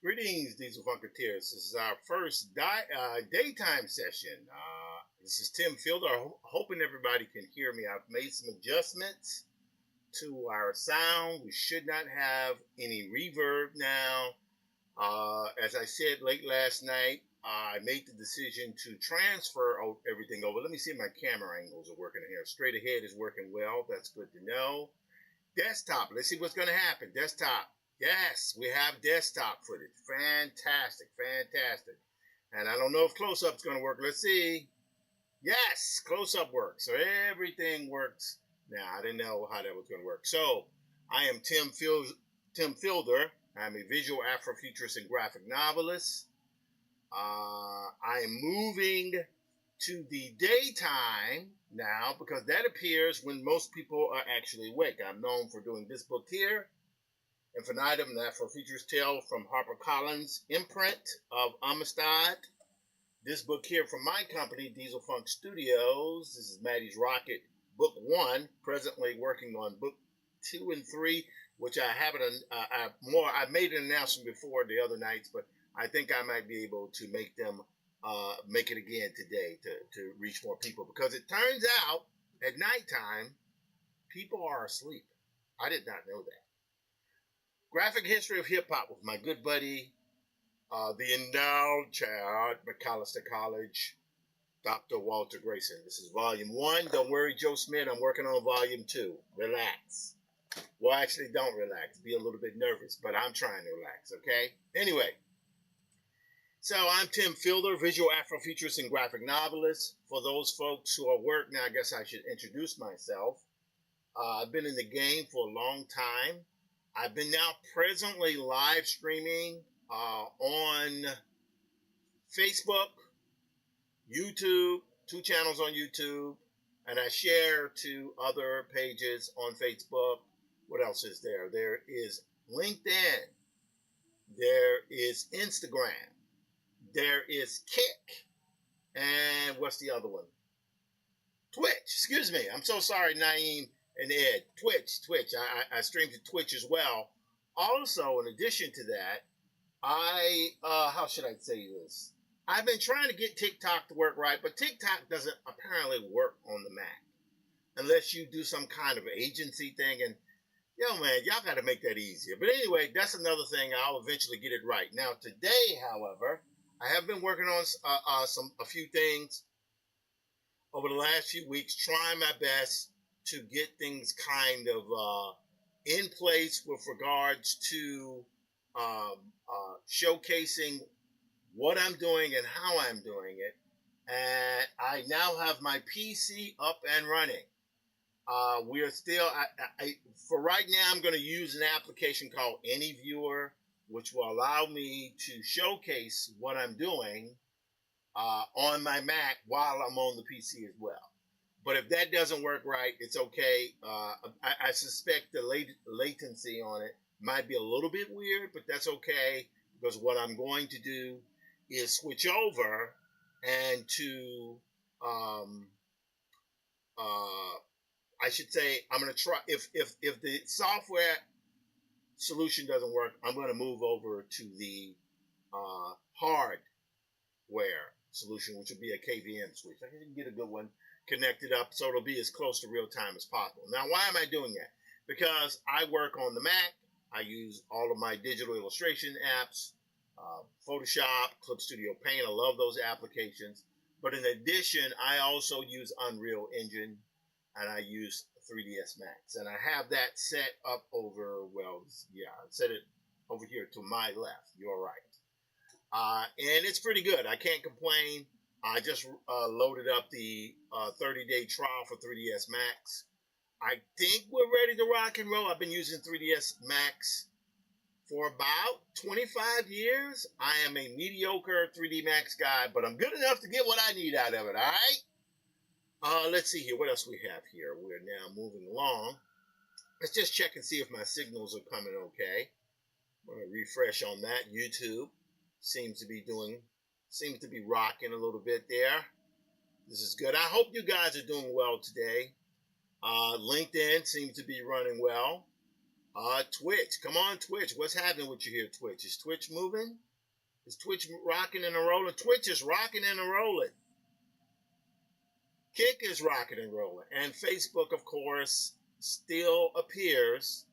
Greetings, Diesel Funketeers. This is our first daytime session. This is Tim Fielder. Hoping everybody can hear me. I've made some adjustments to our sound. We should not have any reverb now. As I said late last night, I made the decision to transfer everything over. Let me see if my camera angles are working here. Straight ahead is working well. That's good to know. Desktop. Let's see what's going to happen. Desktop. Yes, we have desktop footage. Fantastic, fantastic. And I don't know if close-up's going to work. Let's see. Yes, close-up works. So everything works. Now, I didn't know how that was going to work. So, I am Tim Fielder. I'm a visual Afrofuturist and graphic novelist. I am moving to the daytime now because that appears when most people are actually awake. I'm known for doing this book here, Infinitum, the Afrofuturist Tale from HarperCollins imprint of Amistad. This book here from my company, Diesel Funk Studios. This is Maddie's Rocket, book 1. Presently working on book 2 and 3, which I haven't. I made an announcement before the other nights, but I think I might be able to make it again today to reach more people, because it turns out at nighttime people are asleep. I did not know that. Graphic History of Hip Hop with my good buddy, the endowed chair at Macalester College, Dr. Walter Grayson. This is volume 1. Don't worry, Joe Smith, I'm working on volume 2. Relax. Well, actually, don't relax. Be a little bit nervous, but I'm trying to relax, okay? Anyway, so I'm Tim Fielder, visual Afrofuturist and graphic novelist. For those folks who are at work now, I guess I should introduce myself. I've been in the game for a long time. I've been now presently live streaming on Facebook, YouTube, 2 channels on YouTube, and I share to other pages on Facebook. What else is there? There is LinkedIn. There is Instagram. There is Kick. And what's the other one? Twitch. Excuse me. I'm so sorry, Naeem and Ed. Twitch. I stream to Twitch as well. Also, in addition to that, how should I say this? I've been trying to get TikTok to work right, but TikTok doesn't apparently work on the Mac unless you do some kind of agency thing. And, man, y'all got to make that easier. But anyway, that's another thing. I'll eventually get it right. Now, today, however, I have been working on a few things over the last few weeks, trying my best to get things kind of in place with regards to showcasing what I'm doing and how I'm doing it. And I now have my PC up and running. We are still, for right now, I'm going to use an application called AnyViewer, which will allow me to showcase what I'm doing on my Mac while I'm on the PC as well. But if that doesn't work right, it's okay. I suspect the latency on it might be a little bit weird, but that's okay, because what I'm going to do is switch over and to, um, I should say, I'm going to try, if the software solution doesn't work, I'm going to move over to the hardware solution, which will be a KVM switch. I can get a good one connected up so it'll be as close to real time as possible. Now, why am I doing that? Because I work on the Mac. I use all of my digital illustration apps, Photoshop, Clip Studio Paint. I love those applications. But in addition, I also use Unreal Engine and I use 3ds Max. And I have that set up over, well, yeah, I set it over here to my left. You're right. And it's pretty good. I can't complain. I just loaded up the 30-day trial for 3ds Max. I think we're ready to rock and roll. I've been using 3ds Max for about 25 years. I am a mediocre 3D Max guy, but I'm good enough to get what I need out of it, all right? Let's see here. What else we have here? We're now moving along. Let's just check and see if my signals are coming okay. I'm going to refresh on that. YouTube seems to be rocking a little bit there. This is good. I hope you guys are doing well today. LinkedIn seems to be running well. Twitch, come on, Twitch. What's happening with you here, Twitch? Is Twitch moving? Is Twitch rocking and rolling? Twitch is rocking and rolling. Kick is rocking and rolling. And Facebook, of course, still appears.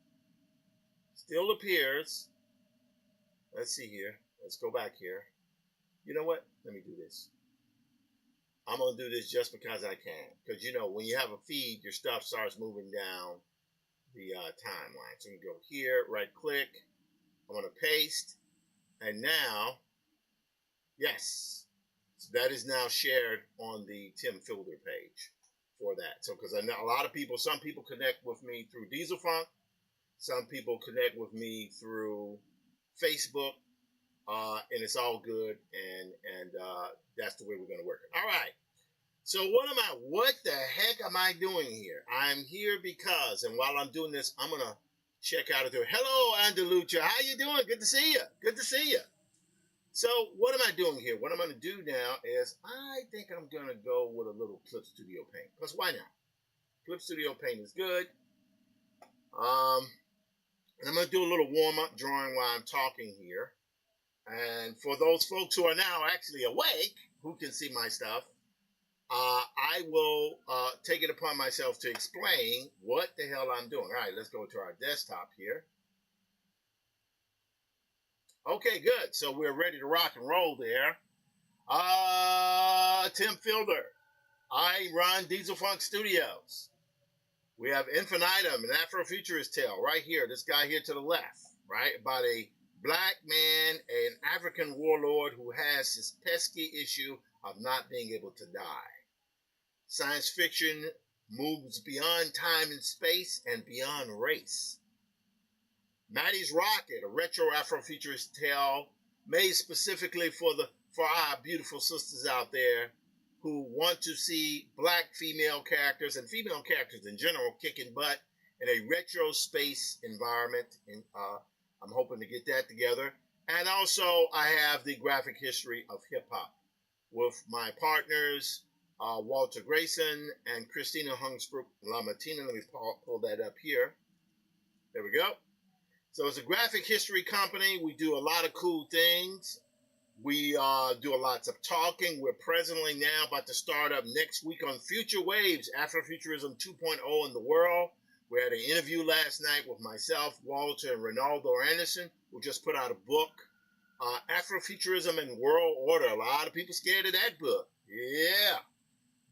Let's see here. Let's go back here. You know what? Let me do this. I'm going to do this just because I can. Because, you know, when you have a feed, your stuff starts moving down the timeline. So you can go here, right click. I'm going to paste. And now, yes, so that is now shared on the Tim Fielder page for that. So because I know a lot of people, some people connect with me through Dieselfunk. Some people connect with me through Facebook. And it's all good. And that's the way we're going to work it. All right. So what the heck am I doing here? I'm here because, and while I'm doing this, I'm going to check out of there. Hello, Andalucia. How you doing? Good to see you. Good to see you. So what am I doing here? What I'm going to do now is I think I'm going to go with a little Clip Studio Paint. Because why not? Clip Studio Paint is good. And I'm going to do a little warm-up drawing while I'm talking here. And for those folks who are now actually awake, who can see my stuff, I will take it upon myself to explain what the hell I'm doing. All right, let's go to our desktop here. Okay, good. So we're ready to rock and roll there. Tim Fielder. I run Dieselfunk Studios. We have Infinitum, an Afrofuturist tale right here. This guy here to the left, right? About a black man, an African warlord who has this pesky issue of not being able to die. Science fiction moves beyond time and space and beyond race. Maddie's Rocket, a retro Afrofuturist tale made specifically for our beautiful sisters out there who want to see black female characters and female characters in general kicking butt in a retro space environment. And I'm hoping to get that together. And also, I have the graphic history of hip hop with my partners, Walter Grayson and Christina Hungsbrook Lamartina. Let me pull that up here. There we go. So it's a graphic history company. We do a lot of cool things. We do lots of talking. We're presently now about to start up next week on Future Waves, Afrofuturism 2.0 in the world. We had an interview last night with myself, Walter, and Ronaldo Anderson, who just put out a book, Afrofuturism and World Order. A lot of people scared of that book. Yeah.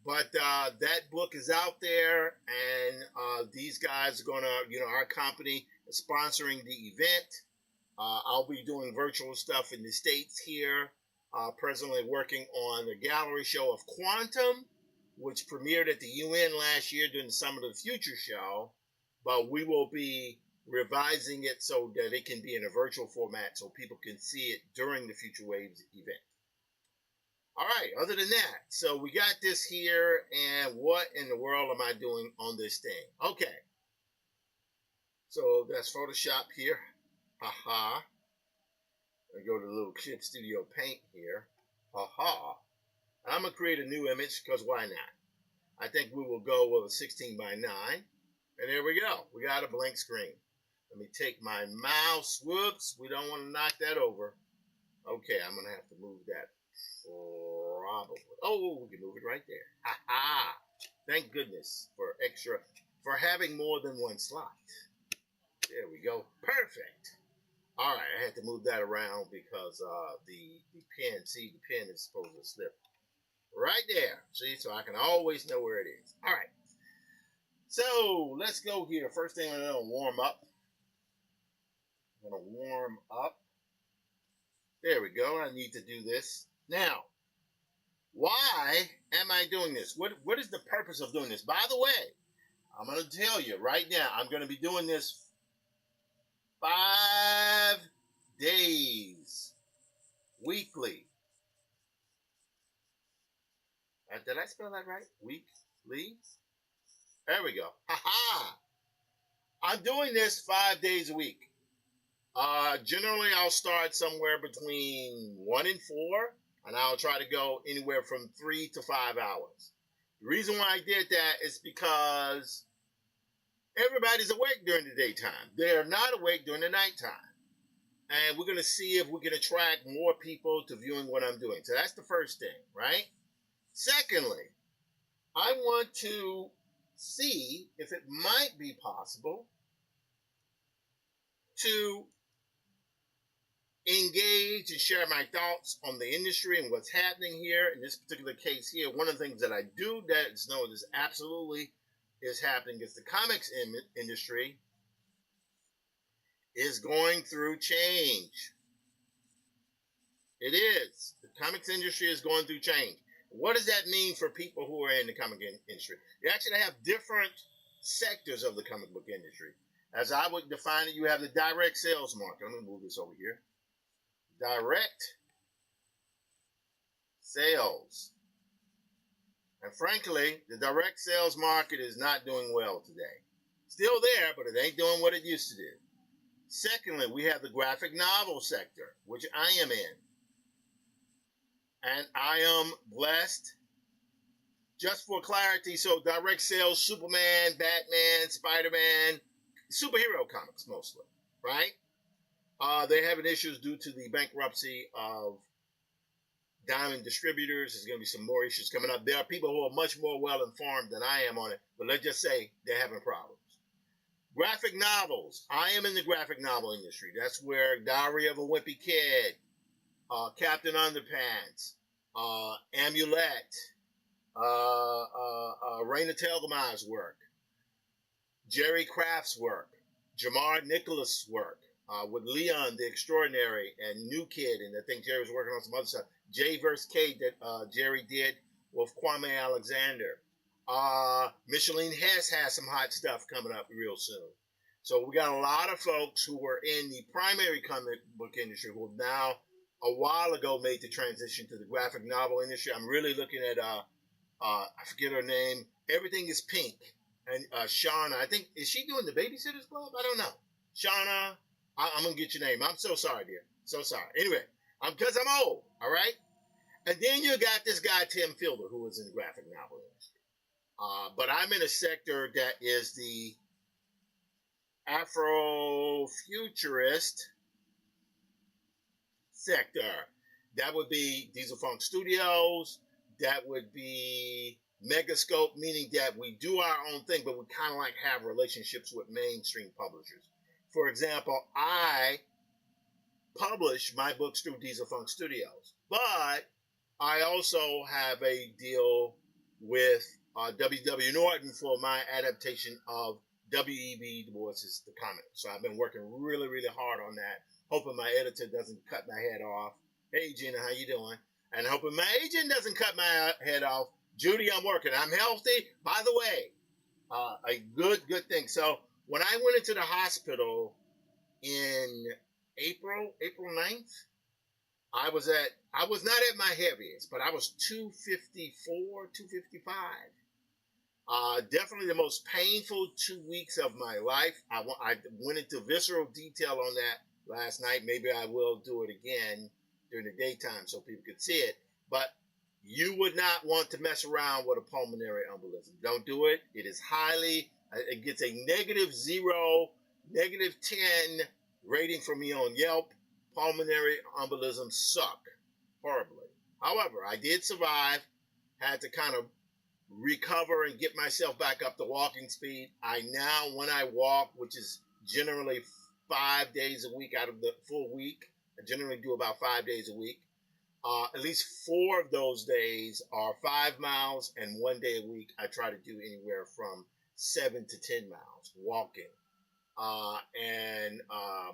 But that book is out there, and these guys are going to, our company is sponsoring the event. I'll be doing virtual stuff in the States here, presently working on the gallery show of Quantum, which premiered at the UN last year during the Summit of the Future show, but we will be revising it so that it can be in a virtual format so people can see it during the Future Waves event. All right, other than that, so we got this here, and what in the world am I doing on this thing? Okay, so that's Photoshop here. Haha. I go to the little Clip Studio Paint here. Haha. I'm going to create a new image because why not? I think we will go with a 16 by 9. And there we go. We got a blank screen. Let me take my mouse. Whoops. We don't want to knock that over. Okay, I'm going to have to move that. Probably. Oh, we can move it right there. Ha ha. Thank goodness for having more than one slot. There we go. Perfect. All right, I had to move that around because the pen, see, the pen is supposed to slip right there. See, so I can always know where it is. All right. So let's go here. First thing I'm going to warm up. I'm going to warm up. There we go. I need to do this. Now, why am I doing this? What is the purpose of doing this? By the way, I'm going to tell you right now, I'm going to be doing this 5 days weekly. Did I spell that right? Weekly? There we go. Ha-ha! I'm doing this 5 days a week. Generally, I'll start somewhere between 1 and 4, and I'll try to go anywhere from 3 to 5 hours. The reason why I did that is because everybody's awake during the daytime. They're not awake during the nighttime. And we're going to see if we can attract more people to viewing what I'm doing. So that's the first thing, right? Secondly, I want to see if it might be possible to engage and share my thoughts on the industry and what's happening here. In this particular case here, one of the things that I do that know is absolutely is happening is the comics industry is going through change. It is. The comics industry is going through change. What does that mean for people who are in the comic industry? You actually have different sectors of the comic book industry. As I would define it, you have the direct sales market. I'm going to move this over here. Direct sales. And frankly, the direct sales market is not doing well today. Still there, but it ain't doing what it used to do. Secondly, we have the graphic novel sector, which I am in. And I am blessed. Just for clarity, so direct sales, Superman, Batman, Spider-Man, superhero comics mostly, right? They're having issues due to the bankruptcy of Diamond Distributors. There's going to be some more issues coming up. There are people who are much more well-informed than I am on it, but let's just say they're having problems. Graphic novels. I am in the graphic novel industry. That's where Diary of a Wimpy Kid, Captain Underpants, Amulet, Raina Telgemo's work, Jerry Craft's work, Jamar Nicholas' work, with Leon the Extraordinary and New Kid, and I think Jerry was working on some other stuff. J vs. K that Jerry did with Kwame Alexander. Micheline Hess has some hot stuff coming up real soon. So we got a lot of folks who were in the primary comic book industry who have now, a while ago, made the transition to the graphic novel industry. I'm really looking at, I forget her name, Everything is Pink. And Shauna, I think, is she doing the Babysitters Club? I don't know. Shauna, I'm going to get your name. I'm so sorry, dear. So sorry. Anyway, because I'm old, all right? And then you got this guy, Tim Fielder, who was in the graphic novel industry. But I'm in a sector that is the Afrofuturist sector. That would be Diesel Funk Studios. That would be Megascope, meaning that we do our own thing, but we kind of like have relationships with mainstream publishers. For example, I publish my books through Diesel Funk Studios, but I also have a deal with W.W. Norton for my adaptation of W.E.B. Du Bois's The Comet. So I've been working really, really hard on that, hoping my editor doesn't cut my head off. Hey, Gina, how you doing? And hoping my agent doesn't cut my head off. Judy, I'm working. I'm healthy. By the way, a good thing. So when I went into the hospital in April 9th, I was not at my heaviest, but I was 254, 255. Definitely the most painful 2 weeks of my life. I went into visceral detail on that last night. Maybe I will do it again during the daytime so people can see it. But you would not want to mess around with a pulmonary embolism. Don't do it. It is highly, it gets a -0, -10 rating from me on Yelp. Pulmonary embolisms suck horribly. However, I did survive, had to kind of recover and get myself back up to walking speed. I now, when I walk, which is generally 5 days a week out of the full week, I generally do about 5 days a week. At least 4 of those days are 5 miles, and one day a week I try to do anywhere from 7 to 10 miles walking. And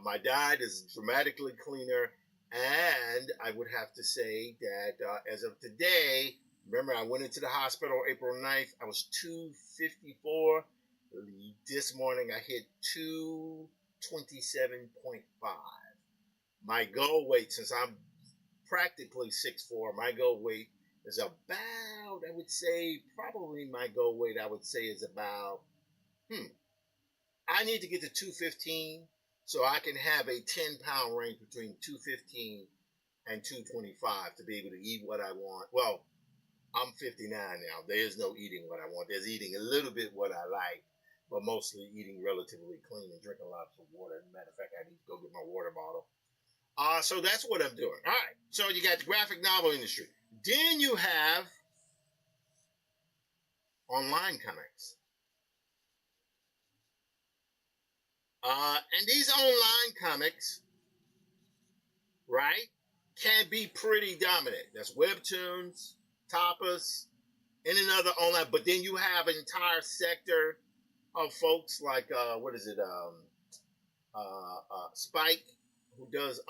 my diet is dramatically cleaner. And I would have to say that as of today, remember I went into the hospital April 9th. I was 254. This morning I hit 227.5. My goal weight, since I'm practically 6'4", my goal weight is about, I would say, probably my goal weight, I would say, is about, I need to get to 215 so I can have a 10-pound range between 215 and 225 to be able to eat what I want. Well, I'm 59 now. There is no eating what I want. There's eating a little bit what I like, but mostly eating relatively clean and drinking lots of water. As a matter of fact, I need to go get my water bottle. So that's what I'm doing. All right. So you got the graphic novel industry. Then you have online comics. And these online comics, right, can be pretty dominant. That's Webtoons, Tapas, and another online. But then you have an entire sector of folks like, what is it, Spike, who does,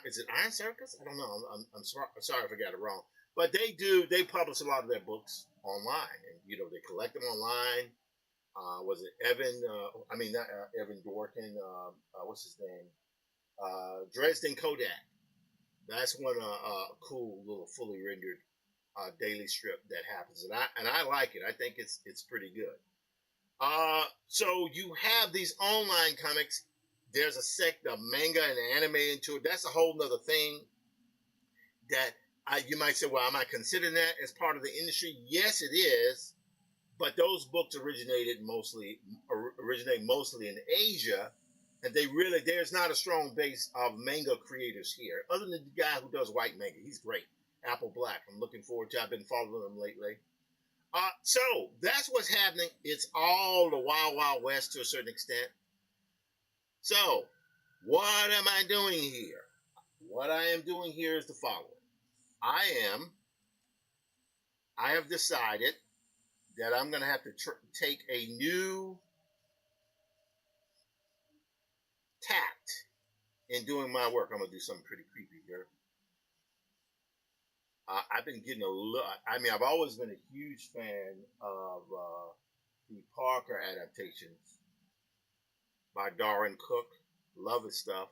is it Iron Circus? I don't know. I'm sorry if I got it wrong. But they publish a lot of their books online. And, they collect them online. Was it Evan? Not Evan Dworkin. What's his name? Dresden Kodak. That's one cool little fully rendered daily strip that happens, and I like it. I think it's pretty good. So you have these online comics. There's a sect of manga and anime into it. That's a whole nother thing that you might say, well, am I considering that as part of the industry? Yes, it is. But those books originate mostly in Asia, and there's not a strong base of manga creators here, other than the guy who does white manga. He's great, Apple Black. I'm looking forward to. I've been following him lately. So that's what's happening. It's all the Wild Wild West to a certain extent. So what am I doing here? What I am doing here is the following. I have decided that I'm going to have to take a new tact in doing my work. I'm going to do something pretty creepy here. I've been getting a lot. I've always been a huge fan of the Parker adaptations by Darwin Cook. Love his stuff.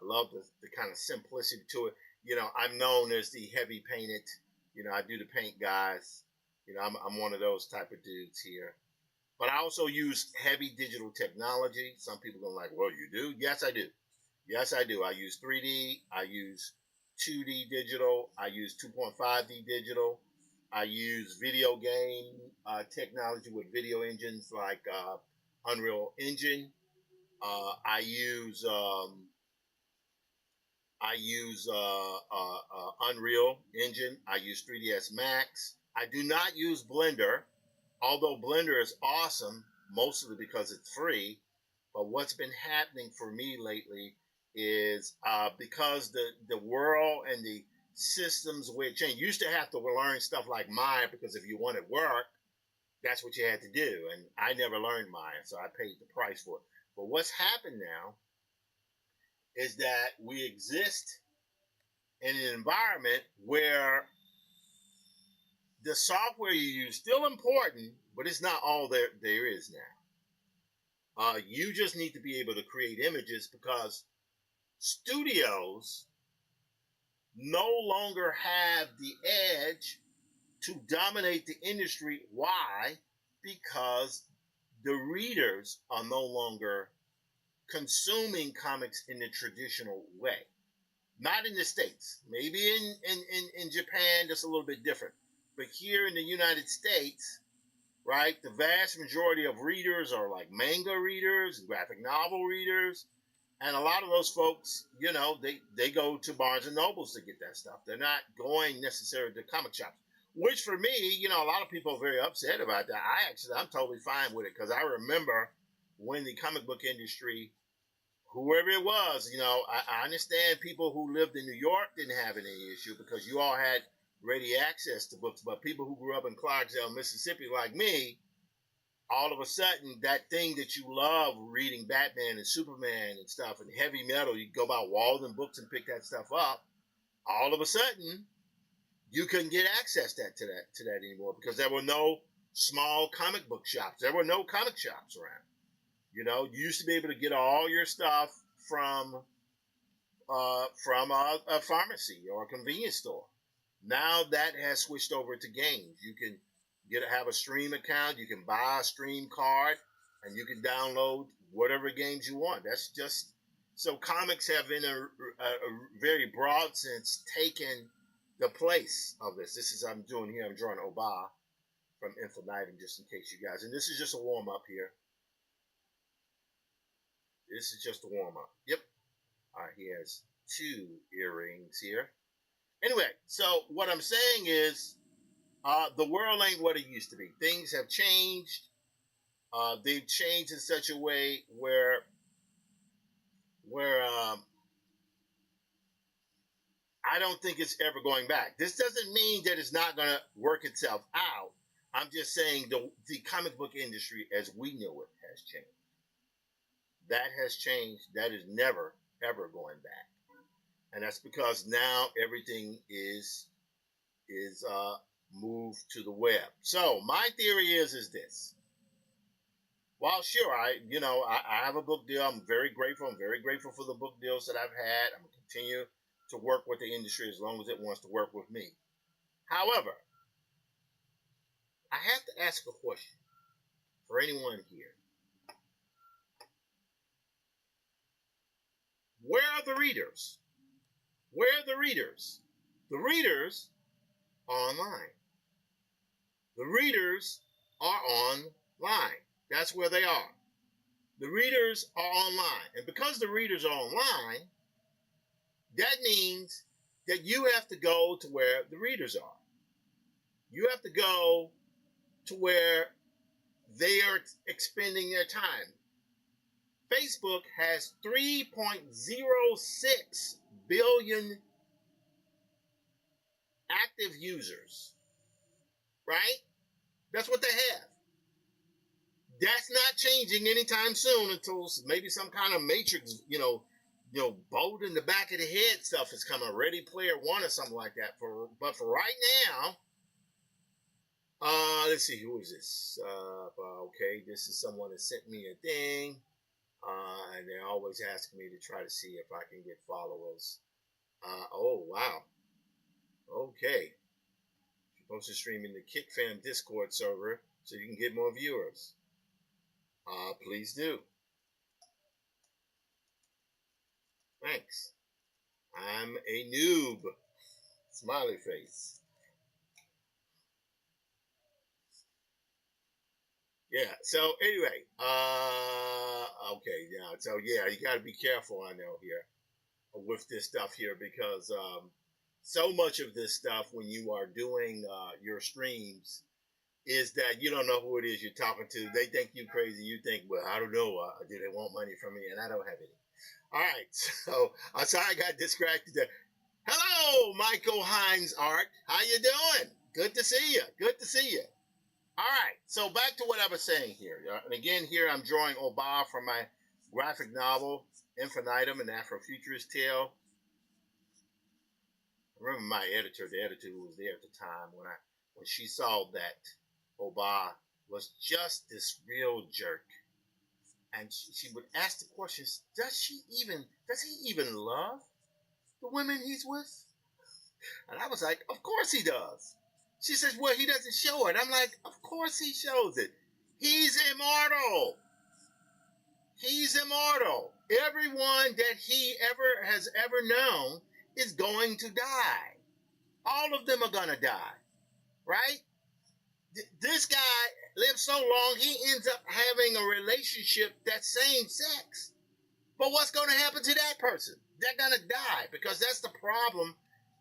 I love the kind of simplicity to it. I'm known as the heavy painted, I do the paint guys. I'm one of those type of dudes here. But I also use heavy digital technology. Some people are like, well, you do? Yes, I do. Yes, I do. I use 3D. I use 2D digital. I use 2.5D digital. I use video game technology with video engines like Unreal Engine. I use Unreal Engine. I use 3ds Max. I do not use Blender, although Blender is awesome, mostly because it's free. But what's been happening for me lately is because the world and the systems will change. You used to have to learn stuff like Maya because if you wanted work, that's what you had to do. And I never learned Maya, so I paid the price for it. But what's happened now is that we exist in an environment where the software you use is still important, but it's not all there is now. You just need to be able to create images because studios no longer have the edge to dominate the industry. Why? Because the readers are no longer consuming comics in the traditional way. Not in the States. Maybe in Japan, that's a little bit different. But here in the United States, right, the vast majority of readers are like manga readers, graphic novel readers, and a lot of those folks, they go to Barnes and Nobles to get that stuff. They're not going necessarily to comic shops. Which for me, a lot of people are very upset about that. I'm totally fine with it because I remember when the comic book industry, whoever it was, I understand people who lived in New York didn't have any issue because you all had ready access to books, but people who grew up in Clarksdale, Mississippi, like me, all of a sudden that thing that you love reading Batman and Superman and stuff and heavy metal, you go by Walden Books and pick that stuff up. All of a sudden, you couldn't get access to that anymore because there were no small comic book shops. There were no comic shops around. You used to be able to get all your stuff from a pharmacy or a convenience store. Now that has switched over to games. You can have a stream account. You can buy a stream card, and you can download whatever games you want. That's just so comics have, in a very broad sense, taken the place of this. This is I'm doing here. I'm drawing Oba from Infinitum, just in case you guys. And this is just a warm up here. This is just a warm up. Yep. He has 2 earrings here. Anyway, so what I'm saying is the world ain't what it used to be. Things have changed. They've changed in such a way where I don't think it's ever going back. This doesn't mean that it's not going to work itself out. I'm just saying the comic book industry as we know it has changed. That has changed. That is never, ever going back. And that's because now everything is moved to the web. So my theory is this. While sure, I have a book deal. I'm very grateful. I'm very grateful for the book deals that I've had. I'm going to continue to work with the industry as long as it wants to work with me. However, I have to ask a question for anyone here. Where are the readers? Where are the readers? The readers are online. The readers are online. That's where they are. The readers are online. And because the readers are online, that means that you have to go to where the readers are. You have to go to where they are expending their time. Facebook has 3.06 billion active users, right? That's what they have. That's not changing anytime soon until maybe some kind of Matrix, bolt in the back of the head stuff is coming, Ready Player One or something like that. But for right now, let's see, who is this? Okay, this is someone that sent me a thing, and they're always asking me to try to see if I can get followers. Oh wow, okay. You're supposed to stream in the KickFam Discord server so you can get more viewers. Please do. Thanks. I'm a noob. Smiley face. Yeah. So anyway, okay. Yeah. So yeah, you got to be careful. I know here with this stuff here because so much of this stuff when you are doing your streams is that you don't know who it is you're talking to. They think you crazy. You think, well, I don't know. Do they want money from me? And I don't have any. All right. So I'm sorry I got distracted there. Hello, Michael Hines Art. How you doing? Good to see you. Good to see you. All right. So back to what I was saying here. And again, here I'm drawing Oba from my graphic novel, Infinitum, an Afrofuturist tale. I remember the editor who was there at the time when she saw that Oba was just this real jerk. And she would ask the questions, does he even love the women he's with? And I was like, of course he does. She says, well, he doesn't show it. I'm like, of course he shows it. He's immortal. He's immortal. Everyone that he has ever known is going to die. All of them are going to die, right? This guy lives so long, he ends up having a relationship that's same sex. But what's going to happen to that person? They're going to die because that's the problem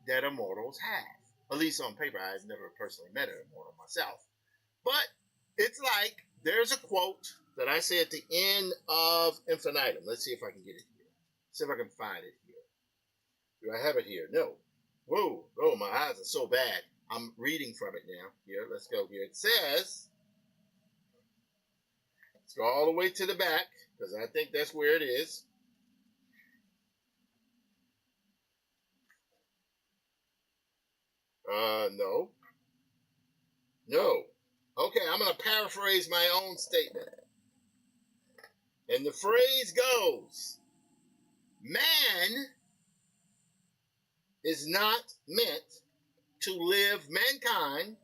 that immortals have. At least on paper. I've never personally met an immortal myself. But it's like there's a quote that I say at the end of Infinitum. Let's see if I can get it here. See if I can find it here. Do I have it here? No. Whoa. Oh, my eyes are so bad. I'm reading from it now. Here, let's go here. It says, let's go all the way to the back because I think that's where it is. No. No. Okay, I'm going to paraphrase my own statement. And the phrase goes, man is not meant to live, mankind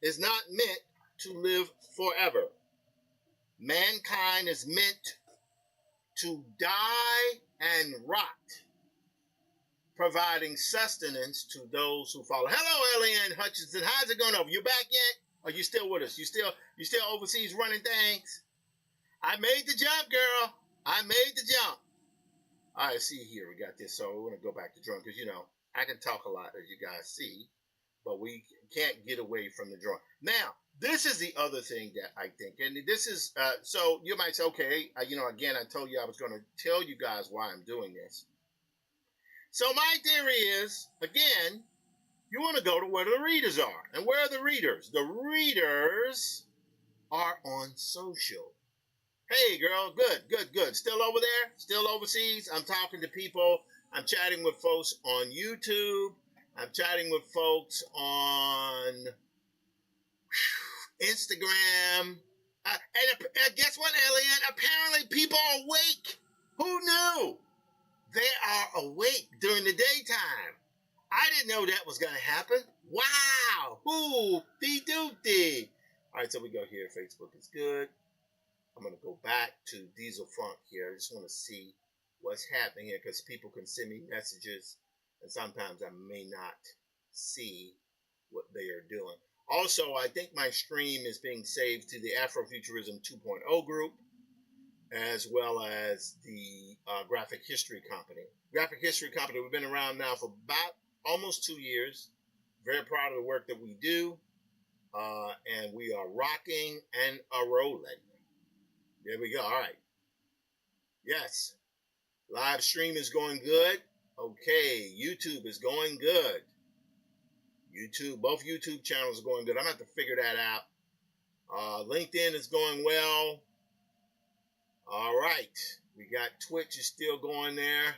is not meant to live forever. Mankind is meant to die and rot, providing sustenance to those who follow. Hello, Eliane Hutchinson. How's it going over? You back yet? Are you still with us? You still overseas running things? I made the jump, girl. I made the jump. All right, see here. We got this. So we're going to go back to drawing because, I can talk a lot, as you guys see, but we can't get away from the drawing. Now, this is the other thing that I think, and this is, so you might say, okay, again, I told you I was going to tell you guys why I'm doing this. So my theory is, again, you want to go to where the readers are. And where are the readers? The readers are on social. Hey, girl, good. Still over there? Still overseas? I'm talking to people. I'm chatting with folks on YouTube. I'm chatting with folks on Instagram. And guess what, Eliane? Apparently people are awake. Who knew? They are awake during the daytime. I didn't know that was going to happen. Wow. Hoopty-doopty. All right, so we go here. Facebook is good. I'm going to go back to Diesel Funk here. I just want to see what's happening here because people can send me messages and sometimes I may not see what they are doing. Also, I think my stream is being saved to the Afrofuturism 2.0 group as well as the Graphic History Company. Graphic History Company, we've been around now for about almost 2 years. Very proud of the work that we do. And we are rocking and a-rolling. There we go. All right. Yes. Live stream is going good. Okay. YouTube is going good. Both YouTube channels are going good. I'm going to have to figure that out. LinkedIn is going well. All right. We got Twitch is still going there.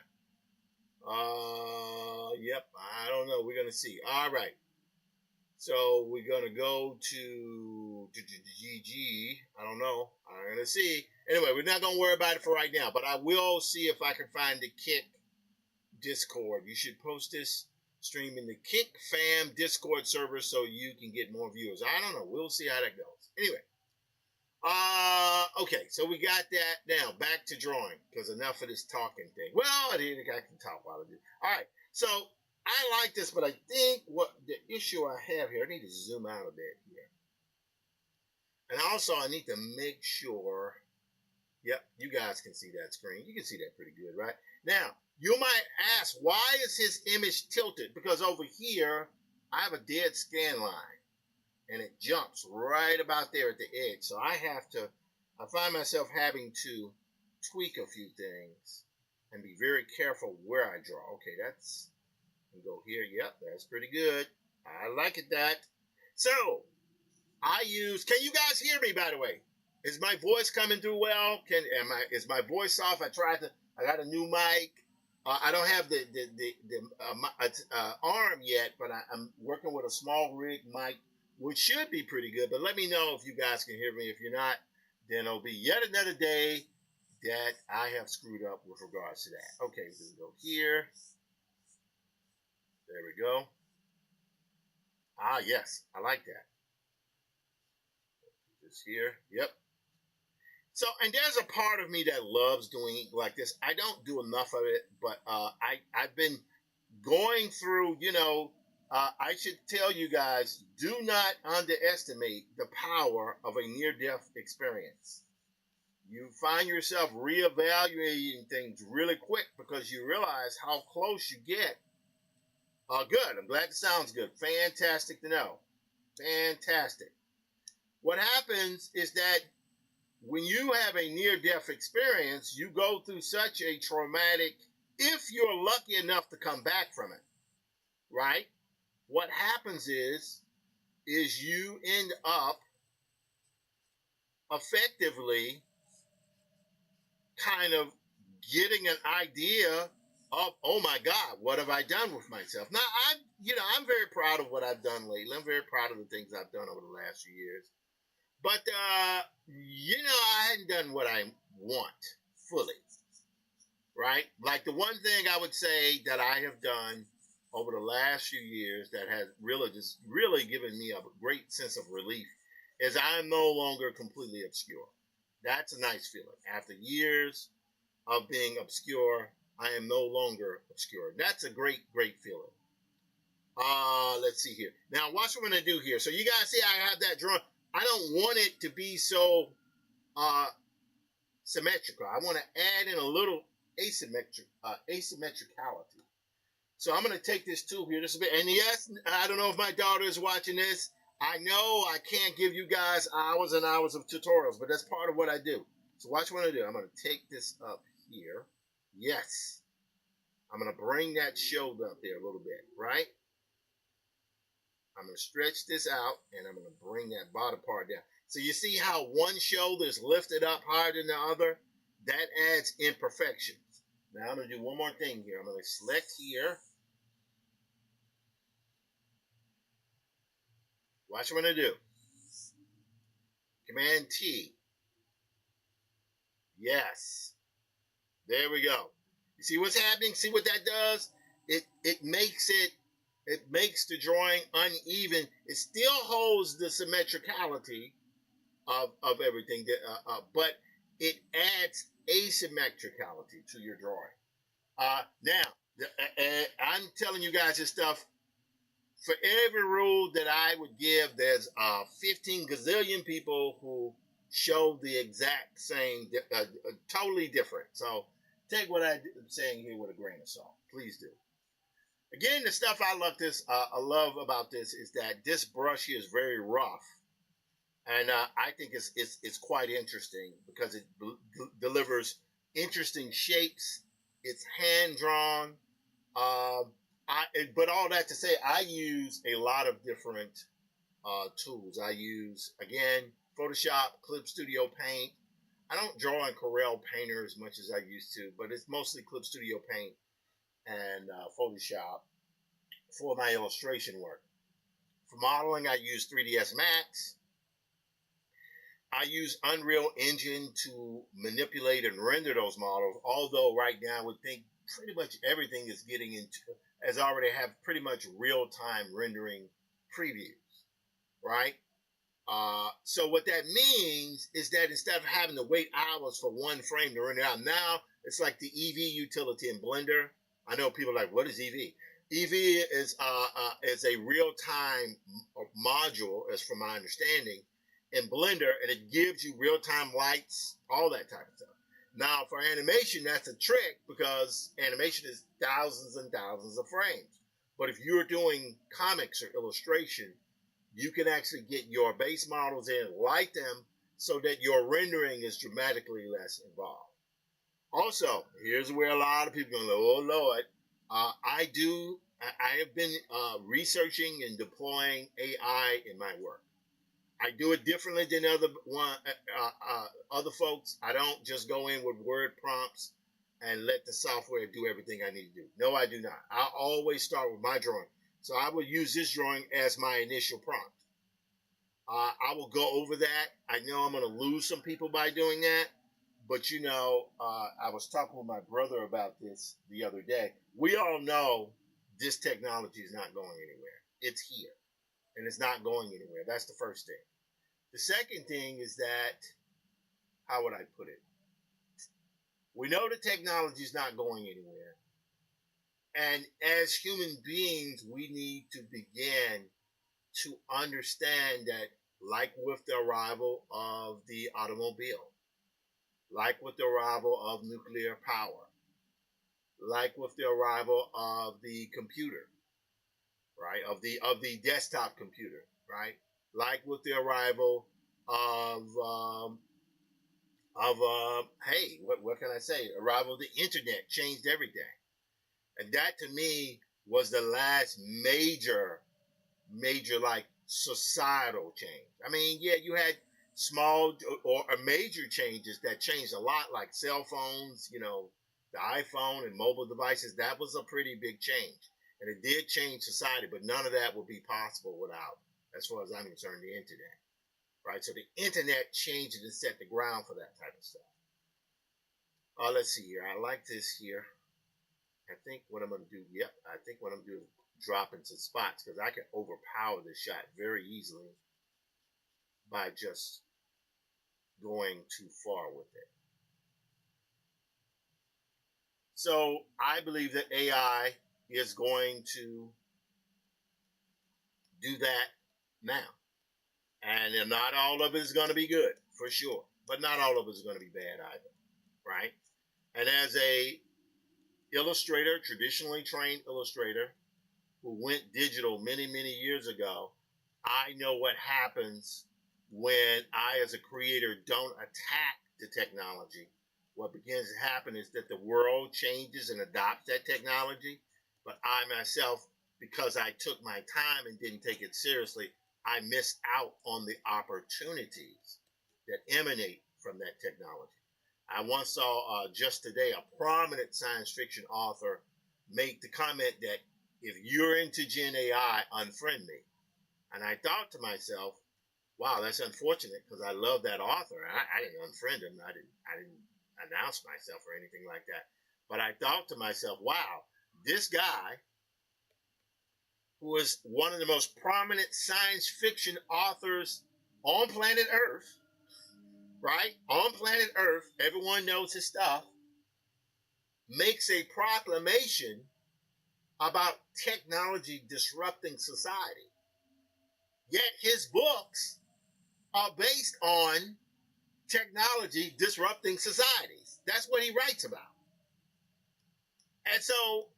Yep. I don't know. We're going to see. All right. So we're going to go to GG. I don't know. I'm going to see. Anyway, we're not going to worry about it for right now, but I will see if I can find the Kick Discord. You should post this stream in the Kick Fam Discord server so you can get more viewers. I don't know. We'll see how that goes. Anyway. Okay, so we got that. Now, back to drawing, because enough of this talking thing. Well, I can talk while I do. All right, so I like this, but I think what the issue I have here, I need to zoom out a bit here. And also, I need to make sure, yep, you guys can see that screen. You can see that pretty good, right? Now, you might ask, why is his image tilted? Because over here, I have a dead scan line. And it jumps right about there at the edge. So I find myself having to tweak a few things and be very careful where I draw. Okay, and go here. Yep, that's pretty good. I like it that. So, can you guys hear me, by the way? Is my voice coming through well? Is my voice off? I got a new mic. I don't have the arm yet, but I'm working with a small rig mic, which should be pretty good. But let me know if you guys can hear me. If you're not, then it'll be yet another day that I have screwed up with regards to that. Okay, we go here. There we go. Ah, yes, I like that. Just here. Yep. So, and there's a part of me that loves doing like this. I don't do enough of it, but I've been going through. I should tell you guys: do not underestimate the power of a near-death experience. You find yourself reevaluating things really quick because you realize how close you get. Good. I'm glad it sounds good. Fantastic to know. Fantastic. What happens is that when you have a near-death experience, you go through such a traumatic, if you're lucky enough to come back from it, right? What happens is you end up effectively kind of getting an idea of, oh my God, what have I done with myself? Now, I'm very proud of what I've done lately. I'm very proud of the things I've done over the last few years. But, I hadn't done what I want fully, right? Like the one thing I would say that I have done over the last few years that has really given me a great sense of relief is I'm no longer completely obscure. That's a nice feeling. After years of being obscure, I am no longer obscure. That's a great, great feeling. Let's see here. Now, watch what I'm going to do here. So you guys see I have that drawing. I don't want it to be so uh, symmetrical. I want to add in a little asymmetricality. So I'm going to take this tool here just a bit. And yes, I don't know if my daughter is watching this. I know I can't give you guys hours and hours of tutorials, but that's part of what I do. So watch what I do. I'm going to take this up here. Yes. I'm going to bring that shoulder up there a little bit, right? I'm going to stretch this out, and I'm going to bring that bottom part down. So you see how one shoulder is lifted up higher than the other? That adds imperfections. Now I'm going to do one more thing here. I'm going to select here. Watch what I'm going to do. Command T. Yes. There we go. You see what's happening? See what that does? It makes the drawing uneven. It still holds the symmetricality of everything, but it adds asymmetricality to your drawing. Now, I'm telling you guys this stuff. For every rule that I would give, there's 15 gazillion people who show the exact same, totally different. So take what I'm saying here with a grain of salt. Please do. Again, the stuff I love about this is that this brush here is very rough. And I think it's quite interesting because it delivers interesting shapes. It's hand drawn. But all that to say, I use a lot of different tools. I use, again, Photoshop, Clip Studio Paint. I don't draw in Corel Painter as much as I used to, but it's mostly Clip Studio Paint and Photoshop for my illustration work. For modeling, I use 3ds Max. I use Unreal Engine to manipulate and render those models, although right now I would think pretty much everything is getting into, as I already have pretty much real-time rendering previews, right? So what that means is that instead of having to wait hours for one frame to render out, now it's like the Eevee utility in Blender. I know people are like, what is Eevee? Eevee is a real-time module, as from my understanding, in Blender, and it gives you real-time lights, all that type of stuff. Now, for animation, that's a trick because animation is thousands and thousands of frames. But if you're doing comics or illustration, you can actually get your base models in, light them, so that your rendering is dramatically less involved. Also, here's where a lot of people go, oh Lord, I have been researching and deploying AI in my work. I do it differently than other folks. I don't just go in with word prompts and let the software do everything I need to do. No, I do not. I always start with my drawing. So I will use this drawing as my initial prompt. I will go over that. I know I'm going to lose some people by doing that. But, I was talking with my brother about this the other day. We all know this technology is not going anywhere. It's here. And it's not going anywhere. That's the first thing. The second thing is that how would I put it? We know the technology is not going anywhere. And as human beings, we need to begin to understand that, like with the arrival of the automobile, like with the arrival of nuclear power, like with the arrival of the computer, right? Of the desktop computer, right? Like with the arrival of hey, what can I say? Arrival of the internet changed everything, and that to me was the last major like societal change. I mean, yeah, you had small or major changes that changed a lot, like cell phones, the iPhone and mobile devices. That was a pretty big change, and it did change society. But none of that would be possible without, as far as I'm concerned, the internet. Right? So the internet changed and set the ground for that type of stuff. Let's see here. I like this here. I think what I'm going to do, yep, I think what I'm going to do is drop into spots because I can overpower this shot very easily by just going too far with it. So I believe that AI is going to do that now. And not all of it is going to be good, for sure. But not all of it is going to be bad either, right? And as a illustrator, traditionally trained illustrator, who went digital many, many years ago, I know what happens when I, as a creator, don't attack the technology. What begins to happen is that the world changes and adopts that technology, but I myself, because I took my time and didn't take it seriously, I missed out on the opportunities that emanate from that technology. I once saw just today a prominent science fiction author make the comment that if you're into Gen AI, unfriend me. And I thought to myself, wow, that's unfortunate because I love that author. I didn't unfriend him. I didn't announce myself or anything like that. But I thought to myself, wow, this guy who is one of the most prominent science fiction authors on planet Earth, right? On planet Earth, everyone knows his stuff, makes a proclamation about technology disrupting society. Yet his books are based on technology disrupting societies. That's what he writes about. And so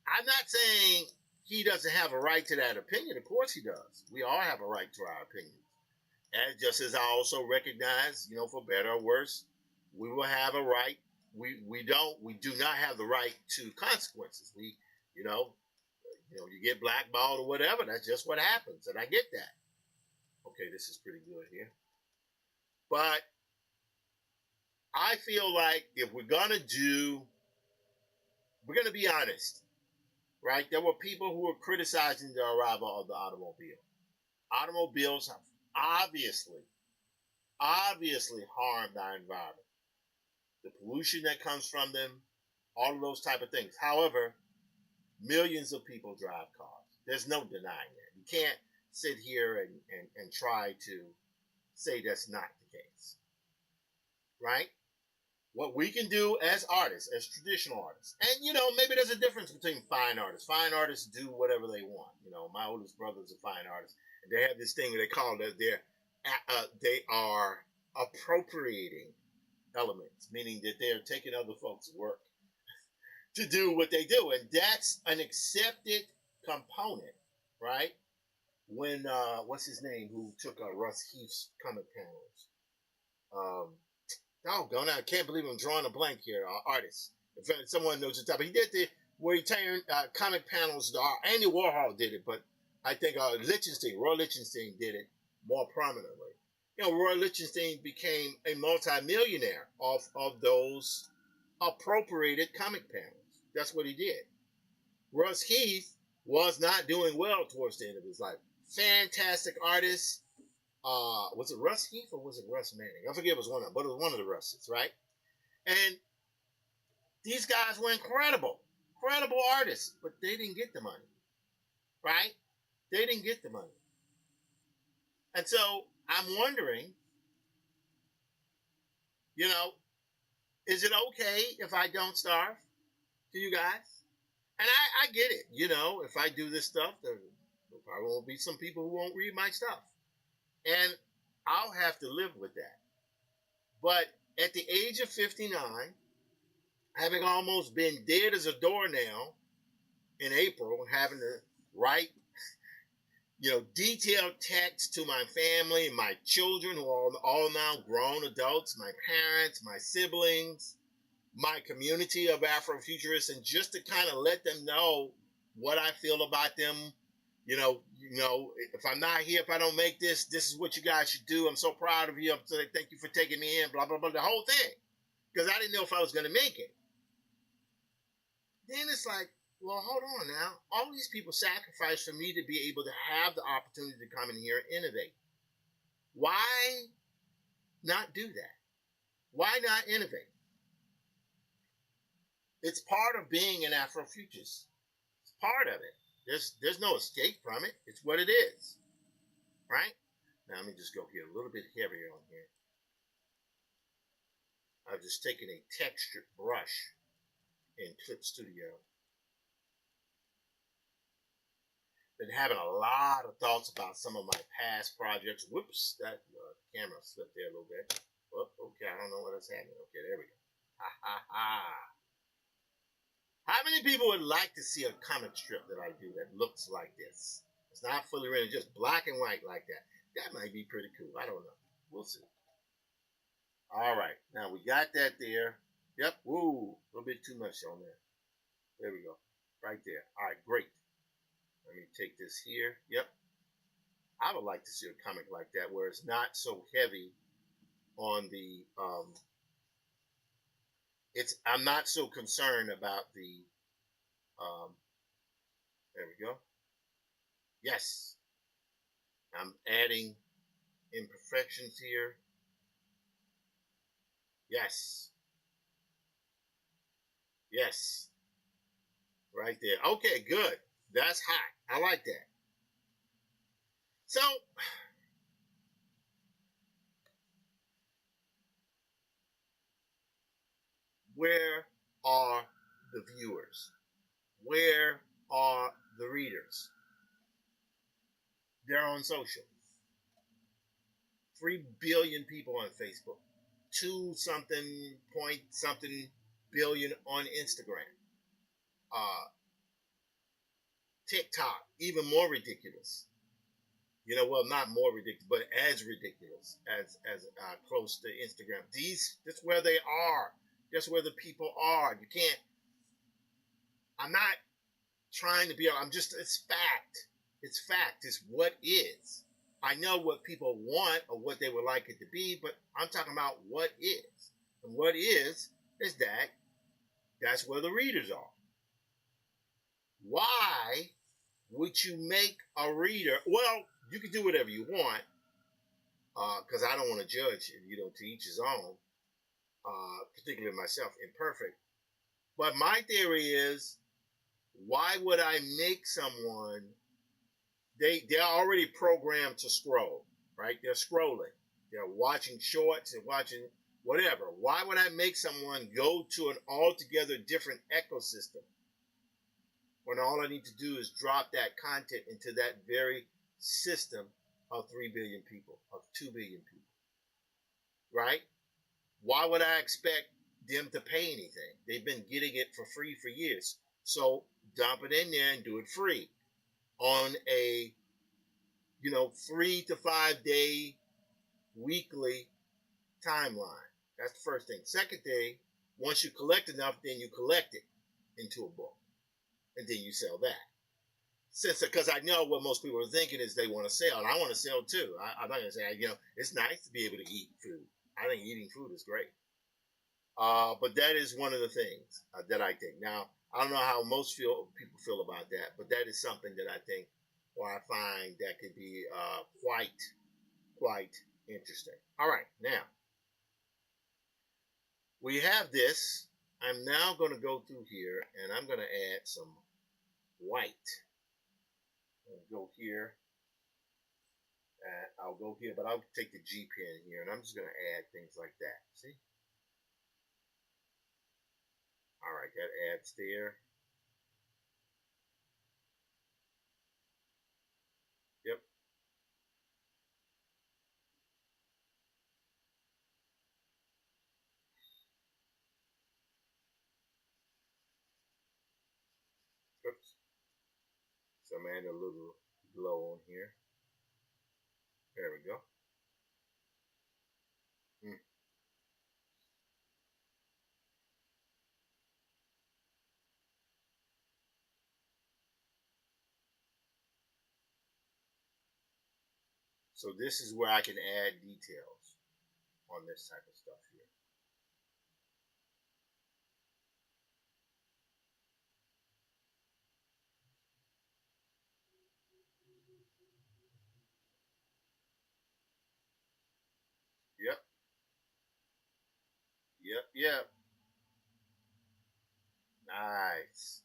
I'm not saying he doesn't have a right to that opinion. Of course he does. We all have a right to our opinions. And just as I also recognize, for better or worse, we will have a right. We do not have the right to consequences. You know, you get blackballed or whatever. That's just what happens. And I get that. Okay, this is pretty good here. But I feel like if we're going to be honest, right? There were people who were criticizing the arrival of the automobile. Automobiles have obviously harmed our environment. The pollution that comes from them, all of those type of things. However, millions of people drive cars. There's no denying that. You can't sit here and try to say that's not the case, right? What we can do as artists, as traditional artists, and maybe there's a difference between fine artists. Fine artists do whatever they want. My oldest brother's a fine artist, and they have this thing that they call that they are appropriating elements, meaning that they are taking other folks' work to do what they do, and that's an accepted component, right? When what's his name, who took Russ Heath's comic panels? Doggone, I can't believe I'm drawing a blank here. Artist, if someone knows the topic, he did where he turned comic panels. Andy Warhol did it, but I think Roy Lichtenstein did it more prominently. Roy Lichtenstein became a multimillionaire off of those appropriated comic panels. That's what he did. Russ Heath was not doing well towards the end of his life. Fantastic artist. Was it Russ Heath or was it Russ Manning? I forget it was one of them, but it was one of the Russes, right? And these guys were incredible artists, but they didn't get the money, right? They didn't get the money. And so I'm wondering You know, is it okay if I don't starve? To you guys? And I get it. You know, if I do this stuff, there probably will be some people who won't read my stuff. And I'll have to live with that. But at the age of 59, having almost been dead as a doornail in April, having to write, detailed text to my family, my children who are all now grown adults, my parents, my siblings, my community of Afrofuturists, and just to kind of let them know what I feel about them. If I'm not here, if I don't make this, this is what you guys should do. I'm so proud of you. Thank you for taking me in. Blah blah blah. The whole thing, because I didn't know if I was going to make it. Then it's like, well, hold on now. All these people sacrificed for me to be able to have the opportunity to come in here and innovate. Why not do that? Why not innovate? It's part of being an Afrofuturist. It's part of it. There's no escape from it. It's what it is, right? Now let me just go here a little bit heavier on here. I've just taken a textured brush in Clip Studio. Been having a lot of thoughts about some of my past projects. Whoops, that camera slipped there a little bit. Oh, okay, I don't know what is happening. Okay, there we go. Ha ha ha. How many people would like to see a comic strip that I do that looks like this? It's not fully rendered, just black and white like that. That might be pretty cool. I don't know. We'll see. All right, now we got that there. Yep, woo, a little bit too much on there. There we go, right there. All right, great. Let me take this here. Yep, I would like to see a comic like that where it's not so heavy on the. I'm not so concerned about the. Um, there we go. Yes, I'm adding imperfections here. Yes. Yes. Right there. Okay, good. That's hot. I like that. So, where are the viewers? Where are the readers? They're on social. 3 billion people on Facebook. 2 something point something billion on Instagram. Uh, TikTok, even more ridiculous. Well, not more ridiculous, but as ridiculous as close to Instagram. That's where they are. That's where the people are. You can't. I'm not trying to be. I'm just. It's fact. It's fact. It's what is. I know what people want or what they would like it to be, but I'm talking about what is. And what is that that's where the readers are. Why would you make a reader? Well, you can do whatever you want, because I don't want to judge, to each his own, particularly myself, imperfect. But my theory is, why would I make someone, they're already programmed to scroll, right? They're scrolling. They're watching shorts, they're watching whatever. Why would I make someone go to an altogether different ecosystem when all I need to do is drop that content into that very system of 3 billion people, of 2 billion people, right? Why would I expect them to pay anything? They've been getting it for free for years. So dump it in there and do it free on a 3 to 5 day weekly timeline. That's the first thing. Second thing, once you collect enough, then you collect it into a book, and then you sell that. Because I know what most people are thinking is they want to sell, and I want to sell too. I'm not gonna say it's nice to be able to eat food. I think eating food is great. But that is one of the things that I think. Now, I don't know how most people feel about that, but that is something that I think, or I find that could be quite interesting. All right, now we have this. I'm now going to go through here, and I'm going to add some white. I'll go here. I'll go here, but I'll take the G pen here, and I'm just going to add things like that. See? right, that adds there. Yep. Oops. So I'm adding a little glow on here. There we go. Mm. So this is where I can add details on this type of stuff here. Yep. Yep. Yep. Nice.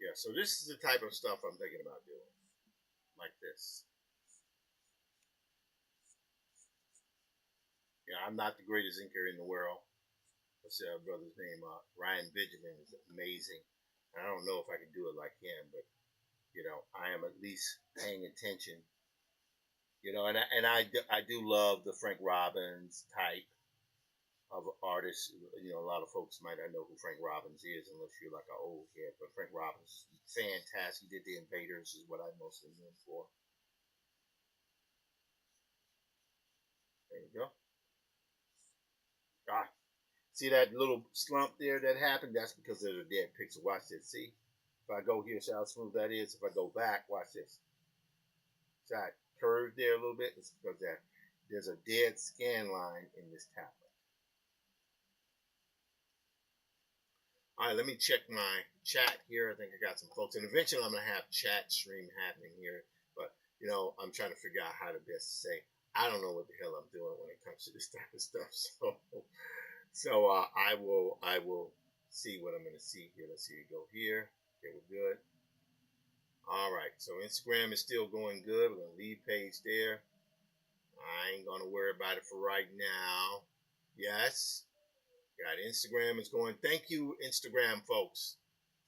Yeah. So this is the type of stuff I'm thinking about doing, like this. Yeah, I'm not the greatest inker in the world. What's that brother's name? Ryan Benjamin is amazing. I don't know if I can do it like him, but I am at least paying attention. I do love the Frank Robbins type of artist. A lot of folks might not know who Frank Robbins is unless you're like an old head. But Frank Robbins is fantastic. He did the Invaders, is what I mostly know him for. There you go. Ah, see that little slump there that happened? That's because there's a dead pixel. Watch this. See? If I go here, see how smooth that is? If I go back, watch this. See how it curved there a little bit? It's because there's a dead scan line in this tablet. All right, let me check my chat here. I think I got some folks, and eventually I'm gonna have chat stream happening here. But I'm trying to figure out how to best say. I don't know what the hell I'm doing when it comes to this type of stuff. So I will see what I'm gonna see here. Let's see. We go here. Okay, we're good. All right. So Instagram is still going good. We're gonna leave page there. I ain't gonna worry about it for right now. Yes. Got Instagram is going. Thank you, Instagram folks,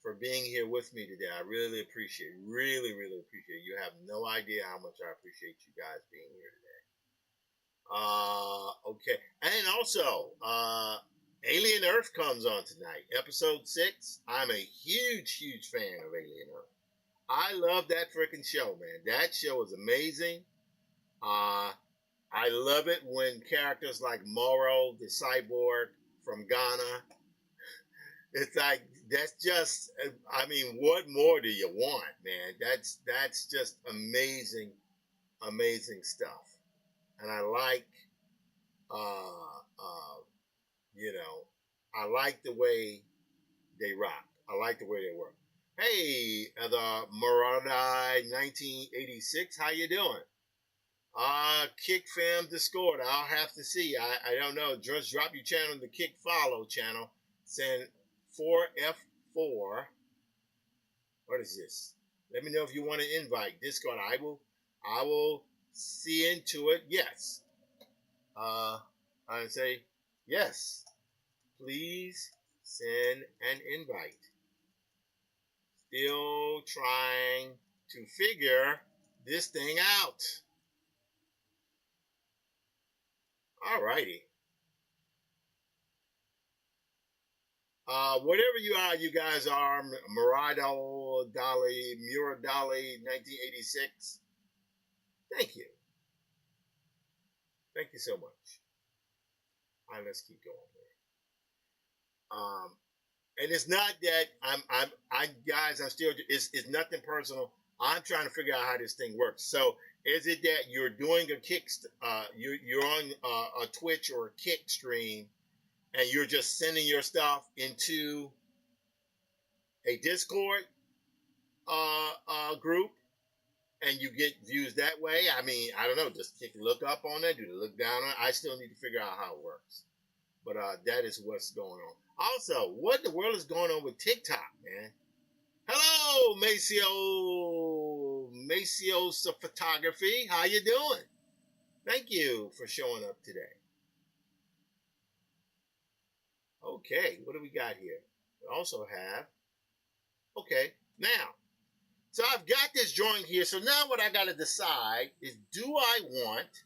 for being here with me today. I really appreciate it. Really, really appreciate it. You have no idea how much I appreciate you guys being here today. Okay. And also, Alien Earth comes on tonight, episode 6. I'm a huge, huge fan of Alien Earth. I love that freaking show, man. That show is amazing. Uh, I love it when characters like Moro, the cyborg from Ghana, it's like that's just I mean, what more do you want, man? That's just amazing, amazing stuff. And I like uh you know, I like the way they rock. I like the way they work. Hey, the Maradai 1986, how you doing? Kick fam Discord. I'll have to see. I don't know. Just drop your channel in the Kick follow channel. Send 4F4. What is this? Let me know if you want to invite Discord. I will see into it. Yes. I say yes. Please send an invite. Still trying to figure this thing out. Alrighty. Whatever you guys are, Murado Dali, Muradali, 1986. Thank you. Thank you so much. All right, let's keep going here. And it's not that I guys, I'm still, it's nothing personal. I'm trying to figure out how this thing works. So is it that you're doing a kick, you're on a Twitch or a kick stream and you're just sending your stuff into a Discord group and you get views that way? I mean, I don't know. Just look up on it, do the look down on it. I still need to figure out how it works. But that is what's going on. Also, what in the world is going on with TikTok, man? Hello, Maceo Macio's Photography. How you doing? Thank you for showing up today. Okay, what do we got here? We also have, okay, now, so I've got this drawing here. So now what I got to decide is, do I want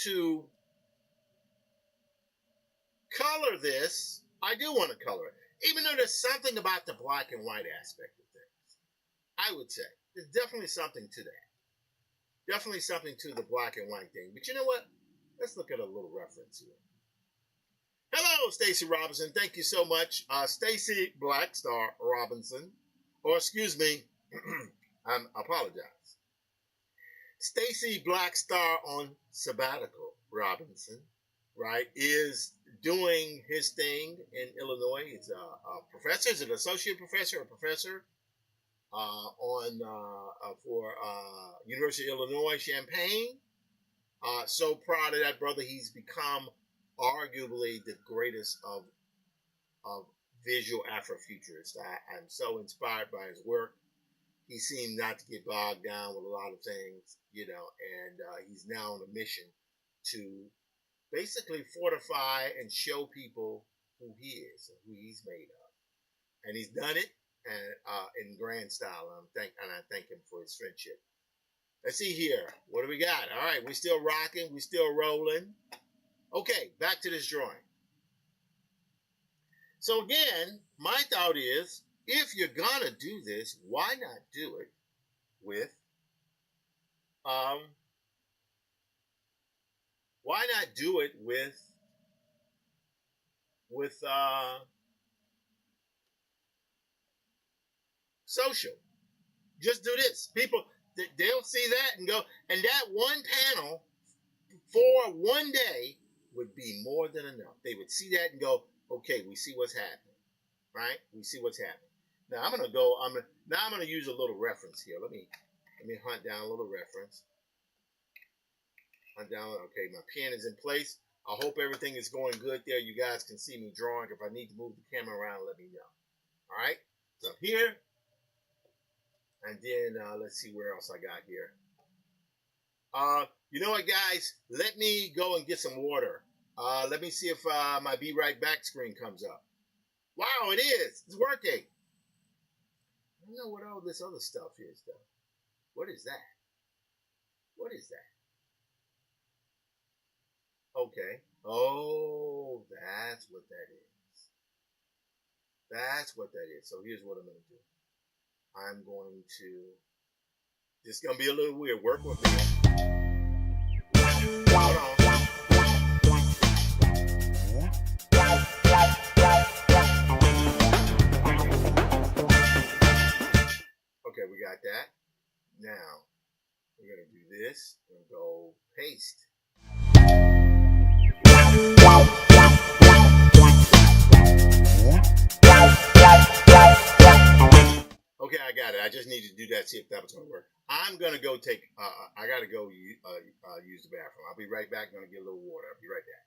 to color this? I do want to color it, even though there's something about the black and white aspect of things. I would say there's definitely something to that. Definitely something to the black and white thing. But you know what? Let's look at a little reference here. Hello, Stacy Robinson. Thank you so much. Stacy Blackstar Robinson, or excuse me, I apologize. Stacy Blackstar on sabbatical Robinson, right, is doing his thing in Illinois. He's a professor, he's an associate professor, for University of Illinois, Champaign. So proud of that brother. He's become arguably the greatest of visual Afrofuturists. I'm so inspired by his work. He seemed not to get bogged down with a lot of things, and he's now on a mission to basically fortify and show people who he is and who he's made of. And he's done it in grand style. And I thank him for his friendship. Let's see here. What do we got? All right, we're still rocking. We're still rolling. Okay, back to this drawing. So again, my thought is, if you're gonna do this, why not do it with social? Just do this. People, they'll see that and go, and that one panel for one day would be more than enough. They would see that and go, okay, we see what's happening, right? We see what's happening. Now I'm gonna use a little reference here. Let me hunt down a little reference. Hunt down. Okay, my pen is in place. I hope everything is going good there. You guys can see me drawing. If I need to move the camera around, let me know. All right. So here, and then let's see where else I got here. You know what, guys? Let me go and get some water. Let me see if my Be Right Back screen comes up. Wow, it is. It's working. I don't know what all this other stuff is, though. What is that? What is that? Okay. Oh, that's what that is. That's what that is. So here's what I'm going to do. I'm going to... This is going to be a little weird. Work with me. Hold on. Okay, we got that. Now, we're going to do this and go paste. Okay, I got it. I just need to do that, see if that was going to work. I'm going to go take, I got to go use the bathroom. I'll be right back. I'm going to get a little water. I'll be right back.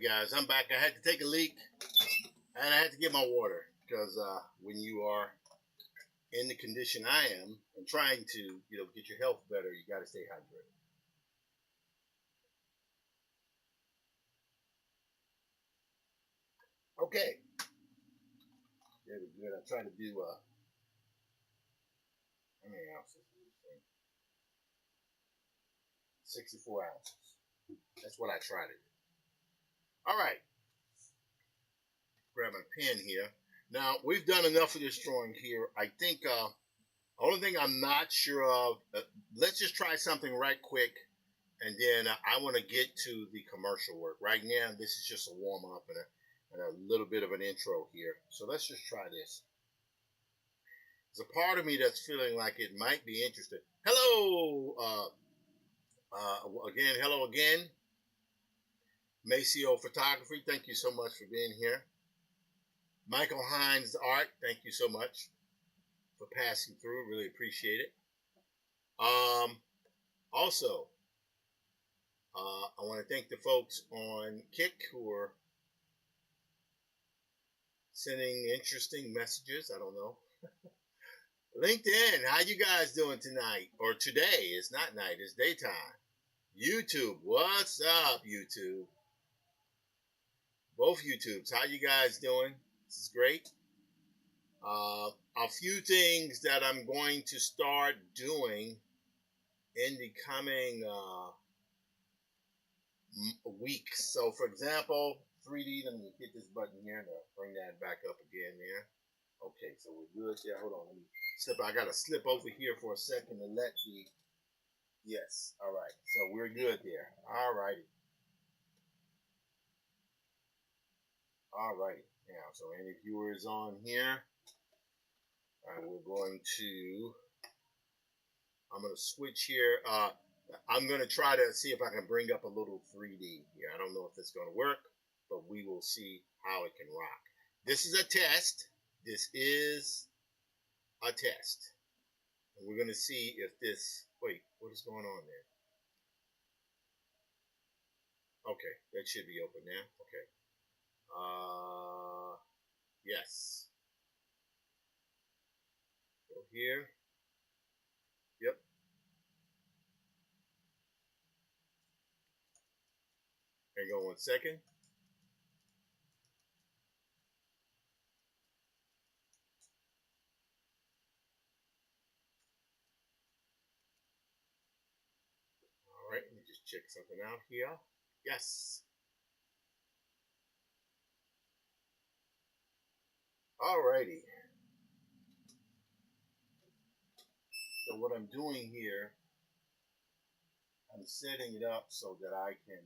guys, I'm back. I had to take a leak and I had to get my water because when you are in the condition I am and trying to, get your health better, you got to stay hydrated. Okay. Very good. I try to do, how many ounces? 64 ounces. That's what I try to do. All right. Grab my pen here. Now, we've done enough of this drawing here. I think only thing I'm not sure of, let's just try something right quick, and then I want to get to the commercial work. Right now, this is just a warm-up and a little bit of an intro here. So let's just try this. There's a part of me that's feeling like it might be interesting. Hello! Again, hello again. Maceo Photography, thank you so much for being here. Michael Hines Art, thank you so much for passing through. Really appreciate it. Also, I want to thank the folks on Kick who are sending interesting messages. I don't know. LinkedIn, how you guys doing tonight? Or today? It's not night, it's daytime. YouTube, what's up, YouTube? Both YouTubes, how you guys doing? This is great. A few things that I'm going to start doing in the coming weeks. So, for example, 3D, let me hit this button here to bring that back up again there. Okay, so we're good there. Hold on, let me slip. I got to slip over here for a second to let the, yes, all right. So we're good there. All righty. All righty. Now, so any viewers on here, we're going to, I'm going to switch here. I'm going to try to see if I can bring up a little 3D here. I don't know if it's going to work, but we will see how it can rock. This is a test. This is a test. And we're going to see if this, wait, what is going on there? Okay, that should be open now. Okay. Yes. Go here. Yep. Hang on 1 second. All right, let me just check something out here. Yes. All righty. So what I'm doing here, I'm setting it up so that I can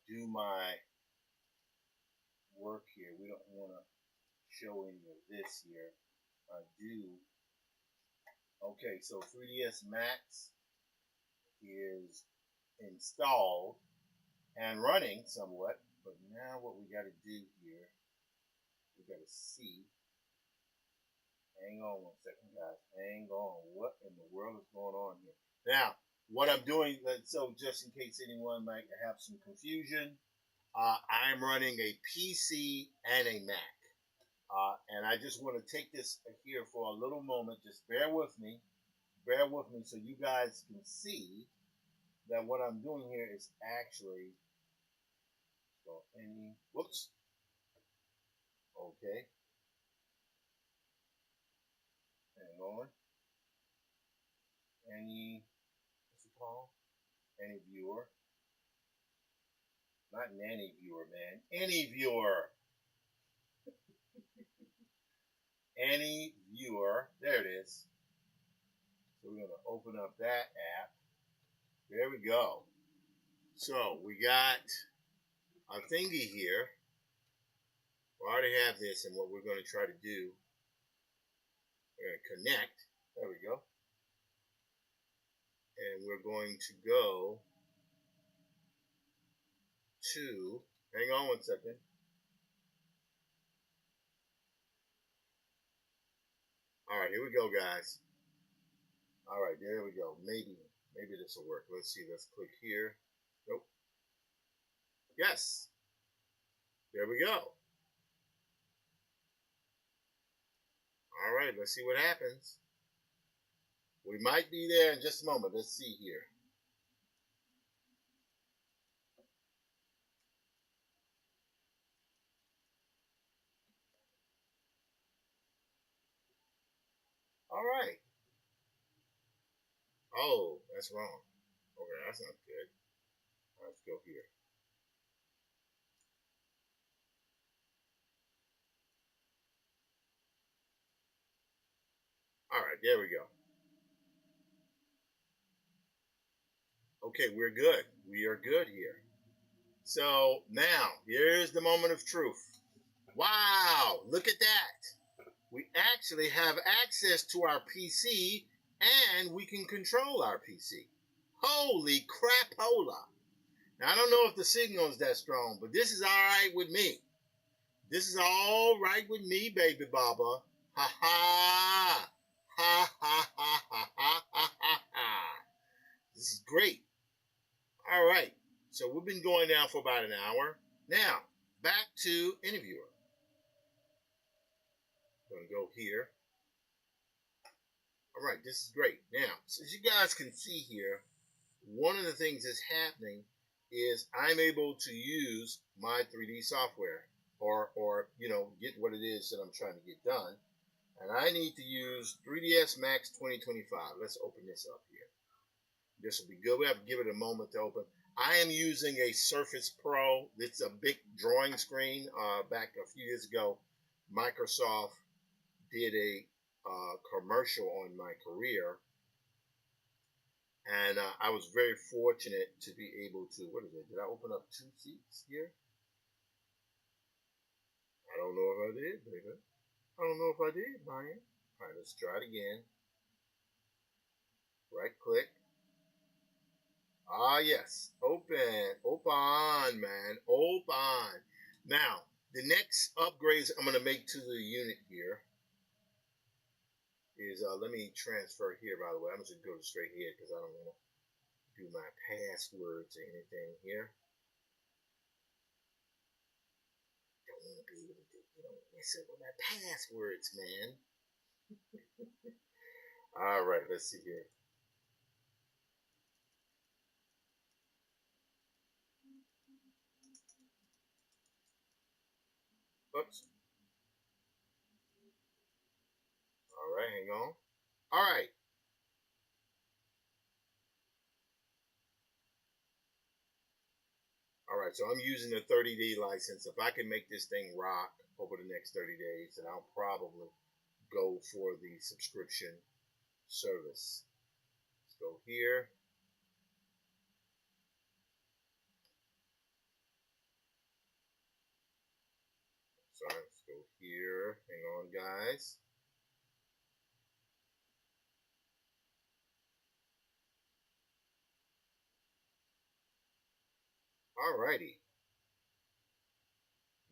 do my work here. We don't want to show any of this here. Okay, so 3ds Max is installed and running somewhat, but now what we got to do here, we got to see. Hang on 1 second, guys. Hang on. What in the world is going on here? Now, what I'm doing, so just in case anyone might have some confusion, I'm running a PC and a Mac. And I just want to take this here for a little moment. Just bear with me. Bear with me so you guys can see that what I'm doing here is actually, whoops. Okay. Hang on. What's it called? Any viewer. Not nanny viewer, man. Any viewer. Any viewer. There it is. So we're going to open up that app. There we go. So we got a thingy here. We already have this, and what we're going to try to do, we're going to connect. There we go. And we're going to go to, hang on 1 second. All right, here we go, guys. All right, there we go. Maybe this will work. Let's see. Let's click here. Nope. Yes. There we go. All right, let's see what happens. We might be there in just a moment. Let's see here. All right. Oh, that's wrong. Okay, that's not good. Let's go here. All right, there we go. Okay, we're good. We are good here. So now, here's the moment of truth. Wow, look at that. We actually have access to our PC and we can control our PC. Holy crapola. Now, I don't know if the signal is that strong, but this is all right with me. This is all right with me, baby Baba. Ha ha. Ha ha ha ha ha ha ha. This is great. All right. So we've been going now for about an hour. Now, back to interviewer. I'm going to go here. All right, this is great. Now, so as you guys can see here, one of the things that's happening is I'm able to use my 3D software or get what it is that I'm trying to get done. And I need to use 3ds Max 2025. Let's open this up here. This will be good. We have to give it a moment to open. I am using a Surface Pro. It's a big drawing screen. Back a few years ago, Microsoft did a commercial on my career, and I was very fortunate to be able to. What is it? Did I open up 2 seats here? I don't know if I did, baby. I don't know if I did, Brian. All right, let's try it again. Right click. Ah, yes. Open. Open, man. Open. Now, the next upgrades I'm going to make to the unit here is, let me transfer here, by the way. I'm just going to go straight here because I don't want to do my passwords or anything here. Don't want to be able to mess up with my passwords, man. All right, let's see here. Oops. All right, hang on. All right. All right, so I'm using a 30-day license. If I can make this thing rock over the next 30 days, then I'll probably go for the subscription service. Let's go here. Sorry, let's go here. Hang on, guys. Alrighty.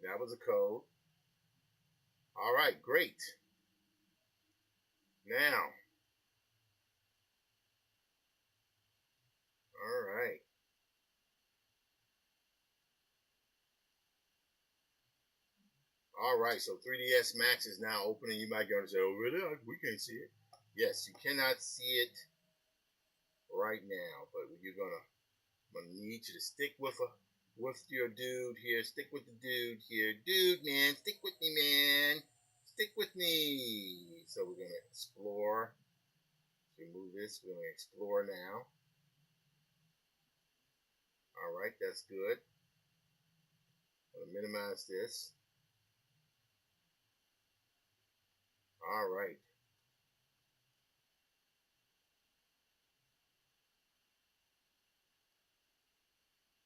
That was a code. All right, great. Now, all right. All right, so 3ds Max is now open, and you might go and say, "Oh, really? We can't see it." Yes, you cannot see it right now, but I'm gonna need you to stick with your dude here. Stick with the dude here, dude, man. Stick with me, man. Stick with me. So we're gonna explore. Remove this. We're gonna explore now. All right, that's good. I'm gonna minimize this. All right.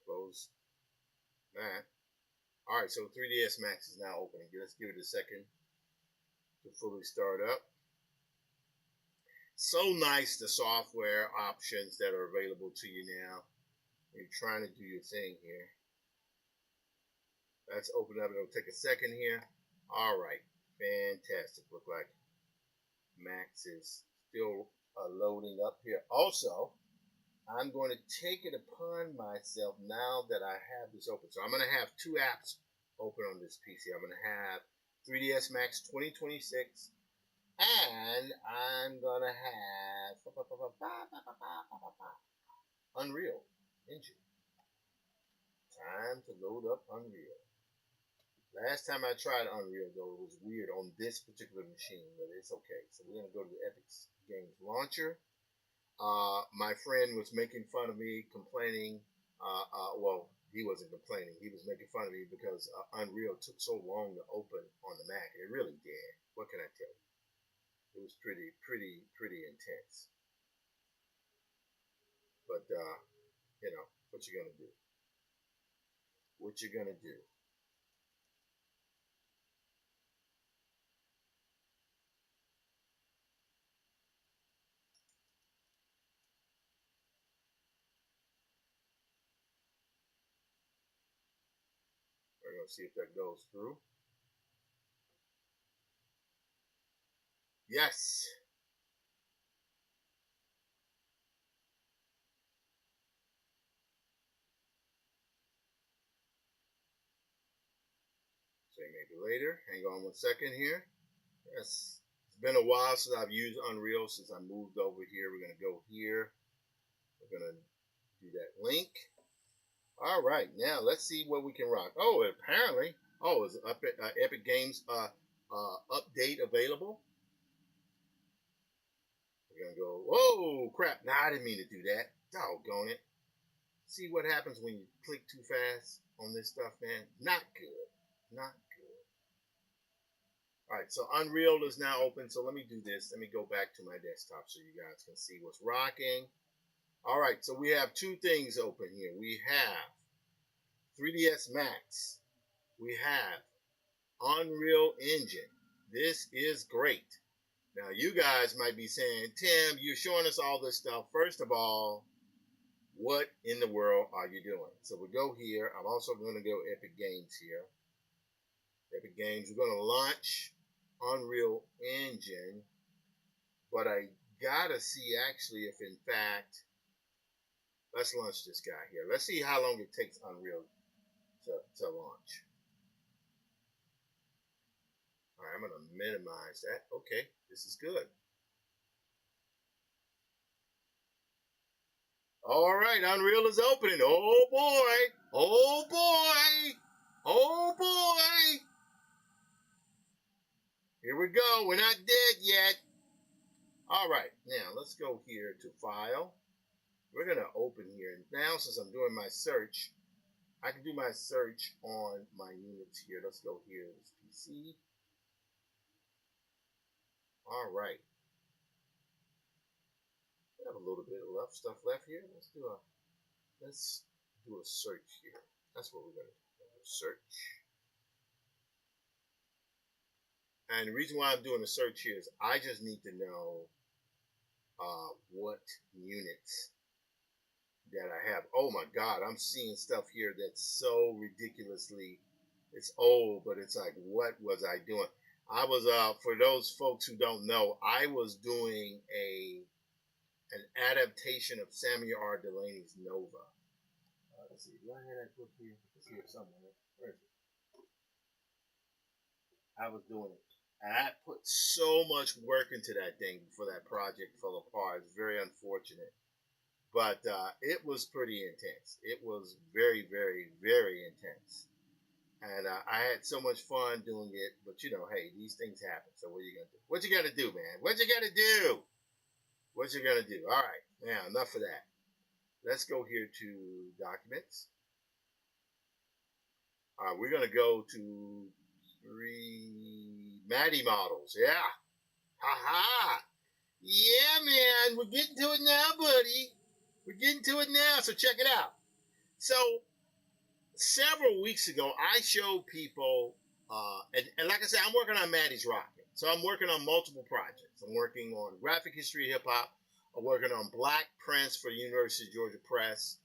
Close that. All right, so 3ds Max is now opening. Let's give it a second to fully start up. So nice, the software options that are available to you now. You're trying to do your thing here. Let's open up. It'll take a second here. All right, fantastic. Look like Max is still loading up here. Also, I'm going to take it upon myself now that I have this open. So I'm going to have two apps open on this PC. I'm going to have 3ds Max 2026, and I'm going to have Unreal Engine. Time to load up Unreal. Last time I tried Unreal, though, it was weird on this particular machine, but it's okay. So we're going to go to the Epic Games Launcher. My friend was making fun of me, complaining. Well, he wasn't complaining. He was making fun of me because Unreal took so long to open on the Mac. It really did. What can I tell you? It was pretty intense. But what you gonna do? What you gonna do? We're gonna see if that goes through. Yes. Say maybe later. Hang on 1 second here. Yes. It's been a while since I've used Unreal, since I moved over here. We're going to go here. We're going to do that link. All right. Now, let's see what we can rock. Oh, apparently. Oh, is Epic Games update available? We're going to go, whoa, crap. Nah, I didn't mean to do that. Doggone it. See what happens when you click too fast on this stuff, man? Not good. Not good. All right, so Unreal is now open. So let me do this. Let me go back to my desktop so you guys can see what's rocking. All right, so we have two things open here. We have 3ds Max. We have Unreal Engine. This is great. Now, you guys might be saying, Tim, you're showing us all this stuff. First of all, what in the world are you doing? So we go here. I'm also going to go Epic Games here. Epic Games, we're going to launch Unreal Engine, but I gotta see actually if in fact, let's launch this guy here. Let's see how long it takes Unreal to launch. All right, I'm going to minimize that. Okay, this is good. All right, Unreal is opening. Oh boy, oh boy, oh boy. Here we go. We're not dead yet. All right, now let's go here to File. We're going to open here. Now, since I'm doing my search, I can do my search on my units here. Let's go here to PC. All right. We have a little bit of stuff left here. Let's do a search here. That's what we're going to do. Search. And the reason why I'm doing a search here is I just need to know what units that I have. Oh my God, I'm seeing stuff here that's so ridiculously, it's old, but it's like, what was I doing? I was, for those folks who don't know, I was doing an adaptation of Samuel R. Delaney's Nova. Let's see, do I have that book here? It's here somewhere. Where is it? I was doing it. And I put so much work into that thing before that project fell apart. It's very unfortunate. But it was pretty intense. It was very, very, very intense. And I had so much fun doing it. But, hey, these things happen. So what are you going to do? What you got to do, man? What you got to do? What you going to do? All right. Now, enough of that. Let's go here to Documents. We're going to go to Matty models. Yeah. Ha-ha. Yeah, man. We're getting to it now, buddy. We're getting to it now. So check it out. So several weeks ago, I showed people, and like I said, I'm working on Matty's Rocket. So I'm working on multiple projects. I'm working on Graphic History Hip Hop. I'm working on Black Prince for University of Georgia Press.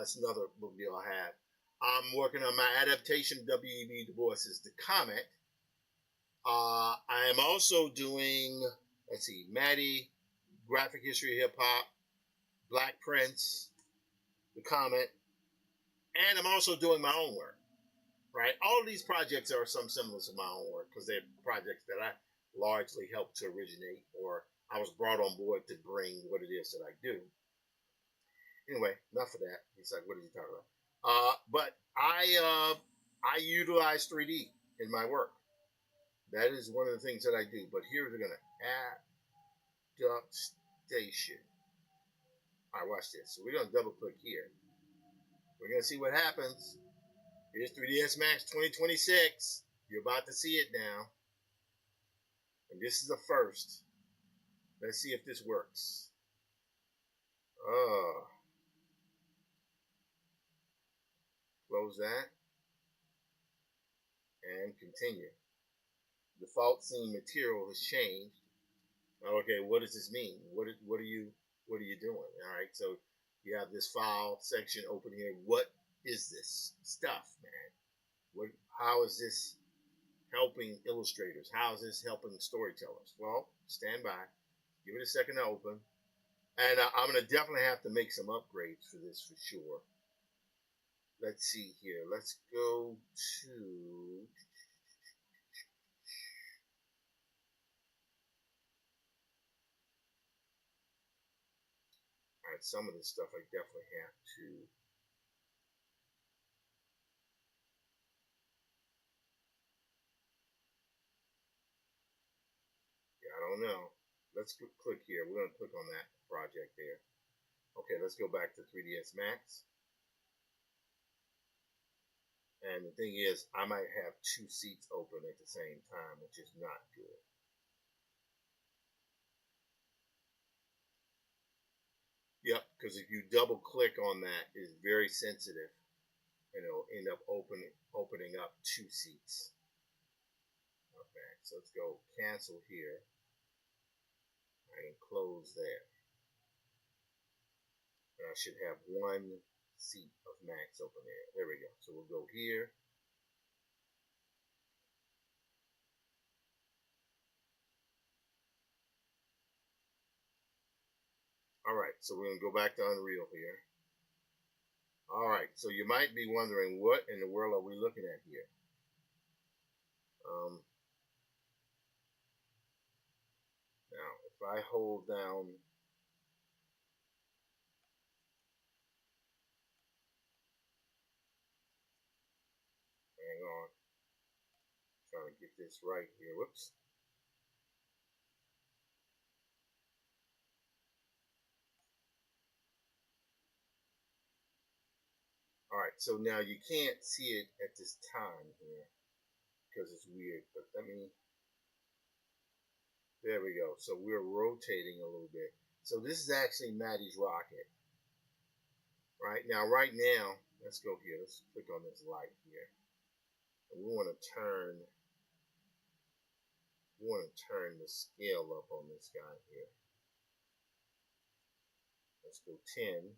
It's another book deal I have. I'm working on my adaptation of W.E.B. Du Bois's The Comet. I am also doing, let's see, Matty Graphic History of Hip Hop, Black Prince, The Comet, and I'm also doing my own work. Right? All of these projects are some semblance of my own work because they're projects that I largely helped to originate, or I was brought on board to bring what it is that I do. Anyway, enough of that. He's like, what is he talking about? But I utilize 3D in my work. That is one of the things that I do. But here they're gonna adaptation. All right, watch this. So we're gonna double click here. We're gonna see what happens. Here's 3ds Max 2026. You're about to see it now. And this is the first. Let's see if this works. Close that. And continue. Default scene material has changed. Okay, what does this mean? What are you doing? All right, so you have this file section open here. What is this stuff, man? How is this helping illustrators? How is this helping storytellers? Well, stand by. Give it a second to open. And I'm going to definitely have to make some upgrades for this for sure. Let's see here. Let's go to... All right, some of this stuff I definitely have to... Yeah, I don't know. Let's click here. We're going to click on that project there. Okay, let's go back to 3ds Max. And the thing is, I might have two seats open at the same time, which is not good. Yep, because if you double click on that, it's very sensitive, and it'll end up opening up two seats. Okay, so let's go cancel here. I can close there. And I should have one seat of Max open there. There we go. So we'll go here. All right, so we're going to go back to Unreal here. All right, so you might be wondering, what in the world are we looking at here? Now, if I hold down... Hang on. Trying to get this right here. Whoops. All right, so now you can't see it at this time here because it's weird, but let me... There we go. So we're rotating a little bit. So this is actually Maddie's rocket. Right now, let's go here. Let's click on this light here. And we want to turn the scale up on this guy here. Let's go 10.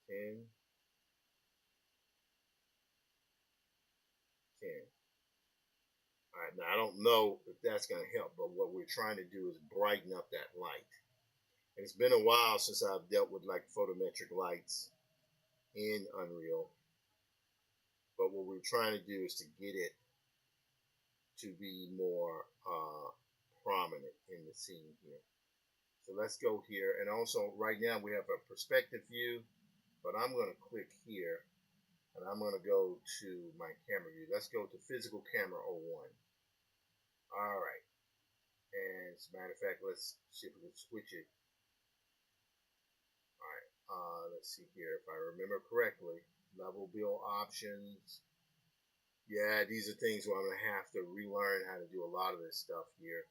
10. 10. All right, now I don't know if that's going to help, but what we're trying to do is brighten up that light. And it's been a while since I've dealt with like photometric lights in Unreal. But what we're trying to do is to get it to be more prominent in the scene here. So let's go here. And also right now we have a perspective view, but I'm going to click here and I'm going to go to my camera view. Let's go to physical camera 01. All right. And as a matter of fact, let's see if we can switch it. All right. Let's see here. If I remember correctly, level build options. Yeah, these are things where I'm going to have to relearn how to do a lot of this stuff here.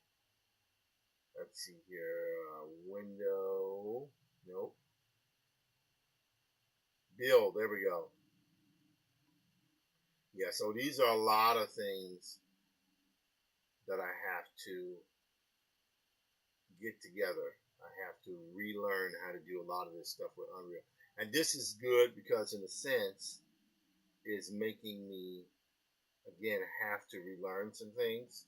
Let's see here. Window. Nope. Build. There we go. Yeah, so these are a lot of things that I have to get together. I have to relearn how to do a lot of this stuff with Unreal. And this is good because in a sense, it's making me again, have to relearn some things.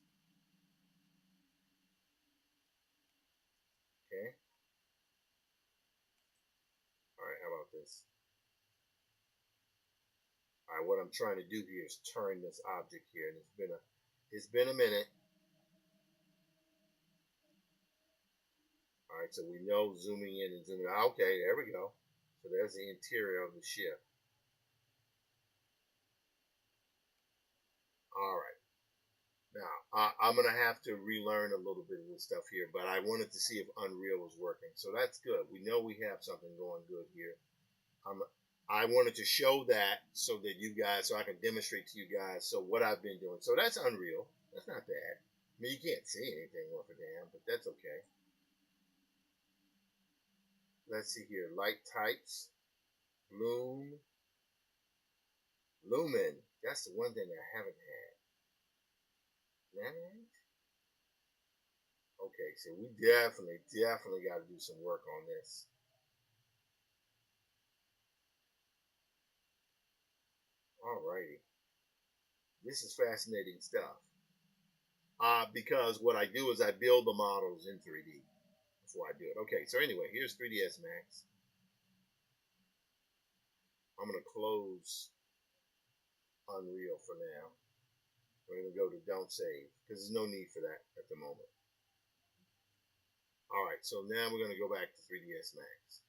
Okay. All right. How about this? All right. What I'm trying to do here is turn this object here, and it's been a minute. All right. So we know zooming in and zooming out. Okay. There we go. So there's the interior of the ship. All right. Now, I'm going to have to relearn a little bit of this stuff here, but I wanted to see if Unreal was working. So that's good. We know we have something going good here. Um, I wanted to show that so that you guys, so I can demonstrate to you guys so what I've been doing. So that's Unreal. That's not bad. I mean, you can't see anything worth a damn, but that's okay. Let's see here. Light types. Loom. Lumen. That's the one thing I haven't had. Nanite? Okay, so we definitely got to do some work on this. Alrighty. This is fascinating stuff. Because what I do is I build the models in 3D before I do it. Okay, so anyway, here's 3ds Max. I'm going to close Unreal for now. We're going to go to don't save because there's no need for that at the moment. All right, so now we're going to go back to 3ds Max.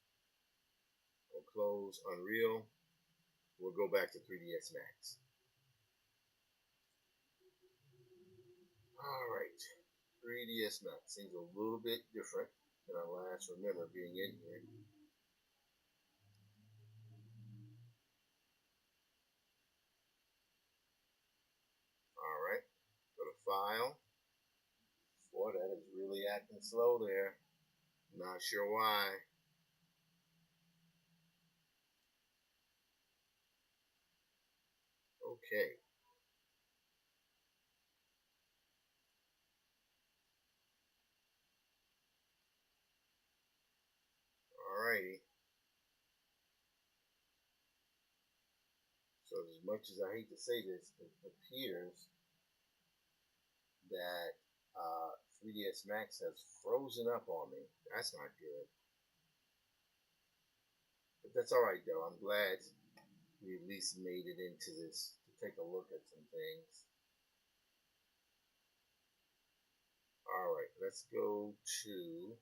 We'll close Unreal. We'll go back to 3ds Max. All right, 3ds Max seems a little bit different than I last remember being in here. All right, go to File. Boy, that is really acting slow there. Not sure why. Okay. Alrighty. So as much as I hate to say this, it appears that 3ds Max has frozen up on me. That's not good. But that's alright though. I'm glad we at least made it into this to take a look at some things. Alright, let's go to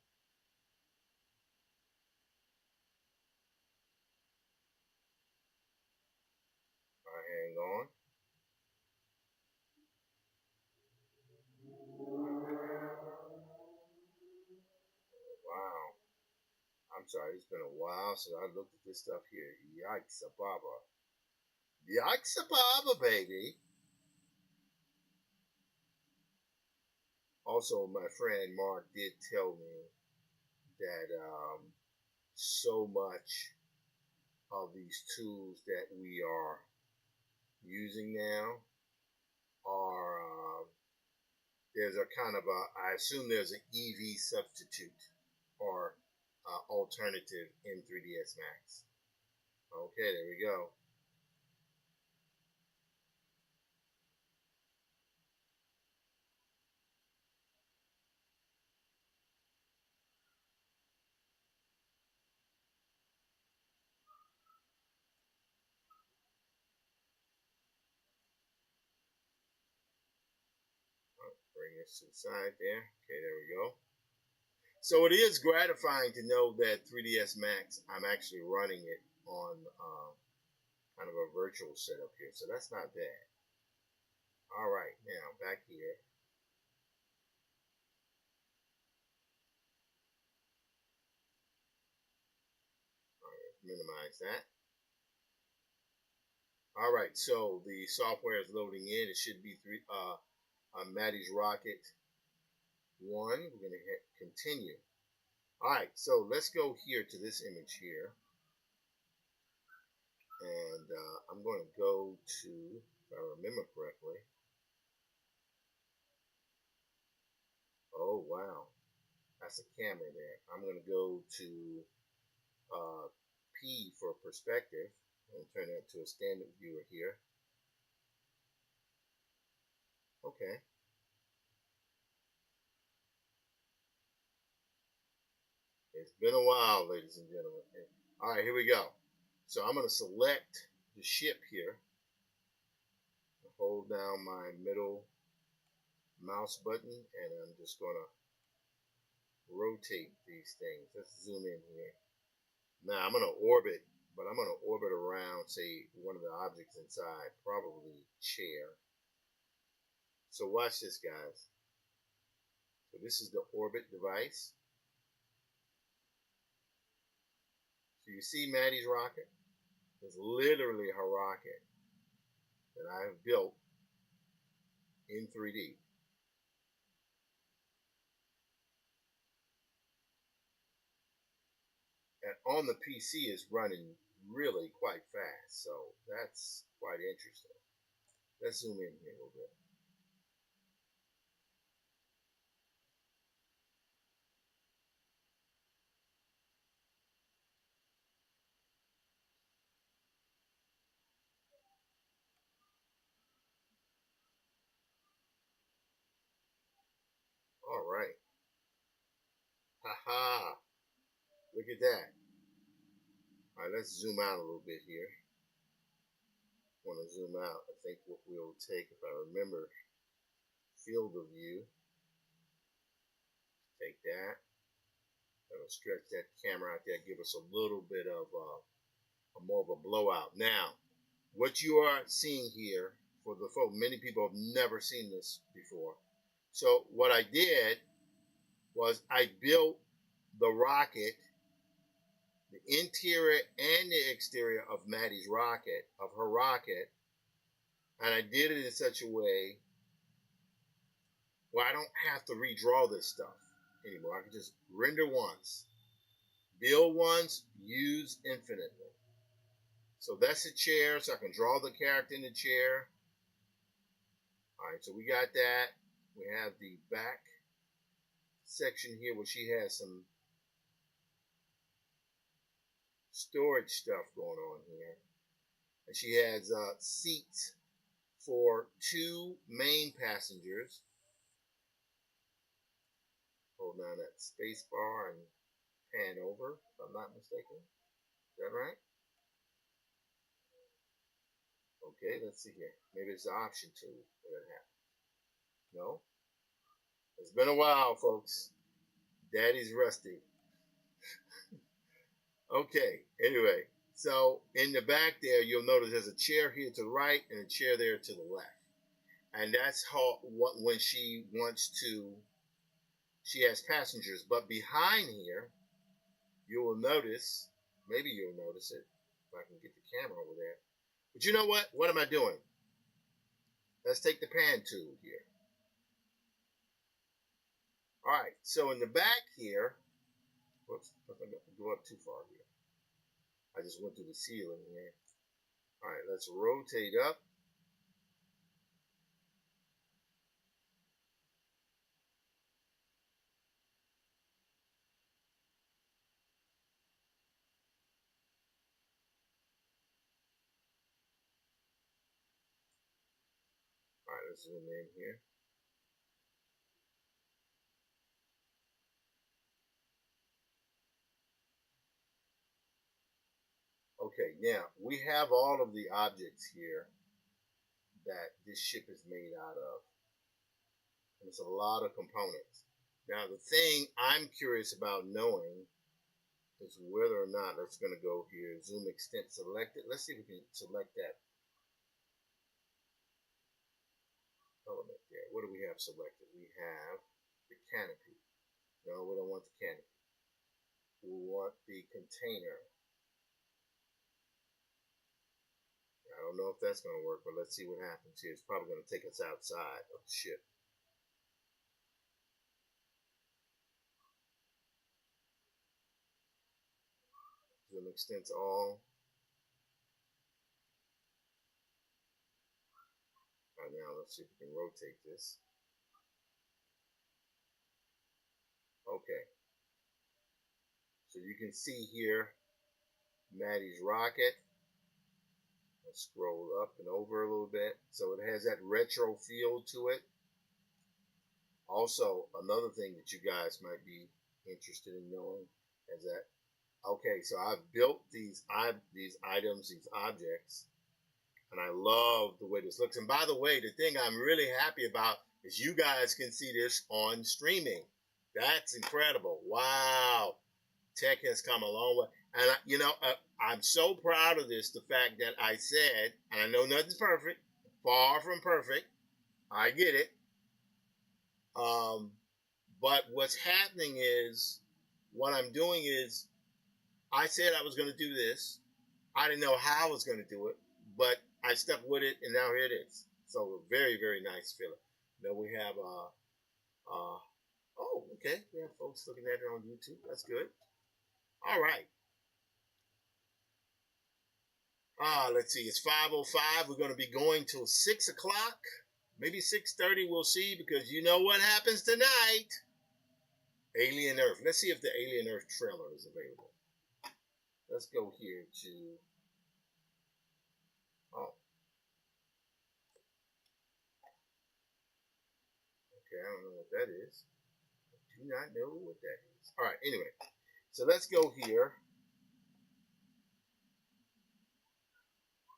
hang on. Wow. I'm sorry, it's been a while since I looked at this stuff here. Yikes a baba. Yikes a baba, baby. Also, my friend Mark did tell me that so much of these tools that we are using now are there's a kind of a, I assume there's an EV substitute or alternative in 3ds Max. Okay, there we go. Bring this to the side there. Okay, there we go. So it is gratifying to know that 3ds Max, I'm actually running it on kind of a virtual setup here. So that's not bad. All right, now back here. All right, minimize that. All right, so the software is loading in. It should be Maddie's Rocket 1. We're going to hit continue. All right, so let's go here to this image here. And I'm going to go to, if I remember correctly. Oh, wow. That's a camera there. I'm going to go to P for perspective and turn that to a standard viewer here. Okay. It's been a while, ladies and gentlemen. All right, here we go. So I'm going to select the ship here. Hold down my middle mouse button, and I'm just going to rotate these things. Let's zoom in here. Now I'm going to orbit, but I'm going to orbit around, say, one of the objects inside, probably chair. So watch this, guys. So this is the orbit device. So you see Maddie's rocket? It's literally her rocket that I have built in 3D. And on the PC is running really quite fast. So that's quite interesting. Let's zoom in here a little bit. All right. Haha. Look at that. All right, let's zoom out a little bit here. Want to zoom out. I think what we'll take, if I remember, field of view. Take that. That'll stretch that camera out there, give us a little bit of more of a blowout. Now, what you are seeing here, for the folk, many people have never seen this before. So what I did was I built the rocket, the interior and the exterior of Maddie's rocket, of her rocket, and I did it in such a way where I don't have to redraw this stuff anymore. I can just render once, build once, use infinitely. So that's the chair, so I can draw the character in the chair. All right, so we got that. We have the back section here where she has some storage stuff going on here. And she has seats for 2 main passengers. Hold down that space bar and pan over, if I'm not mistaken. Is that right? Okay, let's see here. Maybe it's the option tool where that happens. No? It's been a while, folks. Daddy's rusty. Okay, anyway. So in the back there, you'll notice there's a chair here to the right and a chair there to the left. And that's how when she wants to, she has passengers. But behind here, you will notice, maybe you'll notice it, if I can get the camera over there. But you know what? What am I doing? Let's take the pan tool here. All right, so in the back here, whoops, I go up too far here. I just went through the ceiling here. All right, let's rotate up. All right, let's zoom in here. Okay, now we have all of the objects here that this ship is made out of. And it's a lot of components. Now, the thing I'm curious about knowing is whether or not, let's going to go here, zoom extent selected. Let's see if we can select that element there. What do we have selected? We have the canopy. No, we don't want the canopy. We want the container. I don't know if that's going to work, but let's see what happens here. It's probably going to take us outside of the ship. Zoom extents all. All right, now let's see if we can rotate this. Okay. So you can see here Maddie's rocket. Let's scroll up and over a little bit. So it has that retro feel to it. Also, another thing that you guys might be interested in knowing is that, okay, so I've built these items, these objects, and I love the way this looks. And by the way, the thing I'm really happy about is you guys can see this on streaming. That's incredible. Wow. Tech has come a long way. And, I'm so proud of this, the fact that I said, and I know nothing's perfect, far from perfect. I get it. But what's happening is, what I'm doing is, I said I was going to do this. I didn't know how I was going to do it, but I stuck with it, and now here it is. So very, very nice feeling. Then we have, oh, okay. We have folks looking at it on YouTube. That's good. All right. Let's see. It's 5:05. We're going to be going till 6 o'clock. Maybe 6:30. We'll see, because you know what happens tonight. Alien Earth. Let's see if the Alien Earth trailer is available. Let's go here to... Oh. Okay, I don't know what that is. I do not know what that is. All right, anyway. So let's go here.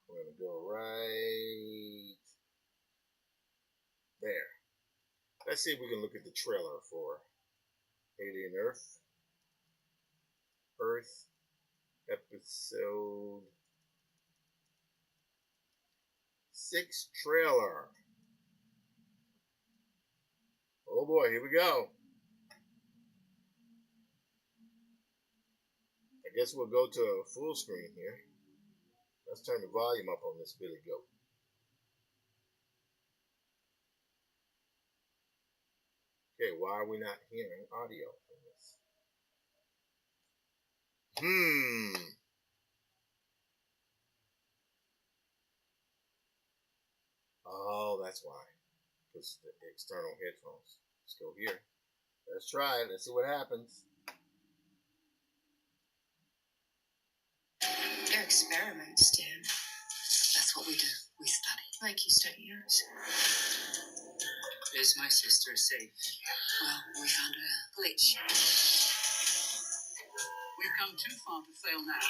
We're going to go right there. Let's see if we can look at the trailer for Alien Earth. Earth episode 6 trailer. Oh boy, here we go. I guess we'll go to a full screen here. Let's turn the volume up on this Billy Goat. Okay, why are we not hearing audio from this? Oh, that's why. Because the external headphones. Let's go here. Let's try it. Let's see what happens. They're experiments, Dan. That's what we do. We study. Like you study yours. Is my sister safe? Well, we found a glitch. We've come too far to fail now.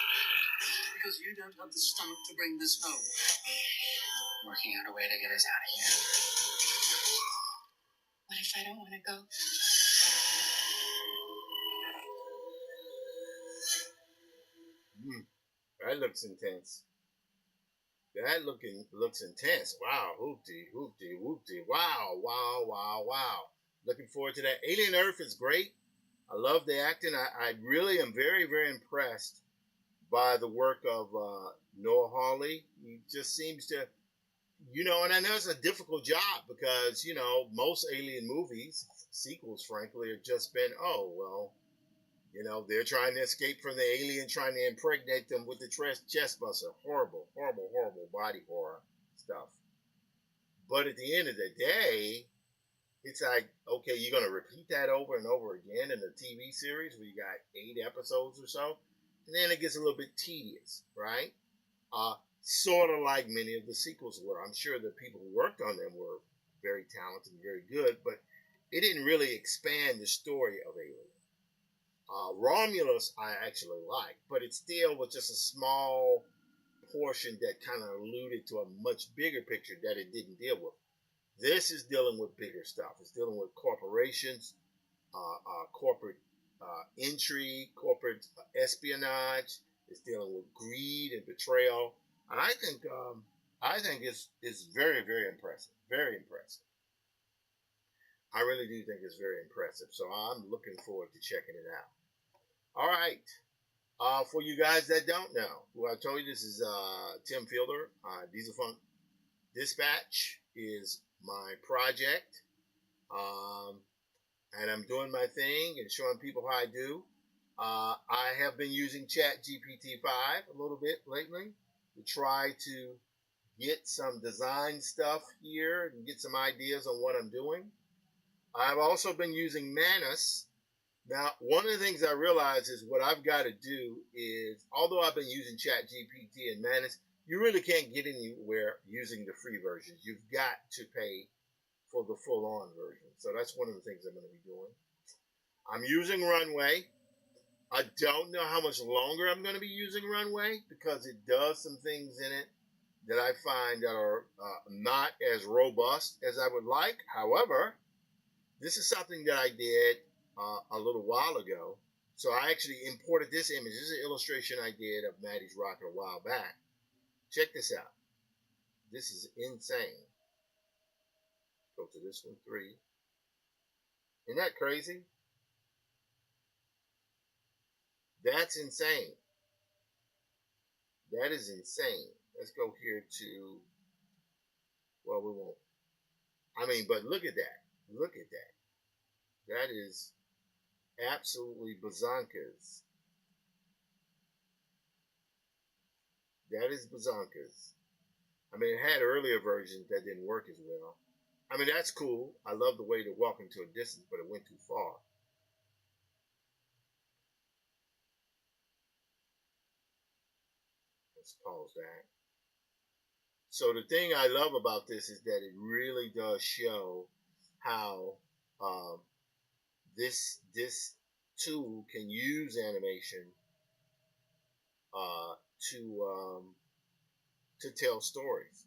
Because you don't have the stomach to bring this home. Working out a way to get us out of here. What if I don't want to go? That looks intense. That looks intense. Wow, hoopty, hoopty, whoopty. Wow. Looking forward to that. Alien Earth is great. I love the acting. I really am very, very impressed by the work of Noah Hawley. He just seems to, and I know it's a difficult job because, most alien movies, sequels, frankly, have just been, oh, well, they're trying to escape from the alien, trying to impregnate them with the chest buster. Horrible body horror stuff. But at the end of the day, it's like, okay, you're going to repeat that over and over again in a TV series where you got 8 episodes or so. And then it gets a little bit tedious, right? Sort of like many of the sequels were. I'm sure the people who worked on them were very talented and very good, but it didn't really expand the story of Alien. Romulus I actually like, but it still was just a small portion that kind of alluded to a much bigger picture that it didn't deal with. This is dealing with bigger stuff. It's dealing with corporations, corporate intrigue, corporate espionage. It's dealing with greed and betrayal. And I think it's very, very impressive. Very impressive. I really do think it's very impressive. So I'm looking forward to checking it out. All right. For you guys that don't know, well, I told you this is Tim Fielder. Diesel Funk Dispatch is my project. And I'm doing my thing and showing people how I do. I have been using ChatGPT 5 a little bit lately to try to get some design stuff here and get some ideas on what I'm doing. I've also been using Manus. Now, one of the things I realize is what I've got to do is, although I've been using ChatGPT and Manus, you really can't get anywhere using the free versions. You've got to pay for the full-on version. So that's one of the things I'm going to be doing. I'm using Runway. I don't know how much longer I'm going to be using Runway because it does some things in it that I find that are not as robust as I would like. However, this is something that I did a little while ago. So I actually imported this image. This is an illustration I did of Maddie's Rocket a while back. Check this out. This is insane. Go to this one, 3. Isn't that crazy? That's insane. That is insane. Let's go here to, well, we won't. I mean, but look at that. Look at that. That is absolutely bazonkas. That is bazonkas. I mean, it had earlier versions that didn't work as well. I mean, that's cool. I love the way to walk into a distance, but it went too far. Let's pause that. So the thing I love about this is that it really does show how this tool can use animation to tell stories.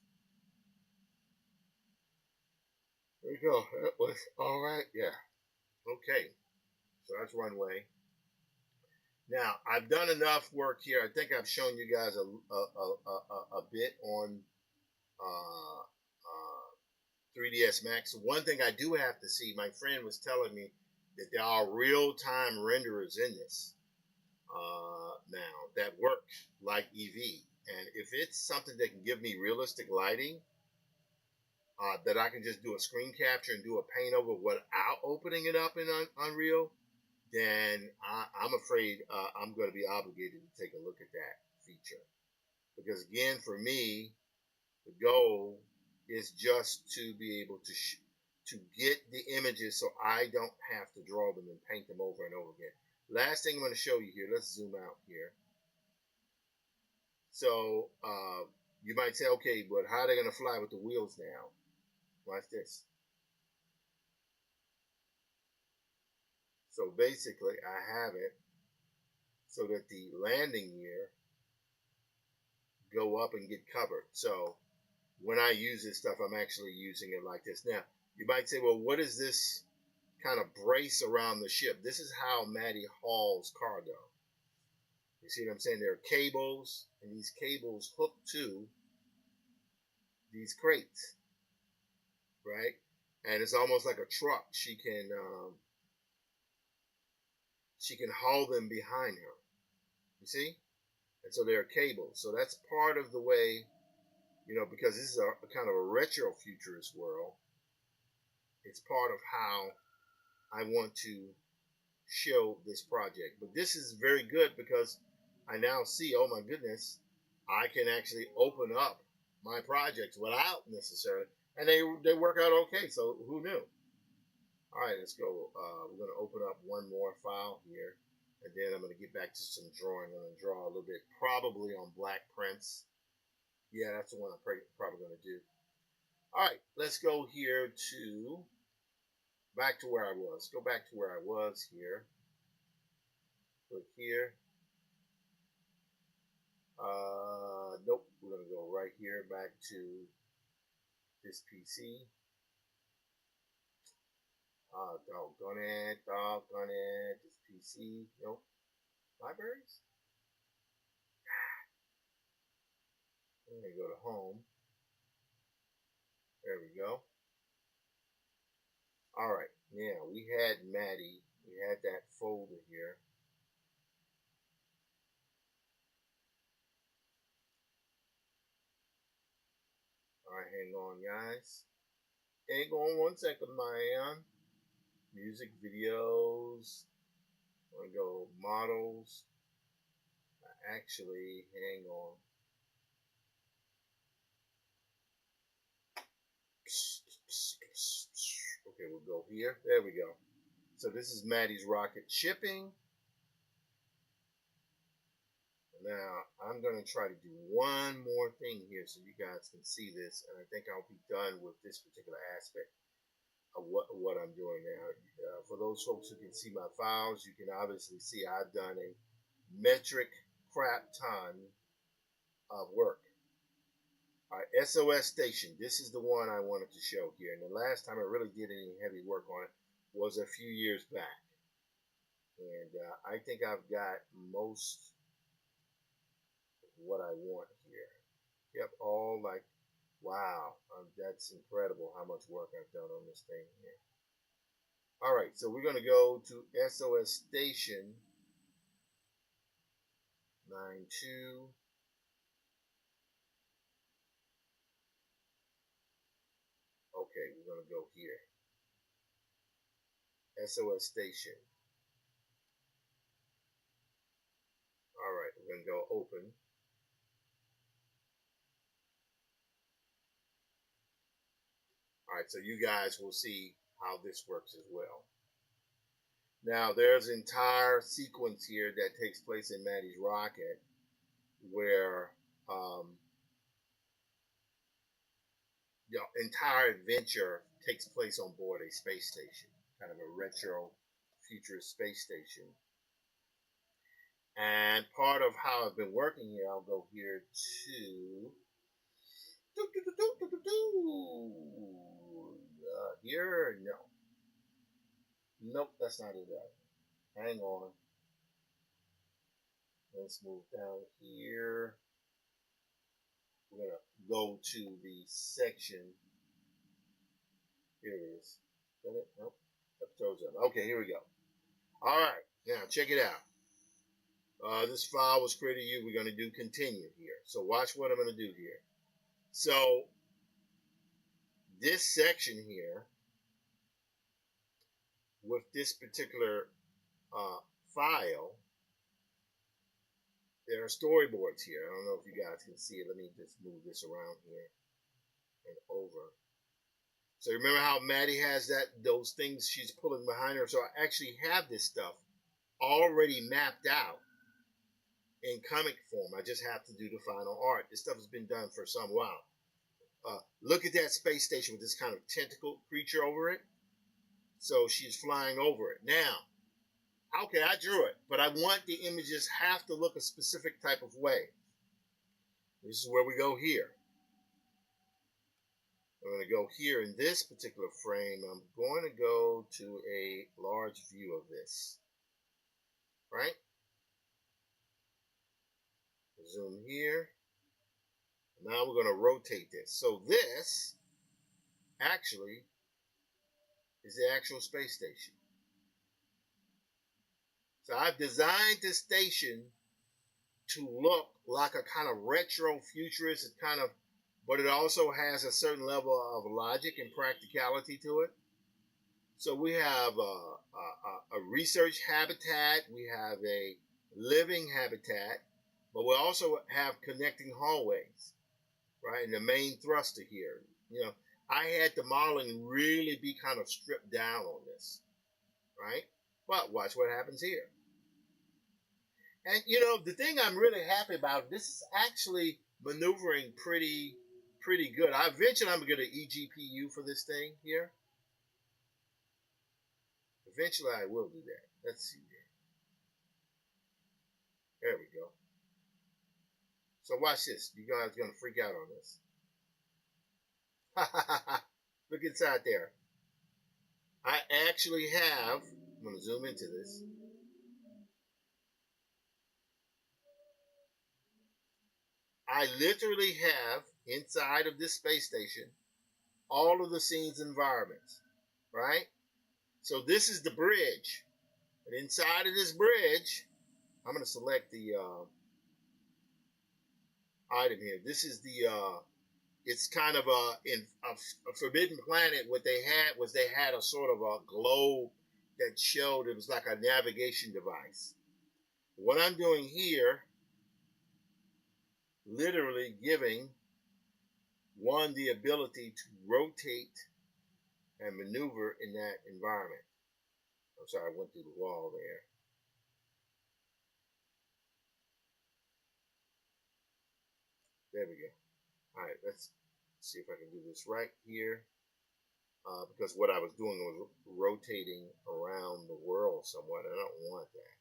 There you go. That was all right. Yeah. Okay. So that's Runway. Now I've done enough work here. I think I've shown you guys a bit on 3ds Max. One thing I do have to see. My friend was telling me that there are real-time renderers in this now that work like Eevee. And if it's something that can give me realistic lighting, that I can just do a screen capture and do a paint over without opening it up in Unreal, then I'm afraid I'm going to be obligated to take a look at that feature. Because again, for me, the goal is just to be able to get the images so I don't have to draw them and paint them over and over again. Last thing I'm going to show you here, let's zoom out here. So you might say, okay, but how are they going to fly with the wheels now? Watch this. So basically, I have it so that the landing gear go up and get covered. So when I use this stuff, I'm actually using it like this. Now, you might say, well, what is this kind of brace around the ship? This is how Maddie hauls cargo. You see what I'm saying? There are cables, and these cables hook to these crates, right? And it's almost like a truck. She can haul them behind her. You see? And so there are cables. So that's part of the way, because this is a kind of a retro futurist world. It's part of how I want to show this project. But this is very good because I now see, oh my goodness, I can actually open up my projects without necessarily, and they work out okay. So who knew? All right, let's go. We're going to open up one more file here, and then I'm going to get back to some drawing. I'm going to draw a little bit, probably on black prints. Yeah, that's the one I'm probably going to do. All right, let's go here to back to where I was. Go back to where I was here. Click here. Nope, we're going to go right here back to this PC. Doggone it, this PC. Nope. Libraries? I'm going to go to home. There we go. All right, now we had Maddie. We had that folder here. All right, hang on, guys. Hang on 1 second, man. Music videos. I'm going to go models. Actually, hang on. Okay, we'll go here. There we go. So this is Maddie's Rocket shipping. Now, I'm going to try to do one more thing here so you guys can see this, and I think I'll be done with this particular aspect of what I'm doing now. For those folks who can see my files, you can obviously see I've done a metric crap ton of work. All right, SOS Station. This is the one I wanted to show here. And the last time I really did any heavy work on it was a few years back. And I think I've got most of what I want here. Yep, all like, wow, that's incredible how much work I've done on this thing here. All right, so we're going to go to SOS Station 92. Okay, we're going to go here. SOS Station. All right, we're going to go open. All right, so you guys will see how this works as well. Now, there's an entire sequence here that takes place in Maddie's rocket where the entire adventure takes place on board a space station, kind of a retro futurist space station. And part of how I've been working here, I'll go here to here. Nope, that's not it. Hang on. Let's move down here. We're gonna go to the section. Here it is. Is that it? Nope. Okay, here we go. All right, now check it out. This file was created to you. We're going to do continue here. So watch what I'm going to do here. So this section here with this particular file, there are storyboards here. I don't know if you guys can see it. Let me just move this around here and over. So remember how Maddie has those things she's pulling behind her? So I actually have this stuff already mapped out in comic form. I just have to do the final art. This stuff has been done for some while. Look at that space station with this kind of tentacle creature over it. So she's flying over it. Now, okay, I drew it, but I want the images have to look a specific type of way. This is where we go here. I'm going to go here in this particular frame. I'm going to go to a large view of this. Right? Zoom here. Now we're going to rotate this. So this actually is the actual space station. So I've designed this station to look like a kind of retro futurist, but it also has a certain level of logic and practicality to it. So we have a research habitat, we have a living habitat, but we also have connecting hallways, right? And the main thruster here, I had the modeling really be kind of stripped down on this, right? But watch what happens here. And, the thing I'm really happy about, this is actually maneuvering pretty good. Eventually, I'm going to get an eGPU for this thing here. Eventually, I will do that. Let's see here. There we go. So watch this. You guys are going to freak out on this. Look inside there. I actually have, I'm going to zoom into this. I literally have inside of this space station all of the scene's environments, right? So this is the bridge. And inside of this bridge, I'm going to select the item here. This is it's kind of in a Forbidden Planet. What they had was they had a sort of a globe that showed it was like a navigation device. What I'm doing here, literally giving one the ability to rotate and maneuver in that environment. I'm sorry, I went through the wall there. There we go. All right, let's see if I can do this right here. Because what I was doing was rotating around the world somewhat. I don't want that.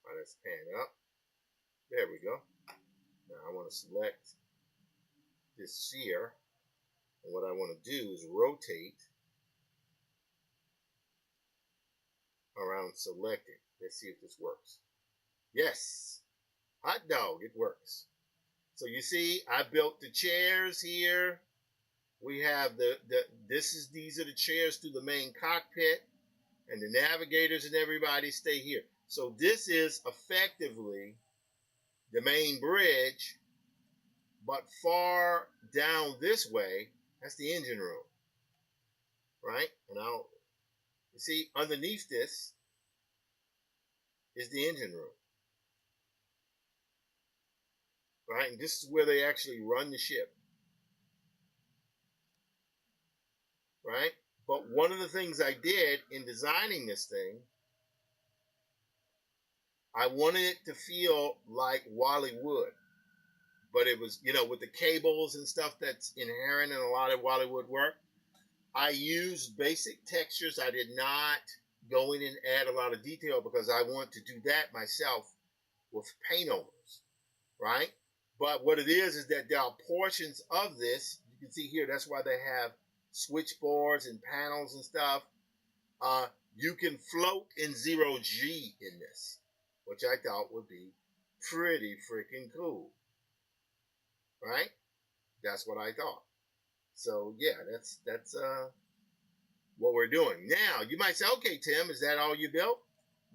All right, let's pan up. There we go. Now I want to select this sphere. And what I want to do is rotate around selected. Let's see if this works. Yes. Hot dog, it works. So you see, I built the chairs here. We have these are the chairs to the main cockpit, and the navigators and everybody stay here. So this is effectively the main bridge, but far down this way, that's the engine room, right? And you see, underneath this is the engine room, right? And this is where they actually run the ship, right? But one of the things I did in designing this thing, I wanted it to feel like Wally Wood, but it was, with the cables and stuff that's inherent in a lot of Wally Wood work. I used basic textures. I did not go in and add a lot of detail because I want to do that myself with paint overs, right? But what it is that there are portions of this. You can see here, that's why they have switchboards and panels and stuff. You can float in 0G in this, which I thought would be pretty freaking cool, right? That's what I thought. So yeah, that's what we're doing. Now, you might say, okay, Tim, is that all you built?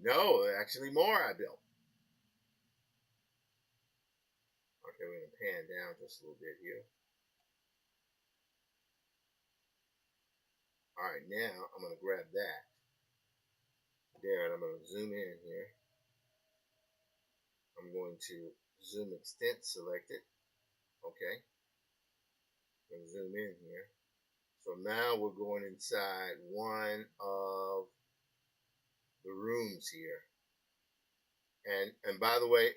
No, actually more I built. Okay, we're going to pan down just a little bit here. All right, now I'm going to grab that. There, and I'm going to zoom in here. I'm going to zoom extent selected. Okay. I'm going to zoom in here. So now we're going inside one of the rooms here. And by the way,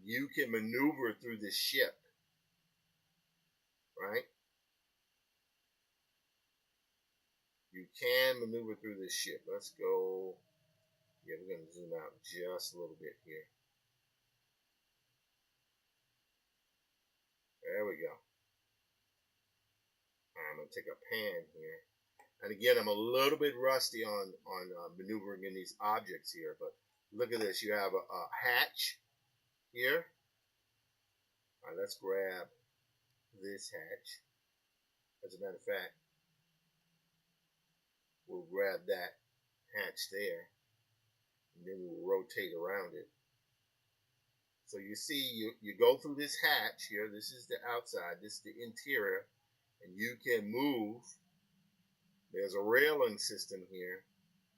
you can maneuver through this ship, right? You can maneuver through this ship. Let's go. Yeah, we're going to zoom out just a little bit here. There we go. I'm going to take a pan here. And again, I'm a little bit rusty on maneuvering in these objects here, but look at this. You have a hatch here. All right, let's grab this hatch. As a matter of fact, we'll grab that hatch there, and then we'll rotate around it. So you see, you go through this hatch here. This is the outside. This is the interior, and you can move. There's a railing system here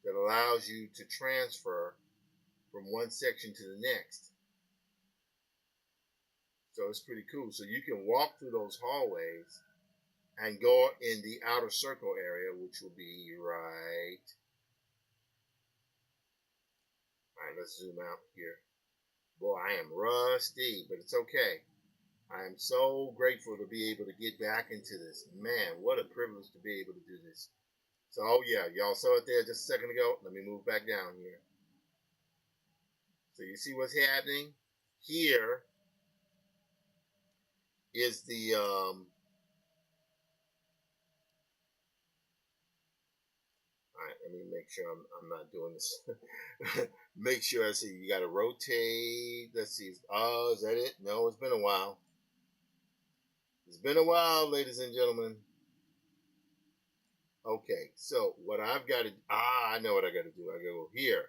that allows you to transfer from one section to the next. So it's pretty cool. So you can walk through those hallways and go in the outer circle area, which will be right. All right, let's zoom out here. Boy, I am rusty, but it's okay. I am so grateful to be able to get back into this. Man, what a privilege to be able to do this. So, oh yeah, y'all saw it there just a second ago. Let me move back down here. So you see what's happening? Here is the all right, let me make sure I'm not doing this. Make sure I see you got to rotate. Let's see. Oh, is that it? No, it's been a while. It's been a while, ladies and gentlemen. Okay, so what I've got to I know what I got to do. I go here,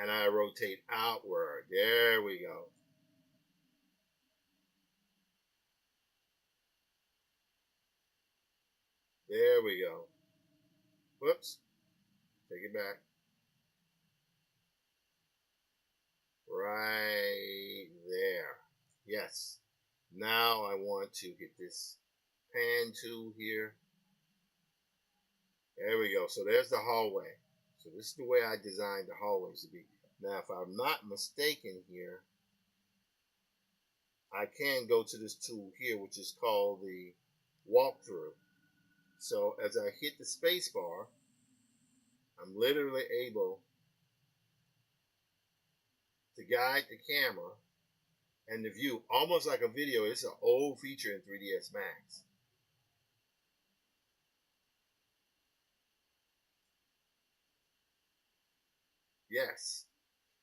and I rotate outward. There we go. There we go. Whoops. Take it back. Right there. Yes. Now I want to get this pan tool here. There we go. So there's the hallway. So this is the way I designed the hallways to be. Now, if I'm not mistaken here, I can go to this tool here, which is called the walkthrough. So as I hit the space bar, I'm literally able to guide the camera and the view almost like a video. It's an old feature in 3ds Max. Yes.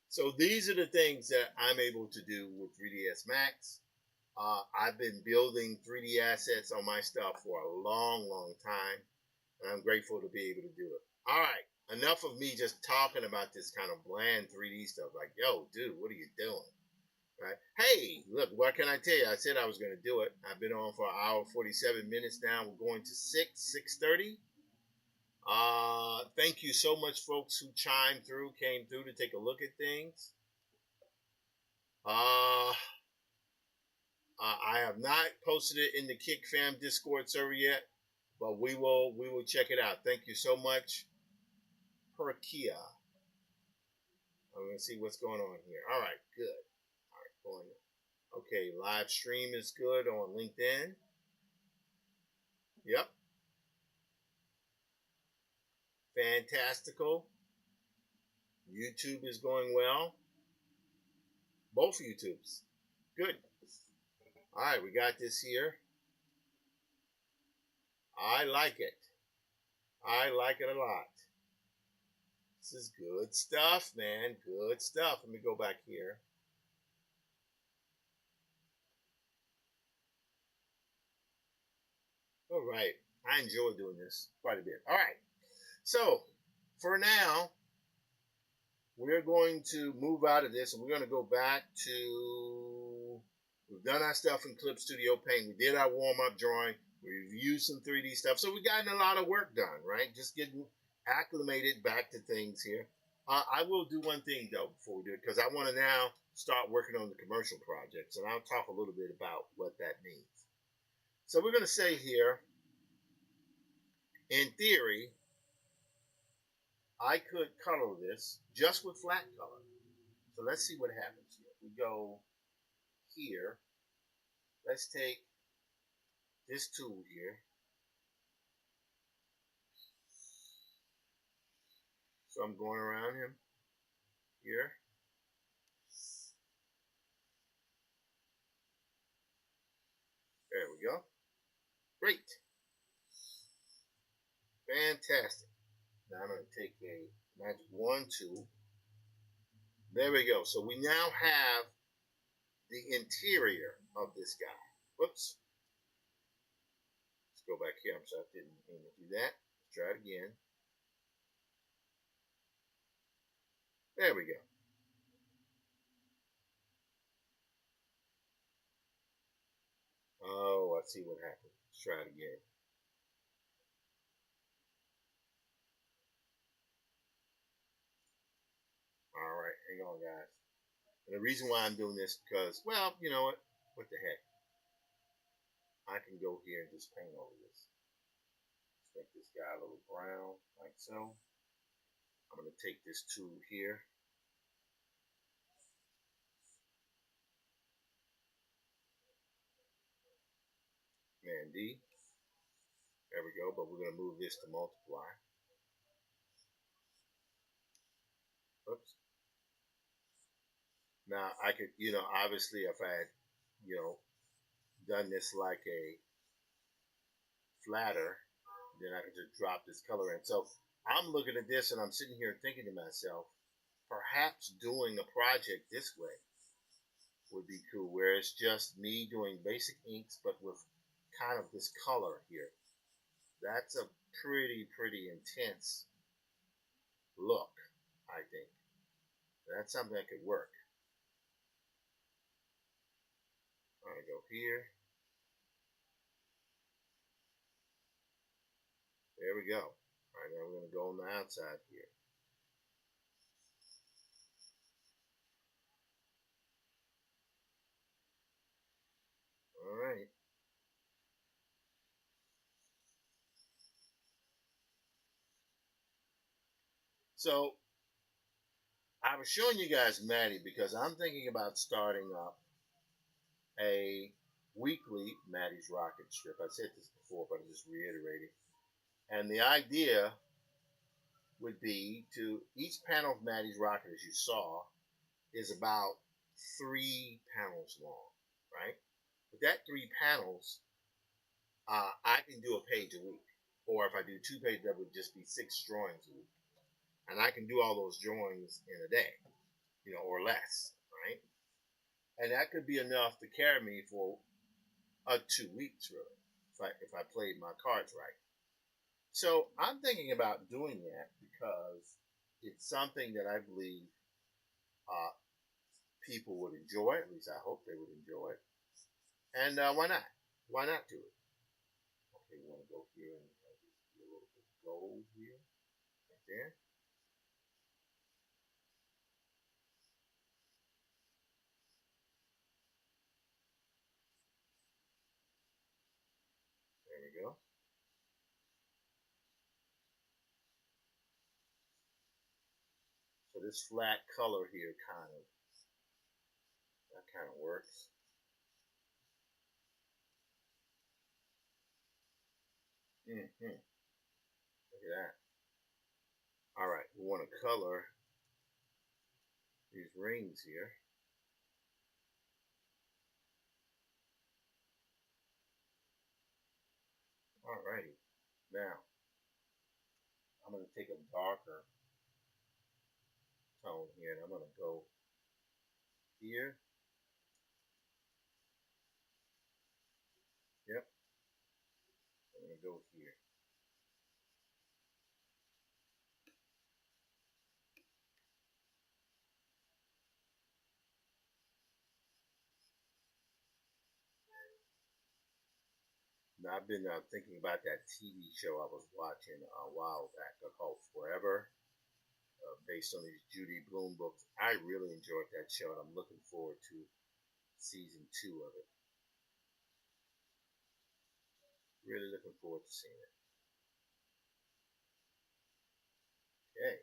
So these are the things that I'm able to do with 3ds Max. I've been building 3D assets on my stuff for a long, long time, and I'm grateful to be able to do it. All right, enough of me just talking about this kind of bland 3D stuff. Like, yo, dude, what are you doing? Right? Hey, look, what can I tell you? I said I was going to do it. I've been on for an hour 47 minutes now. We're going to 6:30. Thank you so much, folks who came through to take a look at things. I have not posted it in the Kick Fam Discord server yet, but we will check it out. Thank you so much, Perkia. I'm gonna see what's going on here. All right, good. All right, going. Okay, live stream is good on LinkedIn. Yep. Fantastical. YouTube is going well. Both YouTubes. Good. All right, we got this here. I like it. I like it a lot. This is good stuff, man. Good stuff. Let me go back here. All right. I enjoy doing this quite a bit. All right. So, for now, we're going to move out of this and we're going to go back to. We've done our stuff in Clip Studio Paint. We did our warm up drawing. We reviewed some 3D stuff. So, we've gotten a lot of work done, right? Just getting acclimated back to things here. I will do one thing, though, before we do it, because I want to now start working on the commercial projects. And I'll talk a little bit about what that means. So, we're going to say here, in theory, I could color this just with flat color. So let's see what happens here. We go here. Let's take this tool here. So I'm going around him here. There we go. Great. Fantastic. Now I'm going to take a magic wand tool. There we go. So we now have the interior of this guy. Whoops. Let's go back here. I'm sorry, I didn't mean to do that. Let's try it again. There we go. Oh, I see what happened. Let's try it again. All right, hang on, guys. And the reason why I'm doing this because, well, you know what? What the heck? I can go here and just paint over this. Let's make this guy a little brown, like so. I'm going to take this tool here. Command D. There we go, but we're going to move this to multiply. Oops. Now, I could, obviously if I had, done this like a flatter, then I could just drop this color in. So I'm looking at this and I'm sitting here thinking to myself, perhaps doing a project this way would be cool, where it's just me doing basic inks, but with kind of this color here. That's a pretty intense look, I think. That's something that could work. I'm going to go here. There we go. All right, now we're going to go on the outside here. All right. So I was showing you guys Maddie because I'm thinking about starting up a weekly Maddie's Rocket strip. I said this before, but I'm just reiterating. And the idea would be to each panel of Maddie's Rocket, as you saw, is about 3 panels long, right? With that 3 panels, I can do a page a week. Or if I do 2 pages, that would just be 6 drawings a week. And I can do all those drawings in a day, or less, right? And that could be enough to carry me for 2 weeks, really, if I played my cards right. So I'm thinking about doing that because it's something that I believe uh, people would enjoy. At least I hope they would enjoy it. And why not? Why not do it? Okay, we want to go here and do a little bit of gold here, right there. There we go. So this flat color here kind of works. Mm-hmm. Look at that. All right, we want to color these rings here. All righty. Now, I'm going to take a darker tone here, and I'm going to go here. Yep. I'm going to go here. Now, I've been thinking about that TV show I was watching a while back called Forever, based on these Judy Blume books. I really enjoyed that show, and I'm looking forward to season 2 of it. Really looking forward to seeing it. Okay.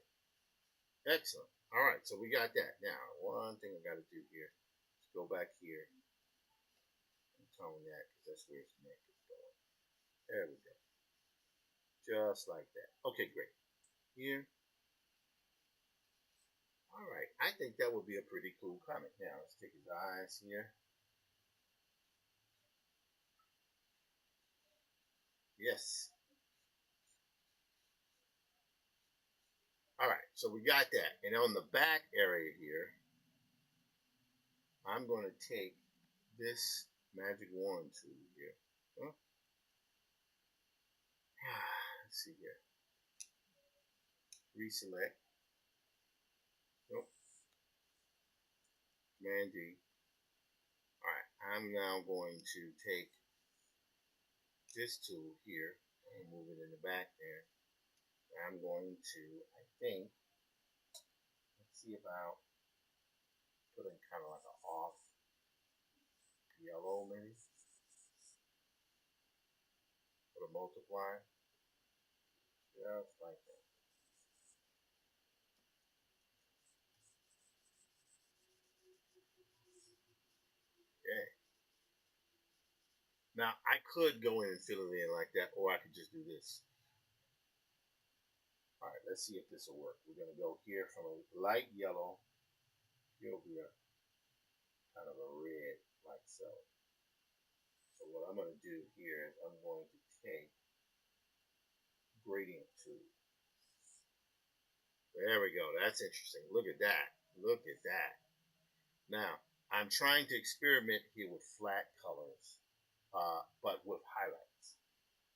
Excellent. All right, so we got that. Now, one thing I got to do here is go back here and tone that because that's where his neck is going. There we go. Just like that. Okay, great. Here. All right. I think that would be a pretty cool comic. Now, let's take his eyes here. Yes. All right, so we got that. And on the back area here, I'm going to take this magic wand tool here. Huh? Let's see here. Reselect. Nope. Command D. All right, I'm now going to take this tool here and move it in the back there. I'm going to, I think, let's see about putting kind of like an off yellow maybe. Put a multiply. Just like that. Okay. Now, I could go in and fill it in like that, or I could just do this. All right, let's see if this will work. We're going to go here from a light yellow. Here'll be a kind of a red, like so. So what I'm going to do here is I'm going to take gradient tool. There we go. That's interesting. Look at that. Look at that. Now, I'm trying to experiment here with flat colors, but with highlights.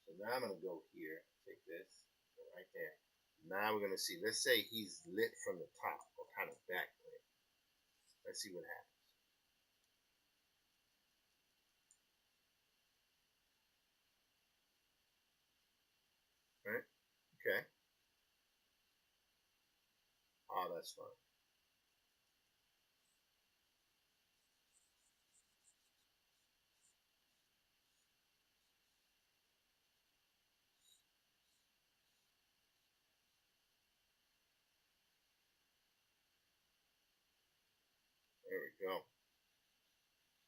So now I'm going to go here, take this, go right there. Now we're going to see, let's say he's lit from the top or kind of backlit. Let's see what happens. Right? Okay. Oh, that's fun. There we go.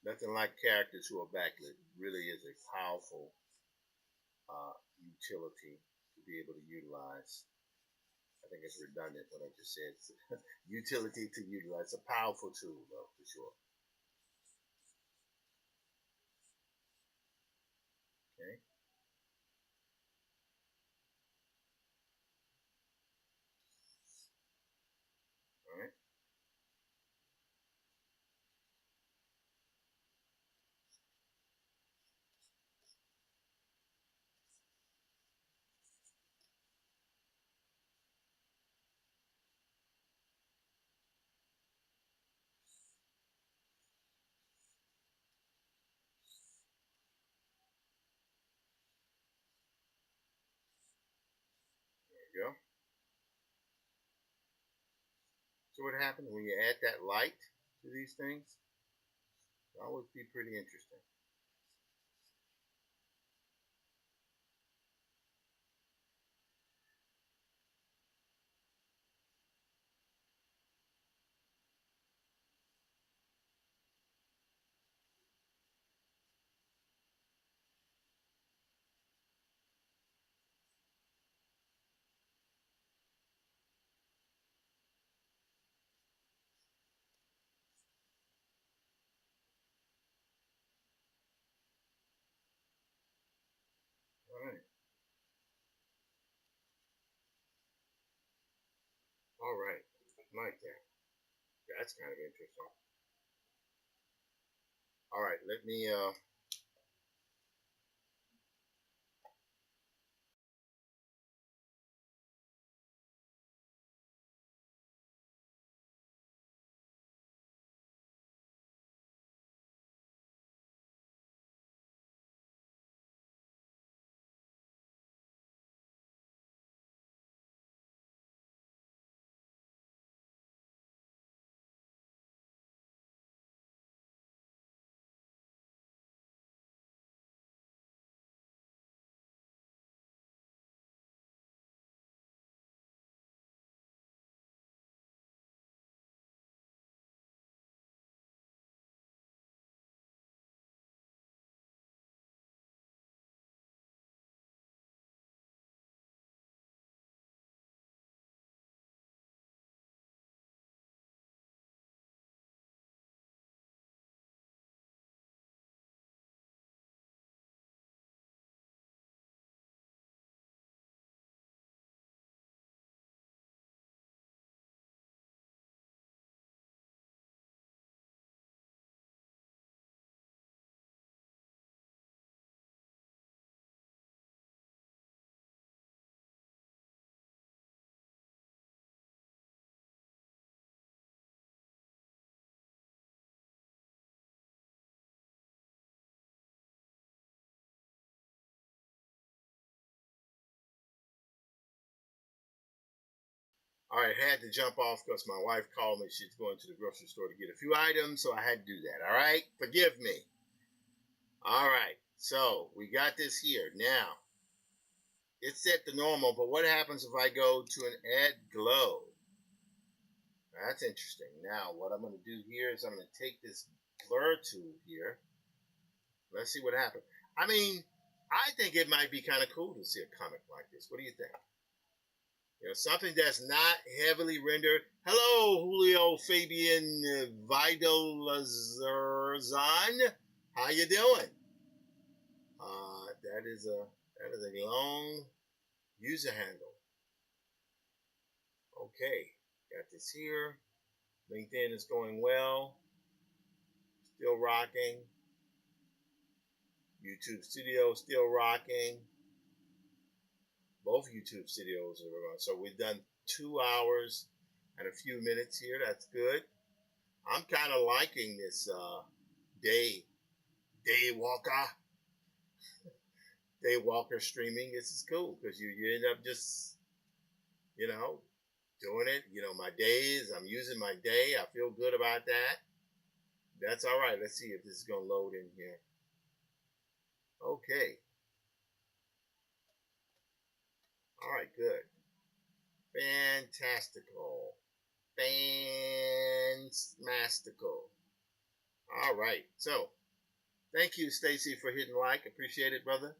Nothing like characters who are backlit. Really is a powerful utility to be able to utilize. I think it's redundant what I just said. Utility to utilize. It's a powerful tool, though, for sure. Okay. All right. There you go. So what happens when you add that light to these things? That would be pretty interesting. All right. All right. Like that. That's kind of interesting. All right. Let me all right, had to jump off because my wife called me. She's going to the grocery store to get a few items, so I had to do that. All right, forgive me. All right, so we got this here. Now, it's set to normal, but what happens if I go to an add glow? That's interesting. Now, what I'm going to do here is I'm going to take this blur tool here. Let's see what happens. I mean, I think it might be kind of cool to see a comic like this. What do you think? You know, something that's not heavily rendered. Hello, Julio Fabian Vidalazan. How you doing? That is a long user handle. Okay, got this here. LinkedIn is going well. Still rocking. YouTube Studio still rocking. Both YouTube Studios are rocking. So we've done 2 hours and a few minutes here. That's good. I'm kind of liking this day walker streaming. This is cool because you end up just you know doing it. You know, my days. I'm using my day. I feel good about that. That's all right. Let's see if this is gonna load in here. Okay. All right. Good. Fantastical. Fantastical. All right. So Thank you, Stacy, for hitting like. Appreciate it, brother.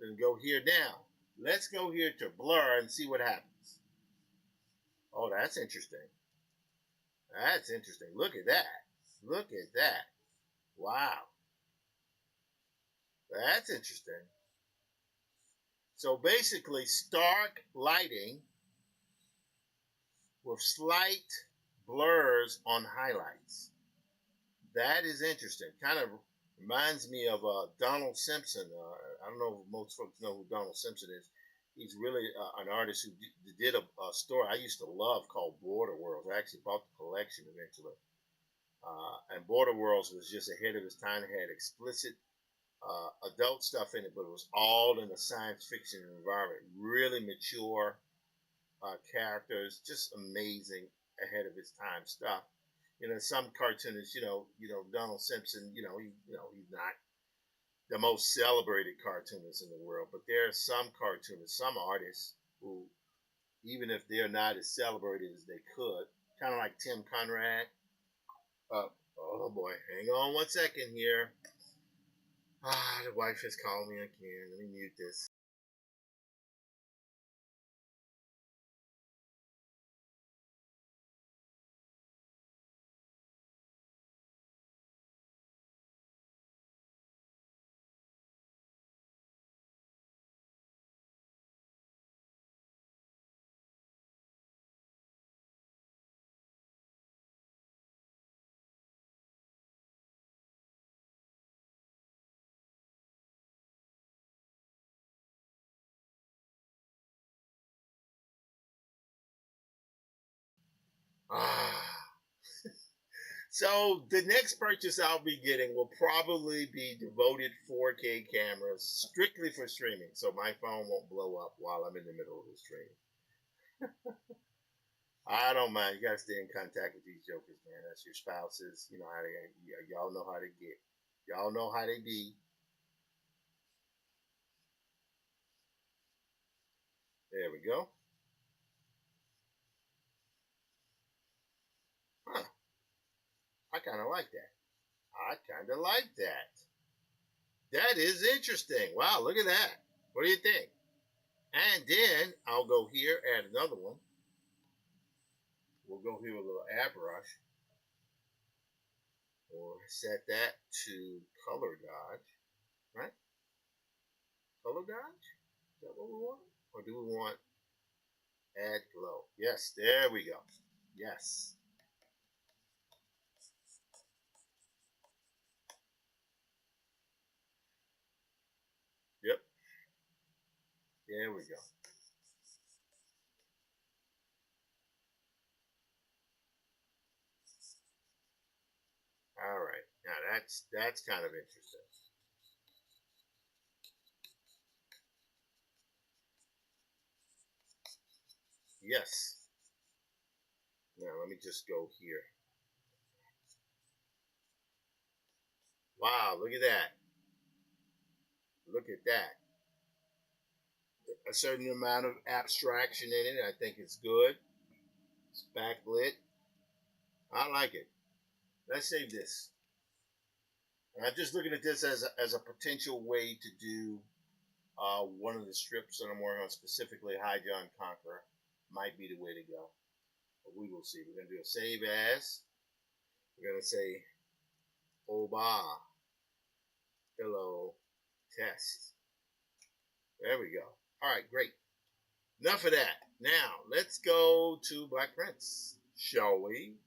Then go here now. Let's go here to blur and see what happens. Oh, that's interesting. That's interesting. Look at that. Look at that. Wow. That's interesting. So basically, stark lighting with slight blurs on highlights. That is interesting. Kind of reminds me of Donald Simpson. I don't know if most folks know who Donald Simpson is. He's really an artist who did a story I used to love called Border Worlds. I actually bought the collection eventually. And Border Worlds was just ahead of its time. It had explicit adult stuff in it, but it was all in a science fiction environment. Really mature characters, just amazing, ahead of its time stuff. Some cartoonists, Donald Simpson, he's not the most celebrated cartoonist in the world, but there are some cartoonists, some artists who, even if they're not as celebrated as they could, kind of like Tim Conrad. Oh boy, hang on one second here. The wife has called me again. Let me mute this. So the next purchase I'll be getting will probably be devoted 4K cameras strictly for streaming, so my phone won't blow up while I'm in the middle of the stream. I don't mind. You gotta stay in contact with these jokers, man. That's your spouses. You know how they. Y'all know how they get. Y'all know how they be. There we go. Huh. I kind of like that. I kind of like that. That is interesting. Wow, look at that. What do you think? And then I'll go here, add another one. We'll go here with a little airbrush. We'll set that to color dodge, right? Color dodge? Is that what we want? Or do we want add glow? Yes, there we go. Yes. Yep. There we go. All right. Now that's kind of interesting. Yes. Now let me just go here. Wow, look at that. Look at that. A certain amount of abstraction in it. I think it's good. It's backlit. I like it. Let's save this. And I'm just looking at this as a potential way to do one of the strips that I'm working on, specifically High John Conqueror. Might be the way to go. But we will see. We're going to do a save as. We're going to say, Oba. Hello. Test. There we go. All right, great. Enough of that. Now, let's go to Black Prince, shall we?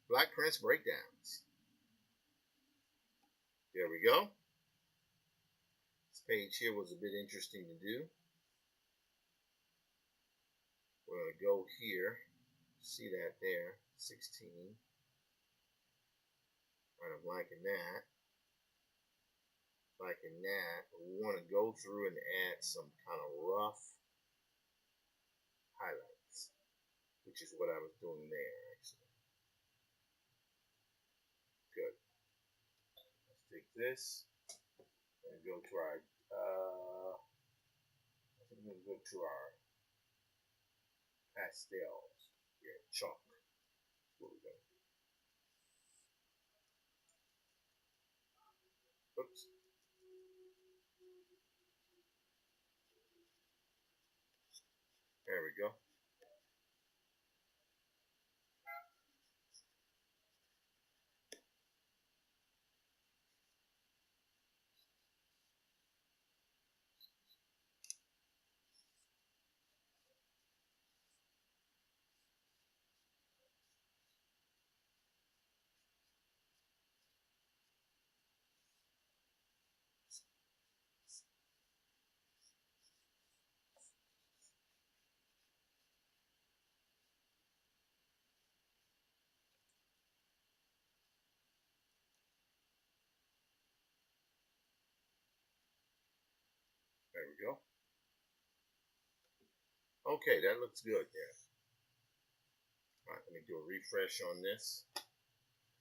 Black Prince breakdowns. There we go. This page here was a bit interesting to do. We're going to go here. See that there. 16. Kind of liking that. Liking that. We want to go through and add some kind of rough highlights, which is what I was doing there, actually. Good. Let's take this and go to our, I think we're going to go to our pastels here, chalk. That's what we're going to do. There we go. There we go. Okay, that looks good there. All right, let me do a refresh on this.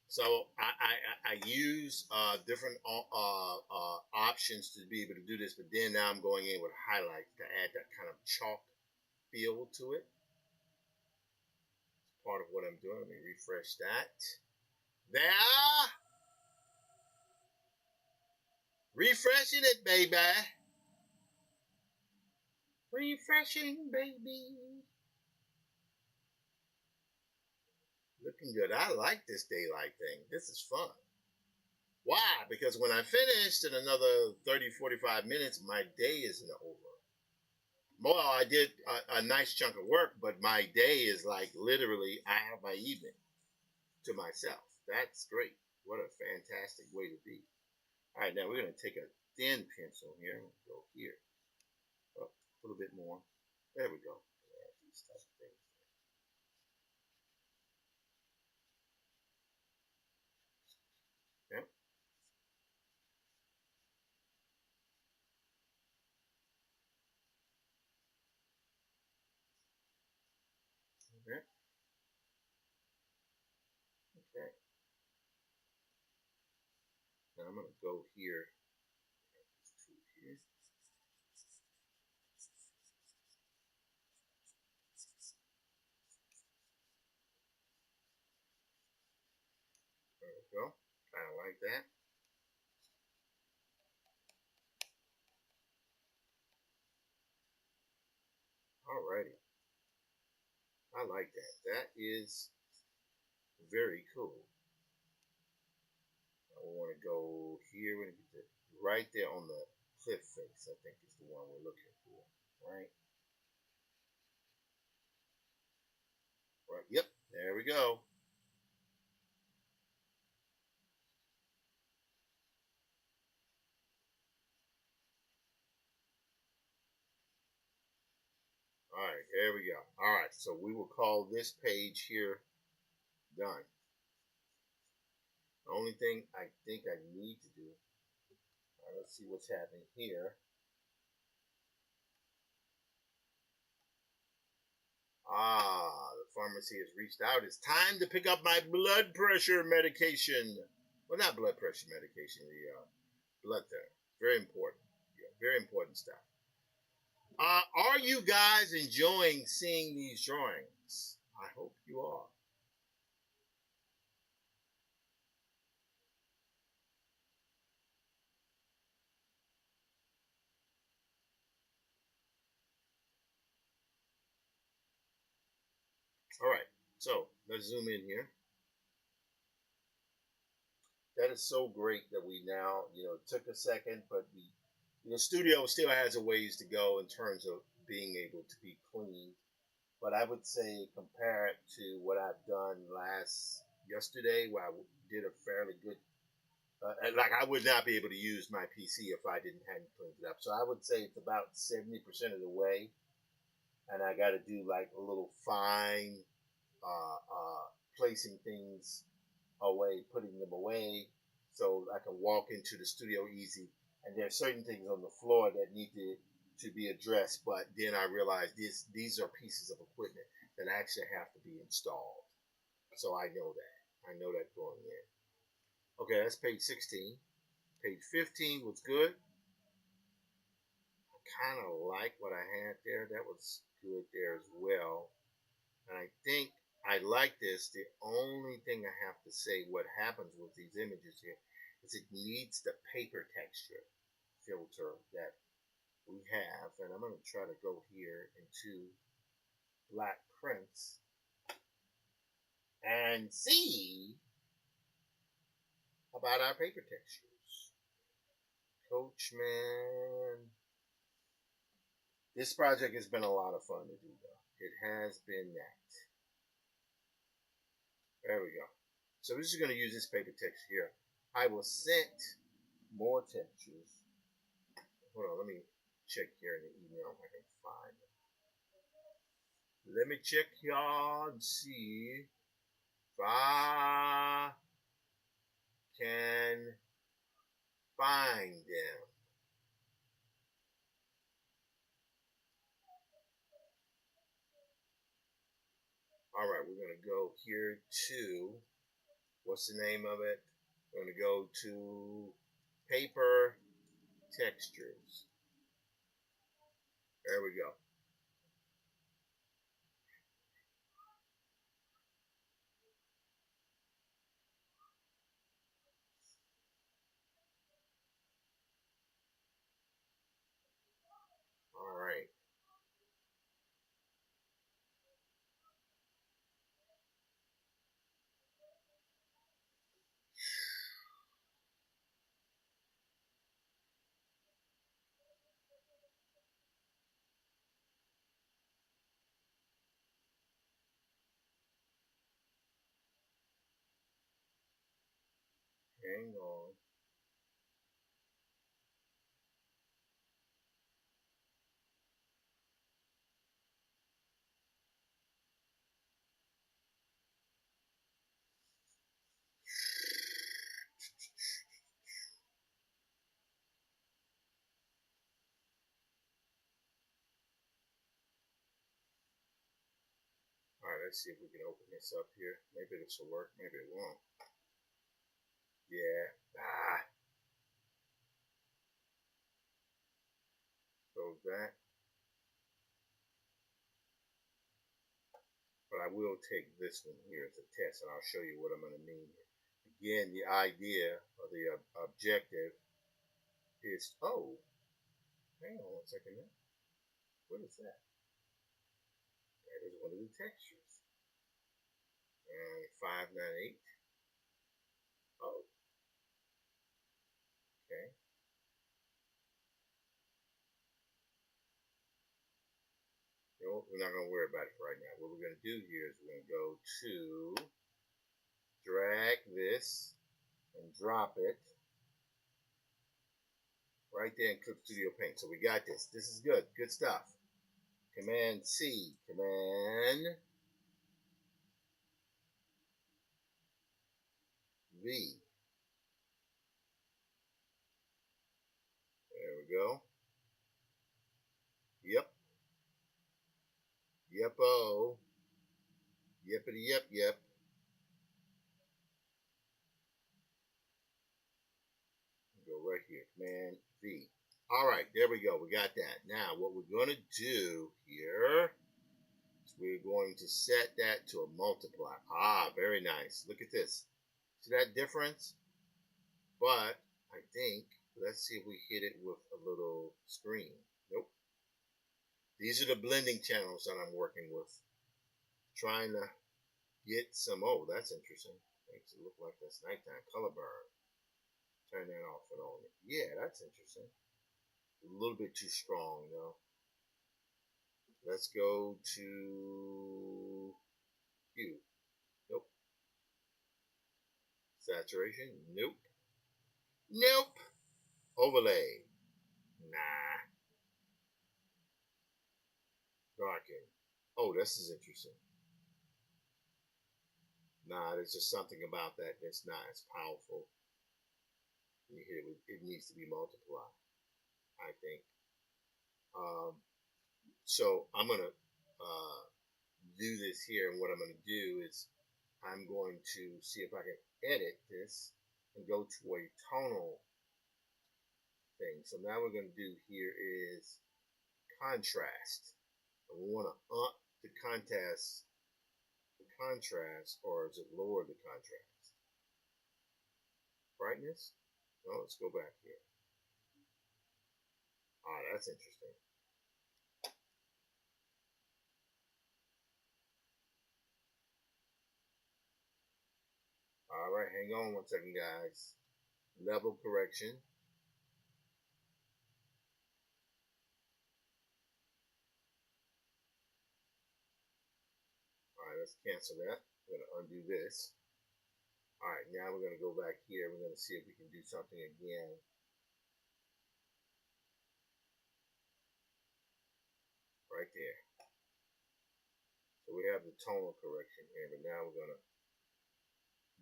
So I use different options to be able to do this, but then now I'm going in with highlights to add that kind of chalk feel to it. It's part of what I'm doing. Let me refresh that. There. Refreshing it, baby. Refreshing, baby. Looking good. I like this daylight thing. This is fun. Why? Because when I finished in another 30, 45 minutes, my day isn't over. Well, I did a nice chunk of work, but my day is like literally, I have my evening to myself. That's great. What a fantastic way to be. All right, now we're going to take a thin pencil here and go here. Up a little bit more. There we go. These type of things. Yep. Okay. Okay. Now I'm going to go here. Here. There we go. Kind of like that. Alrighty. I like that. That is very cool. We want to go here. We're going to get right there on the cliff face, I think is the one we're looking for. Right? Right. Yep. There we go. All right. There we go. All right. So we will call this page here done. The only thing I think I need to do, let's see what's happening here. The pharmacy has reached out. It's time to pick up my blood pressure medication. Well, not blood pressure medication, the blood thinner. Very important. Yeah, very important stuff. Are you guys enjoying seeing these drawings? I hope you are. All right, so let's zoom in here. That is so great that we now, it took a second, but the studio still has a ways to go in terms of being able to be clean. But I would say compare it to what I've done yesterday, where I did a fairly good. Like I would not be able to use my PC if I didn't hadn't cleaned it up. So I would say it's about 70% of the way, and I got to do like a little fine placing things away, putting them away, so I can walk into the studio easy. And there are certain things on the floor that need to be addressed. But then I realized these are pieces of equipment that actually have to be installed. So I know that. I know that going in. Okay, that's page 16. Page 15 was good. I kind of like what I had there. That was good there as well. And I think I like this. The only thing I have to say what happens with these images here is it needs the paper texture filter that we have. And I'm going to try to go here into Black Prince and see about our paper textures. Coachman. This project has been a lot of fun to do, though. It has been that. There we go. So we're just going to use this paper texture here. I will set more textures. Hold on, let me check here in the email if I can find them. Let me check y'all and see if I can find them. All right, we're going to go here to, what's the name of it? We're going to go to paper textures. There we go. All right. Hang on. All right, let's see if we can open this up here. Maybe this will work. Maybe it won't. Yeah. Close that. But I will take this one here as a test, and I'll show you what I'm going to mean. Again, the idea or the objective is, oh, hang on one second now. What is that? That is one of the textures. And 598. Oh, okay. No, we're not going to worry about it right now. What we're going to do here is we're going to go to drag this and drop it right there in Clip Studio Paint. So we got this. This is good. Good stuff. Command C. Command V. There we go. Yep. Yep-o. Yep. Go right here. Command V. All right, there we go. We got that. Now, what we're going to do here is we're going to set that to a multiply. Ah, very nice. Look at this. See that difference? But I think, let's see if we hit it with a little screen. Nope. These are the blending channels that I'm working with. Trying to get some, oh, that's interesting. Makes it look like that's nighttime. Color burn. Turn that off and on. Yeah, that's interesting. A little bit too strong, though. Let's go to hue. Nope. Saturation. Nope. Overlay. Nah. Darken. Oh, this is interesting. Nah, there's just something about that that's not as powerful. You hit it, it needs to be multiplied, I think. So I'm going to do this here, and what I'm going to do is I'm going to see if I can edit this and go to a tonal thing. So now what we're going to do here is contrast. And we want to up the contrast, or is it lower the contrast? Brightness? No, let's go back here. Ah, that's interesting. All right, hang on 1 second, guys. Level correction. All right, let's cancel that. I'm going to undo this. All right, now we're going to go back here. We're going to see if we can do something again. Right there. So we have the tonal correction here, but now we're going to,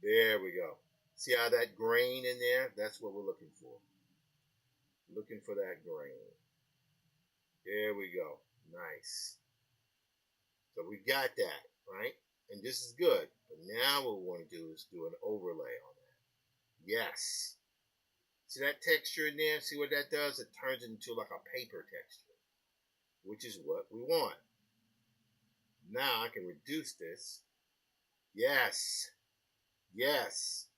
there we go. See how that grain in there? That's what we're looking for. Looking for that grain. There we go. Nice. So we got that, right? And this is good. But now what we want to do is do an overlay on that. Yes. See that texture in there? See what that does? It turns it into like a paper texture, which is what we want. Now I can reduce this. Yes. Yes.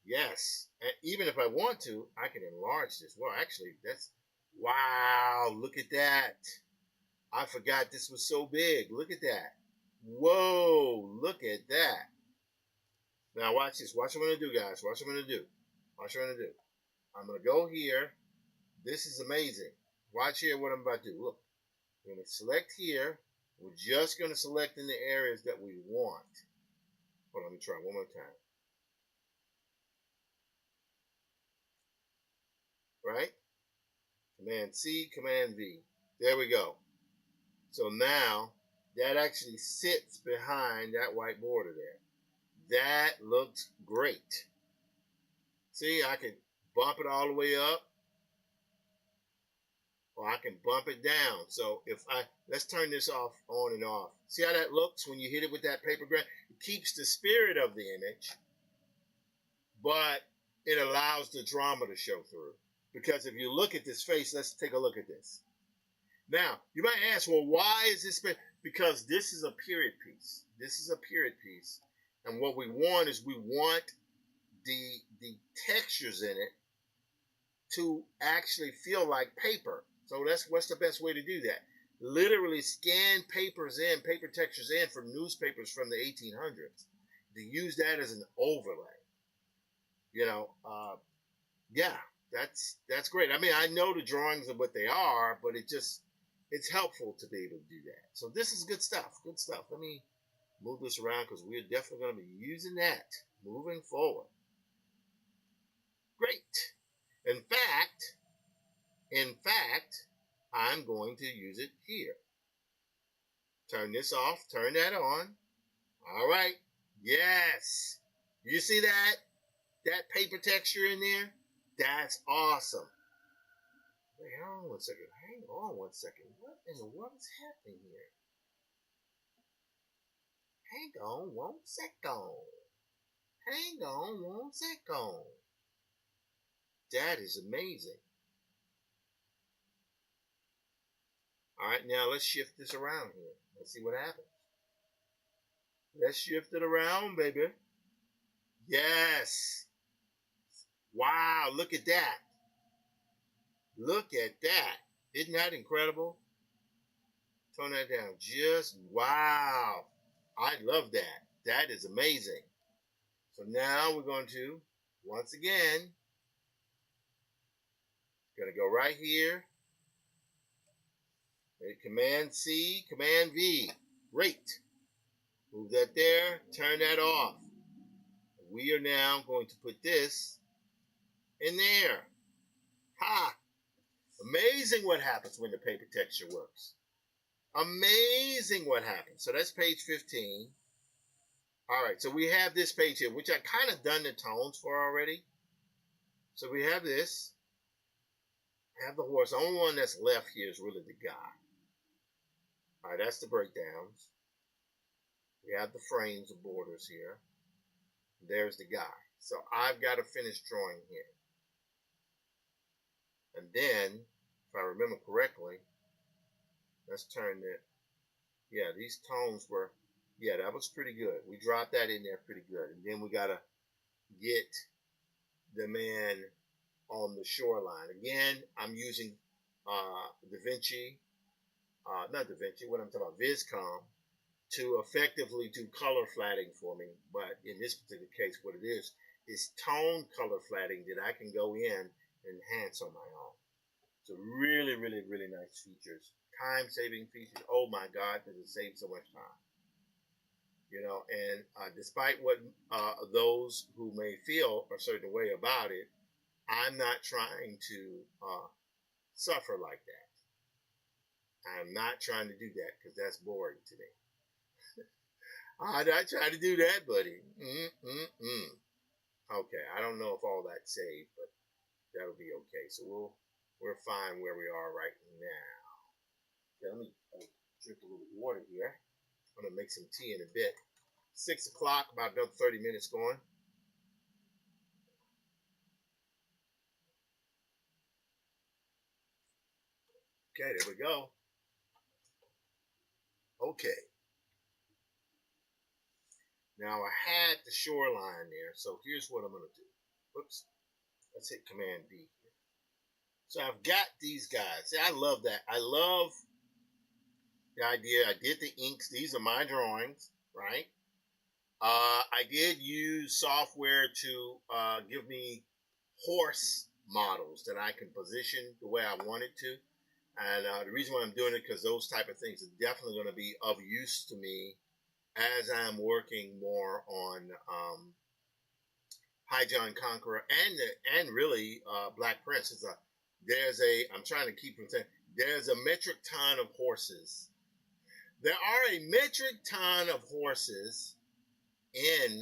Yes. And even if I want to, I can enlarge this. Well, actually, that's, wow, look at that. I forgot this was so big. Look at that. Whoa, look at that. Now watch this. Watch what I'm going to do, guys. Watch what I'm going to do. Watch what I'm going to do. I'm going to go here. This is amazing. Watch here what I'm about to do. Look. I'm going to select here. We're just going to select in the areas that we want. Hold on, let me try one more time. Right? Command C, Command V. There we go. So now that actually sits behind that white border there. That looks great. See, I can bump it all the way up, or I can bump it down. So if let's turn this off, on and off. See how that looks when you hit it with that paper graph? It keeps the spirit of the image, but it allows the drama to show through. Because if you look at this face, let's take a look at this. Now, you might ask, well, why is this? Because this is a period piece. This is a period piece. And what we want is we want the textures in it to actually feel like paper. So what's the best way to do that? Literally scan paper textures in from newspapers from the 1800s. To use that as an overlay. Yeah, that's great. I mean, I know the drawings of what they are, but it's helpful to be able to do that. So this is good stuff. Good stuff. Let me move this around because we're definitely going to be using that moving forward. Great. In fact, I'm going to use it here. Turn this off, turn that on. All right. Yes. You see that? That paper texture in there? That's awesome. Wait, hang on 1 second. Hang on 1 second. What in the world is happening here? Hang on 1 second. Hang on 1 second. That is amazing. All right, now let's shift this around here. Let's see what happens. Let's shift it around, baby. Yes. Wow, look at that. Look at that. Isn't that incredible? Tone that down. Just wow. I love that. That is amazing. So now we're going to, once again, going to go right here. Command C, Command V. Great. Move that there. Turn that off. We are now going to put this in there. Ha! Amazing what happens when the paper texture works. Amazing what happens. So that's page 15. All right, so we have this page here, which I kind of done the tones for already. So we have this. Have the horse. The only one that's left here is really the guy. All right, that's the breakdowns. We have the frames, the borders here. There's the guy. So I've got to finish drawing here. And then, if I remember correctly, let's turn that. Yeah, these tones were, yeah, that was pretty good. We dropped that in there pretty good. And then we got to get the man on the shoreline. Again, I'm using DaVinci, not DaVinci, what I'm talking about, VizCom, to effectively do color flatting for me. But in this particular case, what it is tone color flatting that I can go in and enhance on my own. So really, really, really nice features. Time-saving features. Oh my God, does it save so much time? And despite what those who may feel a certain way about it, I'm not trying to suffer like that. I'm not trying to do that because that's boring to me. I'm not trying to do that, buddy. Okay, I don't know if all that's saved, but that'll be okay. So we're fine where we are right now. Okay, let me drink a little water here. I'm gonna make some tea in a bit. 6 o'clock, about another 30 minutes going. Okay, there we go. Okay. Now I had the shoreline there, so here's what I'm gonna do. Whoops. Let's hit Command B here. So I've got these guys. See, I love that. I love the idea. I did the inks. These are my drawings, right? I did use software to give me horse models that I can position the way I wanted to. And the reason why I'm doing it, because those type of things are definitely going to be of use to me as I'm working more on High John Conqueror and really Black Prince. I'm trying to keep from saying, there's a metric ton of horses. There are a metric ton of horses in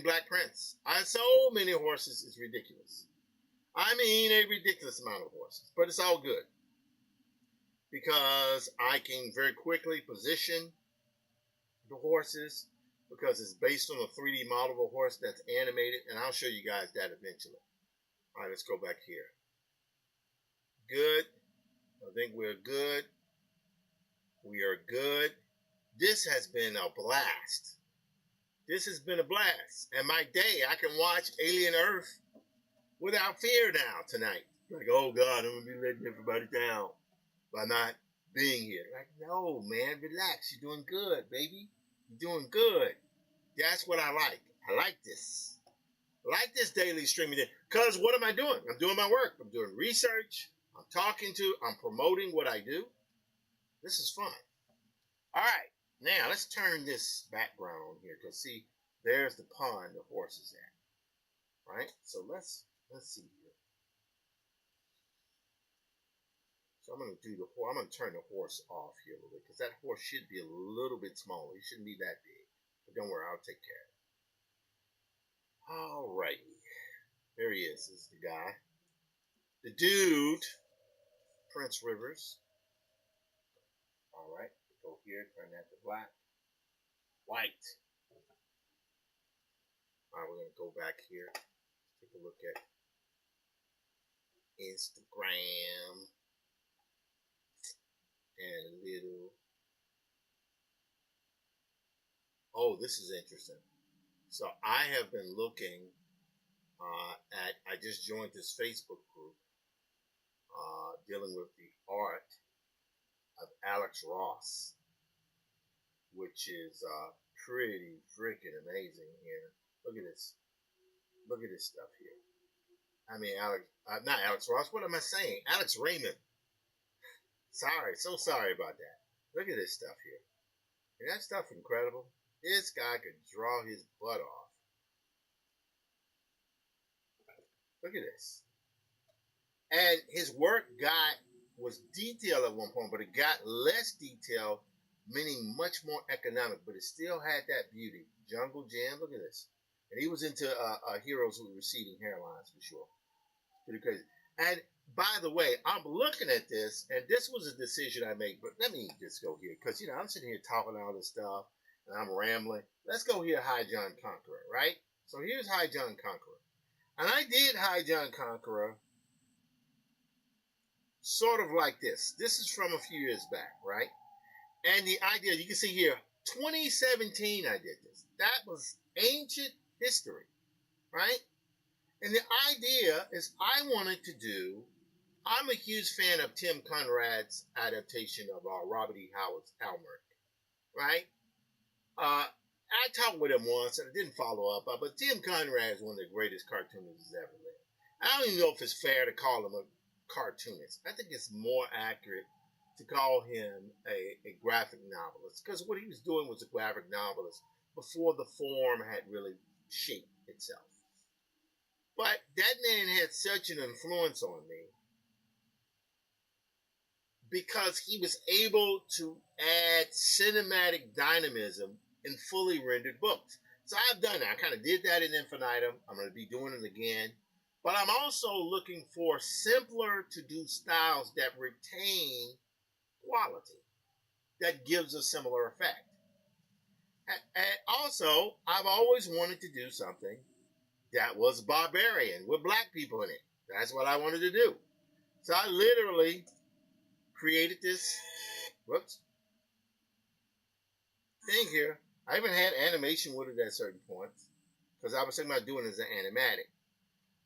Black Prince. So many horses, it's ridiculous. I mean, a ridiculous amount of horses, but it's all good because I can very quickly position the horses because it's based on a 3D model of a horse that's animated, and I'll show you guys that eventually. All right, let's go back here. Good. I think we're good. We are good. This has been a blast. This has been a blast. And my day, I can watch Alien Earth without fear now tonight. Like, oh God, I'm going to be letting everybody down by not being here. Like, no, man, relax. You're doing good, baby. You're doing good. That's what I like. I like this. I like this daily streaming. Because what am I doing? I'm doing my work. I'm doing research. I'm promoting what I do. This is fun. All right. Now, let's turn this background on here. Because, see, there's the pond the horse is at. Right? So, let's see here. So, I'm going to turn the horse off here a little bit. Because that horse should be a little bit smaller. He shouldn't be that big. But don't worry, I'll take care of it. All righty. There he is. This is the guy. The dude, Prince Rivers. All right. Go here. Turn that to black. White. All right. We're going to go back here. Take a look at Instagram. And a little. Oh, this is interesting. So I have been looking I just joined this Facebook group dealing with the art of Alex Ross, which is pretty freaking amazing here. Look at this. Look at this stuff here. I mean, not Alex Ross. What am I saying? Alex Raymond. Sorry, so sorry about that. Look at this stuff here. Isn't that stuff incredible? This guy could draw his butt off. Look at this. And his work was detailed at one point, but it got less detailed, meaning much more economic, but it still had that beauty. Jungle Jam, look at this. And he was into heroes with receding hairlines for sure. Pretty crazy. And by the way, I'm looking at this, and this was a decision I made, but let me just go here, because, I'm sitting here talking all this stuff, and I'm rambling. Let's go here, High John Conqueror, right? So here's High John Conqueror. And I did High John Conqueror sort of like this. This is from a few years back, right? And the idea, you can see here, 2017 I did this. That was ancient history, right? And the idea is I wanted to do I'm a huge fan of Tim Conrad's adaptation of Robert E. Howard's Elmer, right? I talked with him once and I didn't follow up, but Tim Conrad is one of the greatest cartoonists ever lived. I don't even know if it's fair to call him a cartoonist. I think it's more accurate to call him a graphic novelist, because what he was doing was a graphic novelist before the form had really shaped itself. But that man had such an influence on me because he was able to add cinematic dynamism in fully rendered books. So I've done that. I kind of did that in Infinitum. I'm going to be doing it again. But I'm also looking for simpler to do styles that retain quality, that gives a similar effect. And also, I've always wanted to do something that was barbarian with black people in it. That's what I wanted to do. So I literally created this thing here. I even had animation with it at certain points because I was thinking about doing it as an animatic.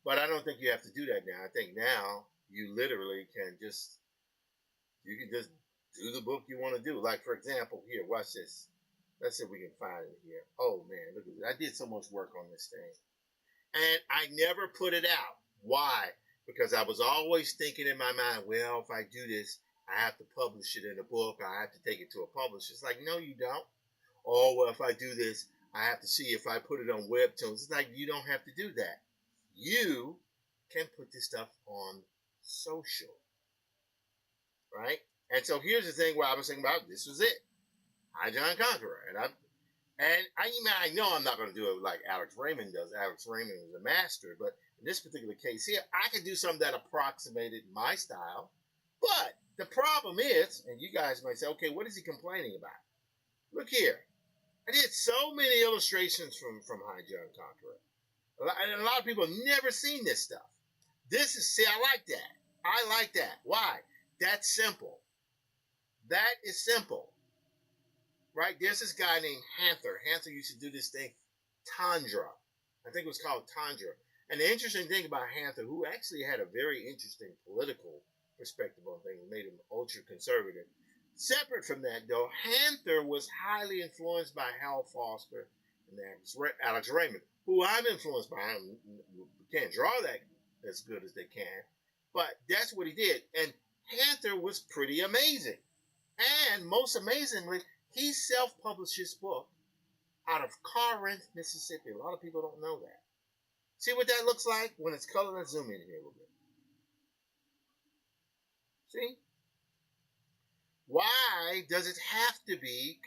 But I don't think you have to do that now. I think now you literally can just do the book you want to do. Like, for example, here, watch this. Let's see if we can find it here. Oh, man, look at this. I did so much work on this thing. And I never put it out. Why? Because I was always thinking in my mind, well, if I do this, I have to publish it in a book. I have to take it to a publisher. It's like, no, you don't. Oh, well, if I do this, I have to see if I put it on Webtoons. It's like, you don't have to do that. You can put this stuff on social. Right? And so here's the thing where I was thinking about, this was it. High John Conqueror. I know I'm not going to do it like Alex Raymond does. Alex Raymond is a master. But in this particular case here, I could do something that approximated my style. But the problem is, and you guys might say, okay, what is he complaining about? Look here. I did so many illustrations from High John Conqueror. And a lot of people have never seen this stuff. I like that. I like that. Why? That's simple. That is simple. Right? There's this guy named Hanther. Hanther used to do this thing, Tundra. I think it was called Tundra. And the interesting thing about Hanther, who actually had a very interesting political perspective on things, made him ultra conservative. Separate from that, though, Hanther was highly influenced by Hal Foster and Alex Raymond, who I'm influenced by. I can't draw that as good as they can, but that's what he did. And Hanther was pretty amazing. And most amazingly, he self-published his book out of Corinth, Mississippi. A lot of people don't know that. See what that looks like when it's colored? Let's zoom in here a little bit. See? Why does it have to be?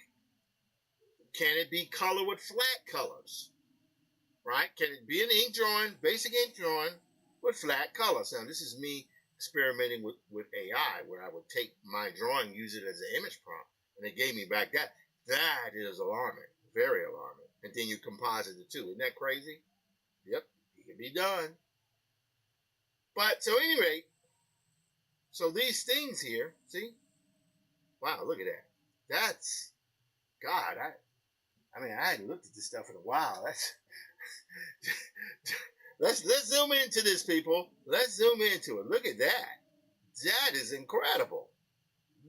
Can it be color with flat colors? Right? Can it be an ink drawing, basic ink drawing with flat colors? Now, this is me experimenting with AI, where I would take my drawing, use it as an image prompt, and it gave me back that. That is alarming. Very alarming. And then you composite the two. Isn't that crazy? Yep. It can be done. But, so anyway, so these things here, see? Wow, look at that. That's, God, I mean, I hadn't looked at this stuff in a while. That's, let's zoom into this, people. Let's zoom into it. Look at that. That is incredible.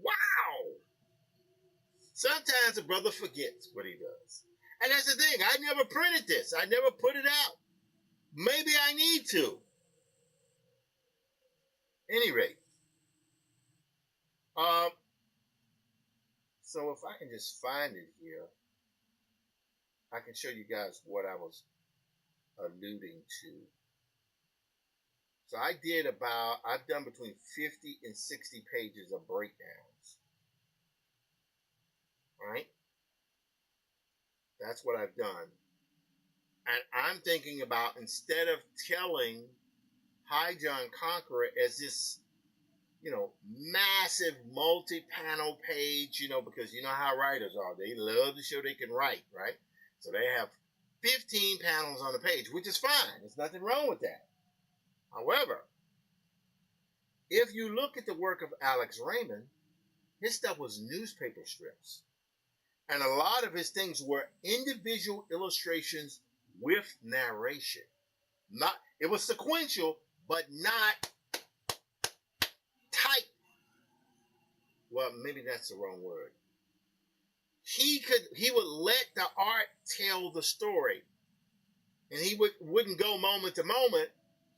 Wow. Sometimes a brother forgets what he does. And that's the thing. I never printed this. I never put it out. Maybe I need to. Any rate. So if I can just find it here, I can show you guys what I was alluding to. So I've done between 50 and 60 pages of breakdowns. Right? That's what I've done. And I'm thinking about, instead of telling High John Conqueror as this, massive multi-panel page, because you know how writers are. They love to show they can write, right? So they have 15 panels on the page, which is fine. There's nothing wrong with that. However, if you look at the work of Alex Raymond, his stuff was newspaper strips. And a lot of his things were individual illustrations with narration. It was sequential, but not well, maybe that's the wrong word. He would let the art tell the story, and he wouldn't go moment to moment.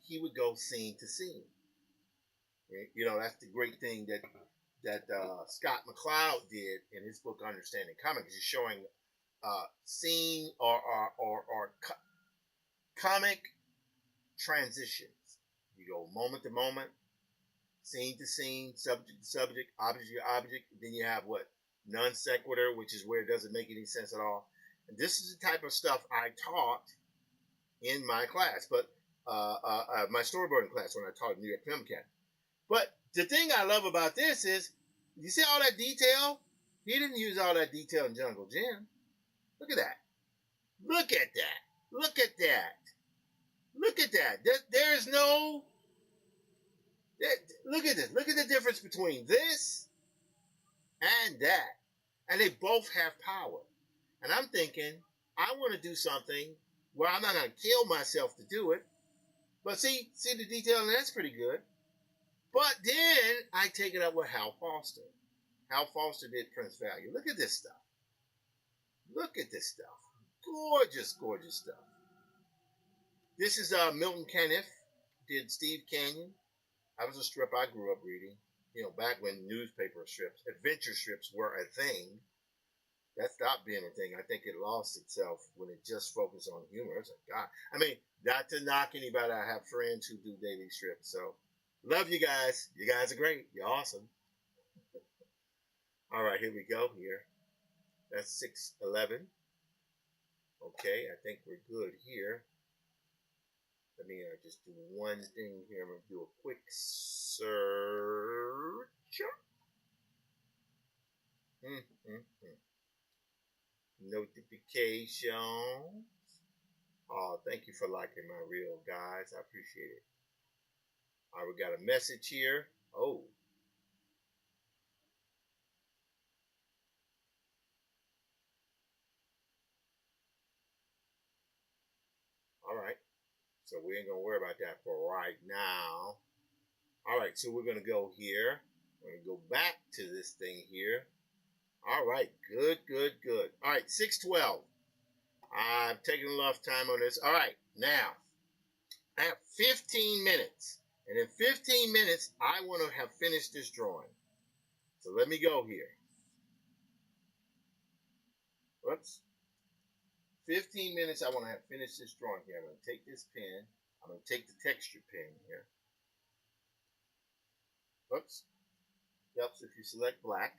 He would go scene to scene. You know, that's the great thing that Scott McCloud did in his book Understanding Comics. He's showing scene or comic transitions. You go moment to moment, scene to scene, subject to subject, object to object. Then you have what? Non sequitur, which is where it doesn't make any sense at all. And this is the type of stuff I taught in my class, but my storyboarding class when I taught at New York Film Academy. But the thing I love about this is, you see all that detail? He didn't use all that detail in Jungle Jim. Look at that. Look at that. Look at that. Look at that. There's no... Look at this. Look at the difference between this and that. And they both have power. And I'm thinking, I want to do something where I'm not going to kill myself to do it. But see the detail, and that's pretty good. But then I take it up with Hal Foster. Hal Foster did Prince Value. Look at this stuff. Look at this stuff. Gorgeous, gorgeous stuff. This is Milton Caniff, did Steve Canyon. That was a strip I grew up reading. You know, back when newspaper strips, adventure strips were a thing. That stopped being a thing. I think it lost itself when it just focused on humor. It's like, God. I mean, not to knock anybody. I have friends who do daily strips. So, love you guys. You guys are great. You're awesome. All right, here we go here. That's 6:11. Okay, I think we're good here. Let me just do one thing here. I'm going to do a quick search. Notifications. Oh, thank you for liking my reel, guys. I appreciate it. All right, we got a message here. Oh. All right. So we ain't going to worry about that for right now. All right, so we're going to go here. We're going to go back to this thing here. All right, good, good, good. All right, 6:12. I've taken enough time on this. All right, now, I have 15 minutes. And in 15 minutes, I want to have finished this drawing. So let me go here. Whoops. 15 minutes, I want to have finished this drawing here. I'm going to take this pen. I'm going to take the texture pen here. Whoops. Helps if you select black.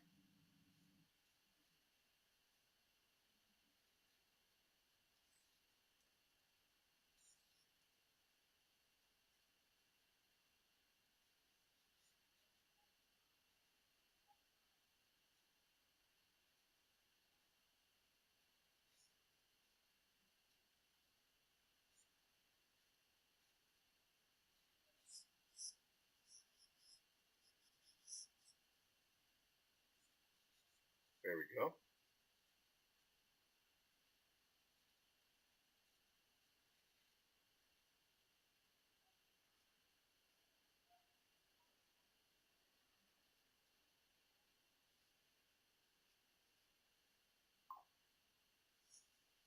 There we go.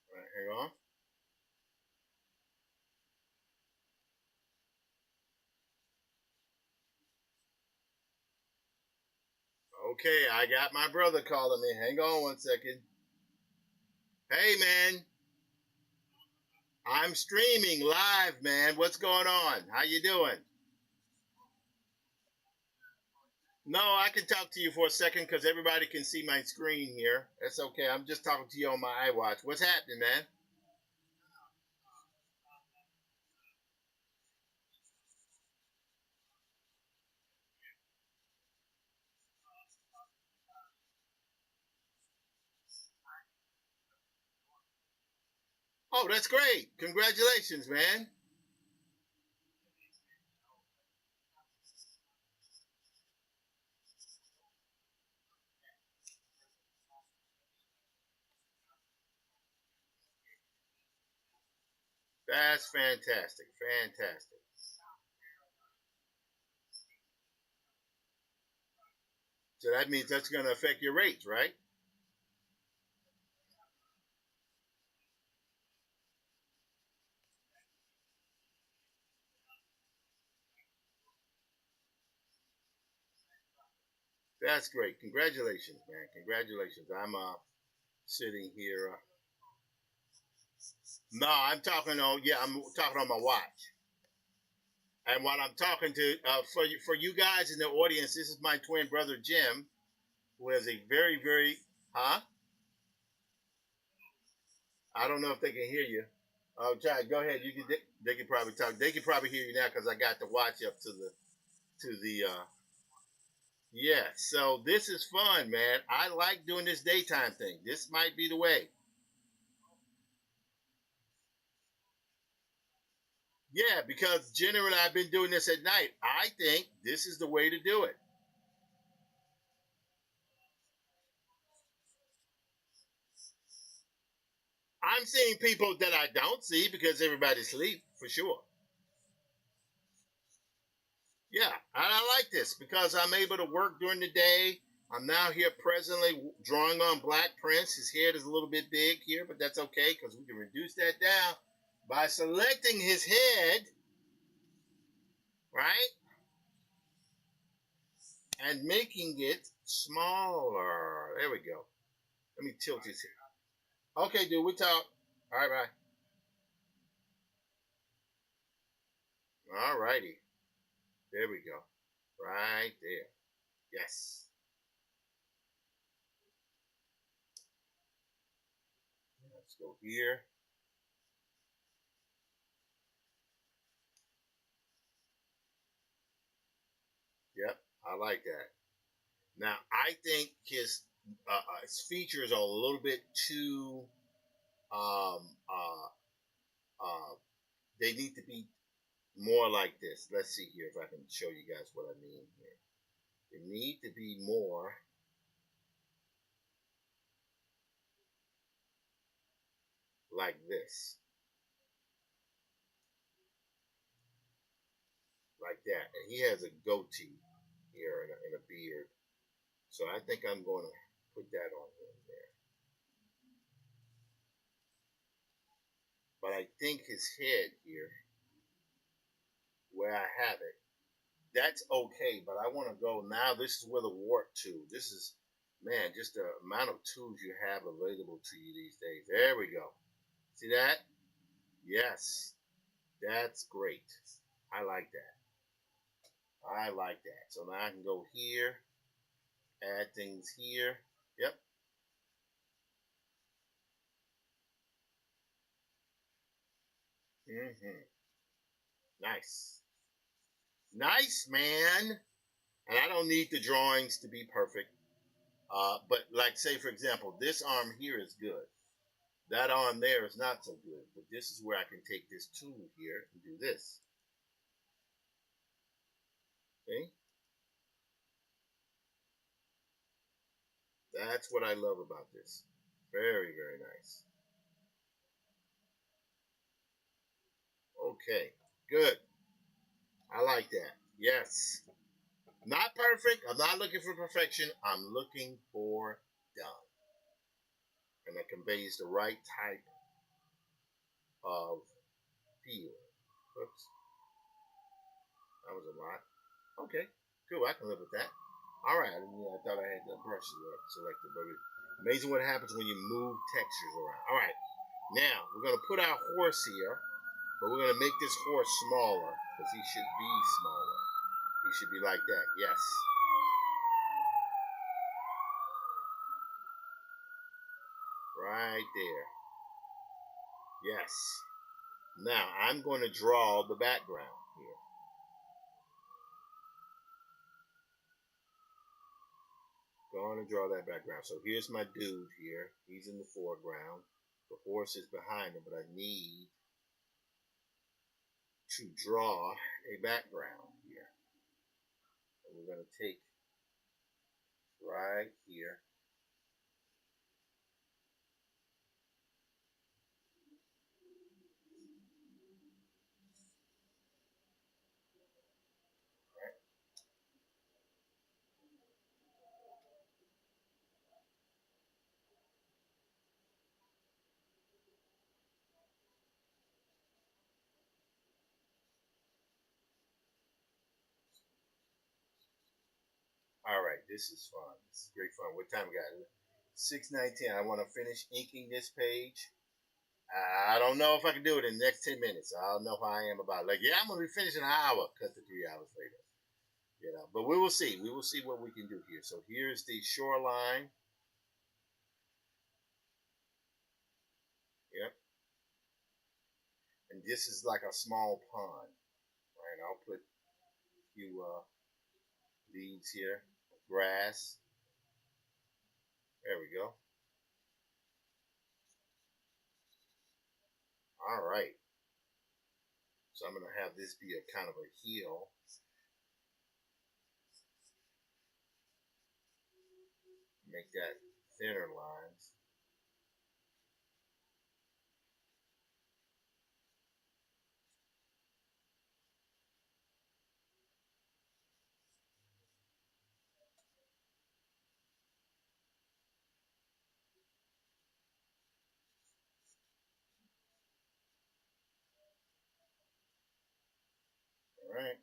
All right, hang on. Okay, I got my brother calling me. Hang on one second. Hey, man. I'm streaming live, man. What's going on? How you doing? No, I can talk to you for a second because everybody can see my screen here. That's okay. I'm just talking to you on my iWatch. What's happening, man? Oh, that's great. Congratulations, man. That's fantastic. Fantastic. So that means that's going to affect your rates, right? That's great. Congratulations, man. Congratulations. I'm sitting here. No, I'm talking on. Yeah, I'm talking on my watch. And while I'm talking to for you guys in the audience, this is my twin brother Jim, who has a very huh? I don't know if they can hear you. Oh, Chad, go ahead. You can. They can probably talk. They can probably hear you now because I got the watch up to the. Yeah. So this is fun, man. I like doing this daytime thing. This might be the way. Yeah, because generally I've been doing this at night. I think this is the way to do it. I'm seeing people that I don't see because everybody's asleep for sure. Yeah, and I like this because I'm able to work during the day. I'm now here presently drawing on Black Prince. His head is a little bit big here, but that's okay because we can reduce that down by selecting his head, right? And making it smaller. There we go. Let me tilt his head. Okay, dude, we talk. All right, bye. All righty. There we go. Right there. Yes. Let's go here. Yep, I like that. Now, I think his features are a little bit too. Um, uh, uh, they need to be more like this. Let's see here if I can show you guys what I mean here. They need to be more like this, like that. And he has a goatee here and a beard. So I think I'm going to put that on him there. But I think his head here, where I have it, that's okay. But I want to go now. This is where the warp tool. This is, man, just the amount of tools you have available to you these days. There we go. See that? Yes, that's great. I like that. I like that. So now I can go here, add things here. Yep. Mm-hmm. Nice. Nice, man. And I don't need the drawings to be perfect. But like, say for example, this arm here is good. That arm there is not so good. But this is where I can take this tool here and do this. Okay? That's what I love about this. Very nice. Okay. Good. I like that. Yes. Not perfect. I'm not looking for perfection. I'm looking for done. And that conveys the right type of feel. Oops. That was a lot. Okay. Cool. I can live with that. All right. I thought I had the brushes selected, but amazing what happens when you move textures around. All right. Now we're gonna put our horse here, but we're gonna make this horse smaller because he should be smaller. He should be like that. Yes. Right there. Yes. Now I'm going to draw the background here. Going to draw that background. So here's my dude here. He's in the foreground. The horse is behind him, but I need to draw a background here. And we're going to take right here. All right, this is fun. This is great fun. What time we got? 6:19. I want to finish inking this page. I don't know if I can do it in the next 10 minutes. I don't know how I am about it. Like, yeah, I'm going to be finishing an hour. Cut to 3 hours later. You know, but we will see. We will see what we can do here. So here's the shoreline. Yep. And this is like a small pond. Right. I'll put a few leaves here. Grass. There we go. All right. So I'm going to have this be a kind of a heel. Make that thinner lines. All right.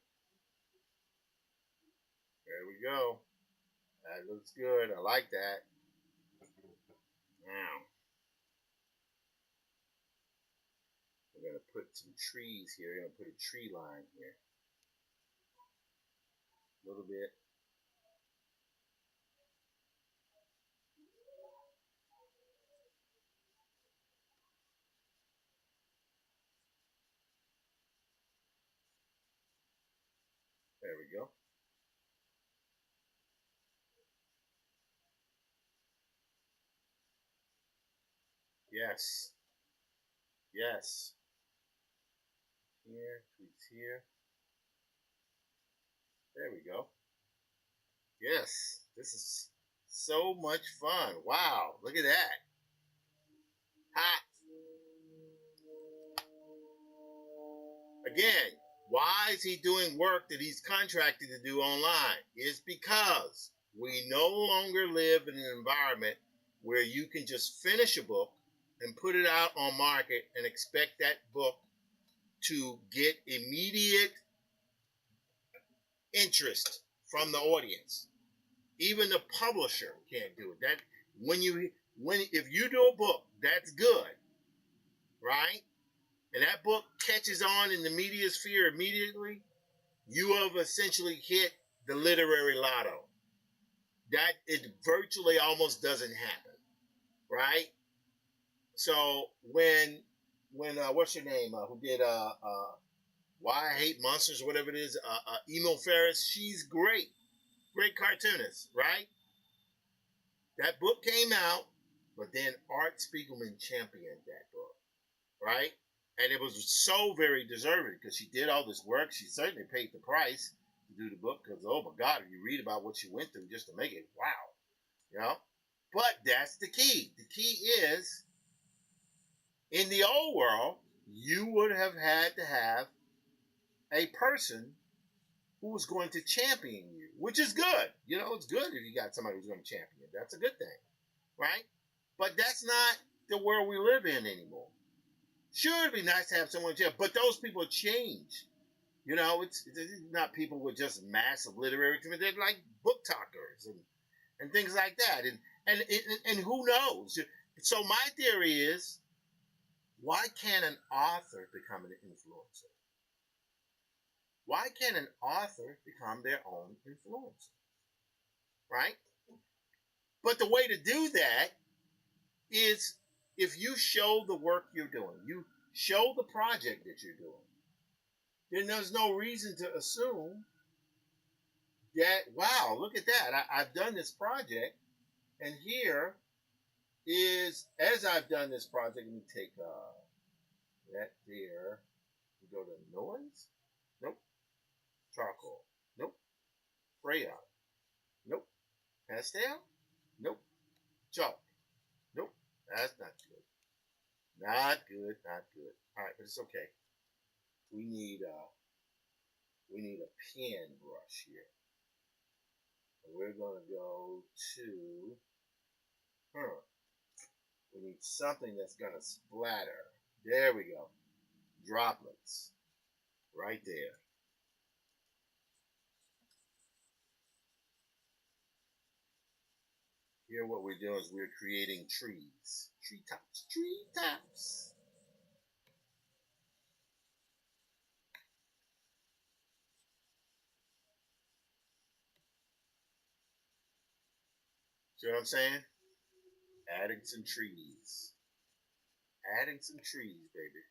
There we go. That looks good. I like that. Now, we're going to put some trees here. We're going to put a tree line here. A little bit. There we go. Yes. Yes. Here, tweaks here. There we go. Yes. This is so much fun. Wow. Look at that. Hot. Again, why is he doing work that he's contracted to do online? It's because we no longer live in an environment where you can just finish a book and put it out on market and expect that book to get immediate interest from the audience. Even the publisher can't do it. That when if you do a book that's good, right? And that book catches on in the media sphere immediately, you have essentially hit the literary lotto. That it virtually almost doesn't happen, right? So when what's your name? Who did Why I Hate Monsters, whatever it is, Emo Ferris, she's great cartoonist, right? That book came out, but then Art Spiegelman championed that book, right? And it was so very deserving because she did all this work. She certainly paid the price to do the book because, oh my God, if you read about what she went through just to make it, wow, you know? But that's the key. The key is in the old world, you would have had to have a person who was going to champion you, which is good. You know, it's good if you got somebody who's going to champion you. That's a good thing, right? But that's not the world we live in anymore. Sure, it'd be nice to have someone champion, but those people change. You know, it's not people with just massive literary commitment. They're like book talkers and things like that. And who knows? So my theory is, why can't an author become an influencer? Why can't an author become their own influencer? Right? But the way to do that is if you show the work you're doing, you show the project that you're doing, then there's no reason to assume that, wow, look at that. I've done this project, and here is, as I've done this project, let me take that there. We go to noise. Nope. Charcoal. Nope. Crayon. Nope. Pastel. Nope. Chalk. Nope. That's not good. Not good. Not good. All right, but it's okay. We need a pen brush here. And we're gonna go to we need something that's gonna splatter. There we go. Droplets. Right there. Here what we're doing is we're creating trees. Treetops. Treetops. See what I'm saying? Adding some trees. Adding some trees, baby.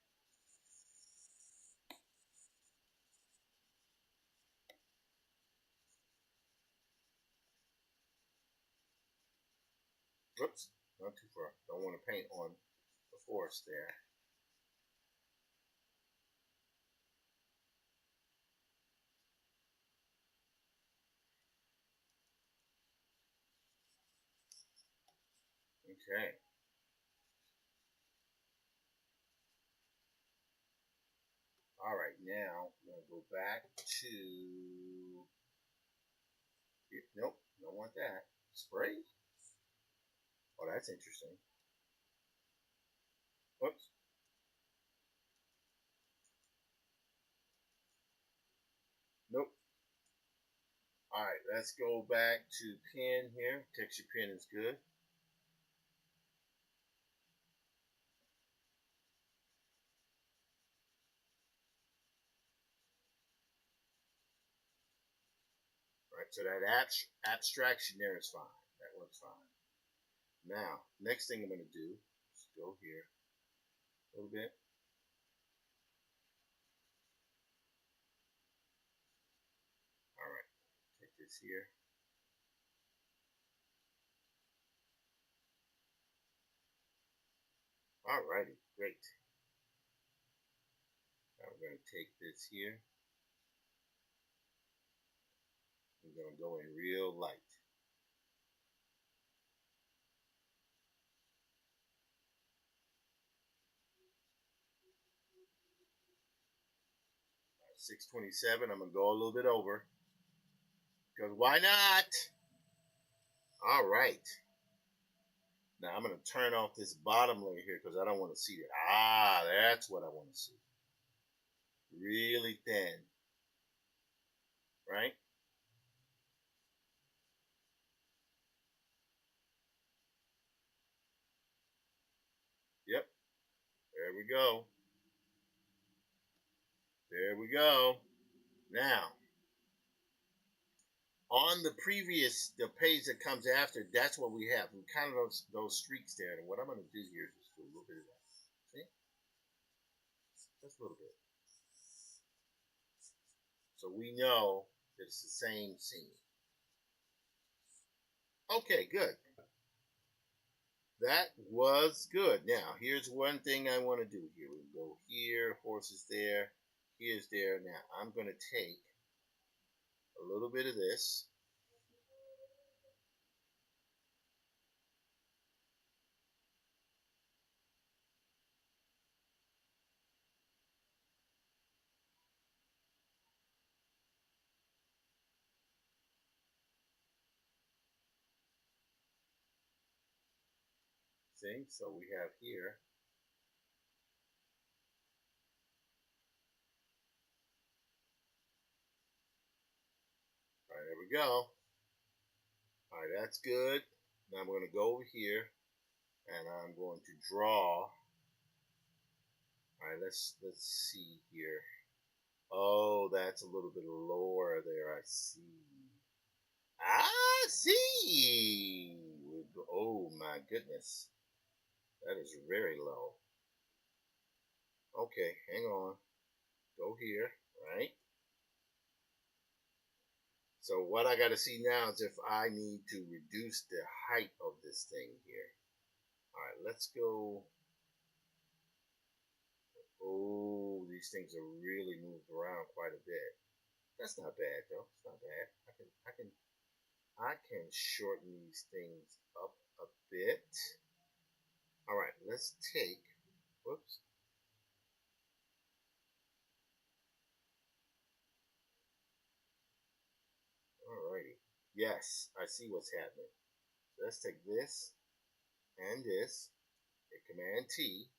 Whoops, not too far. Don't want to paint on the forest there. Okay. All right, now I'm going to go back to... Nope, don't want that. Spray? Oh, that's interesting. Whoops. Nope. All right, let's go back to pen here. Texture pen is good. All right, so that abstraction there is fine. That works fine. Now, next thing I'm going to do is go here a little bit. All right, take this here. All righty, great. Now we're going to take this here. We're going to go in real light. All right, 627, I'm going to go a little bit over. Because why not? All right. Now I'm going to turn off this bottom layer here because I don't want to see it. Ah, that's what I want to see. Really thin. Right? Yep. There we go. There we go. Now, on the page that comes after, that's what we have. We kind of those streaks there. And what I'm going to do here is just do a little bit of that. See? Just a little bit. So we know that it's the same scene. Okay, good. That was good. Now, here's one thing I want to do here. We go here, horses there, here's there. Now, I'm going to take a little bit of this. See? So we have here. All right, there we go. All right, that's good. Now I'm going to go over here and I'm going to draw. All right, let's see here. Oh, that's a little bit lower there. I see. I see. Oh my goodness, that is very low. Okay, hang on. Go here, right? So what I got to see now is if I need to reduce the height of this thing here. All right, let's go. Oh, these things are really moved around quite a bit. That's not bad though. It's not bad. I can shorten these things up a bit. All right, let's take. Whoops. Alrighty. Yes, I see what's happening. Let's take this and this, hit Command T.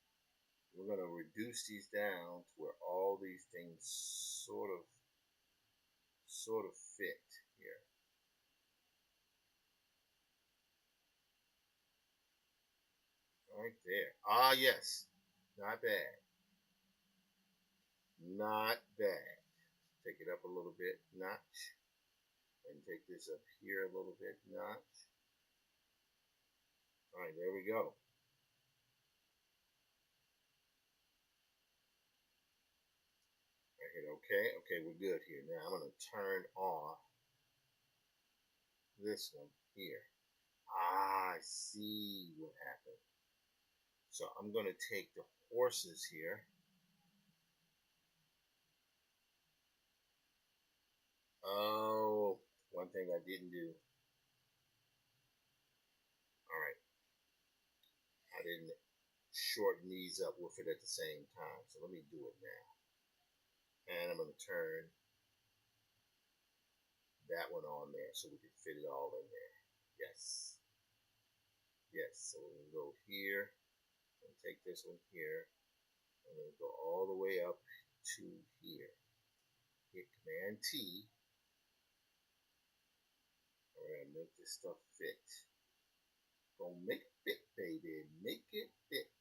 We're going to reduce these down to where all these things sort of fit here. Right there. Ah, yes. Not bad. Not bad. Take it up a little bit, notch. And take this up here a little bit, notch. All right, there we go. I hit okay. Okay, we're good here. Now I'm going to turn off this one here. I see what happened. So I'm going to take the horses here. Oh, one thing I didn't do. All right. I didn't shorten these up with it at the same time. So let me do it now. And I'm going to turn that one on there so we can fit it all in there. Yes. Yes. So we're going to go here and take this one here. And then go all the way up to here. Hit Command T. We're going to make this stuff fit. Gonna make it fit, baby. Make it fit.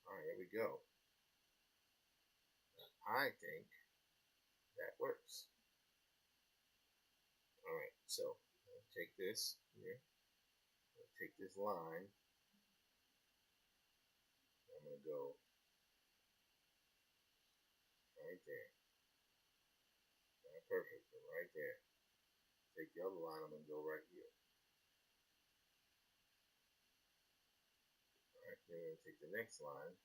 Alright, here we go. I think that works. Alright, so I'll take this here. I'll take this line. I'm going to go right there. Not perfect, but right there. Take the other line, I'm going to go right here. Alright, then I'm going to take the next line.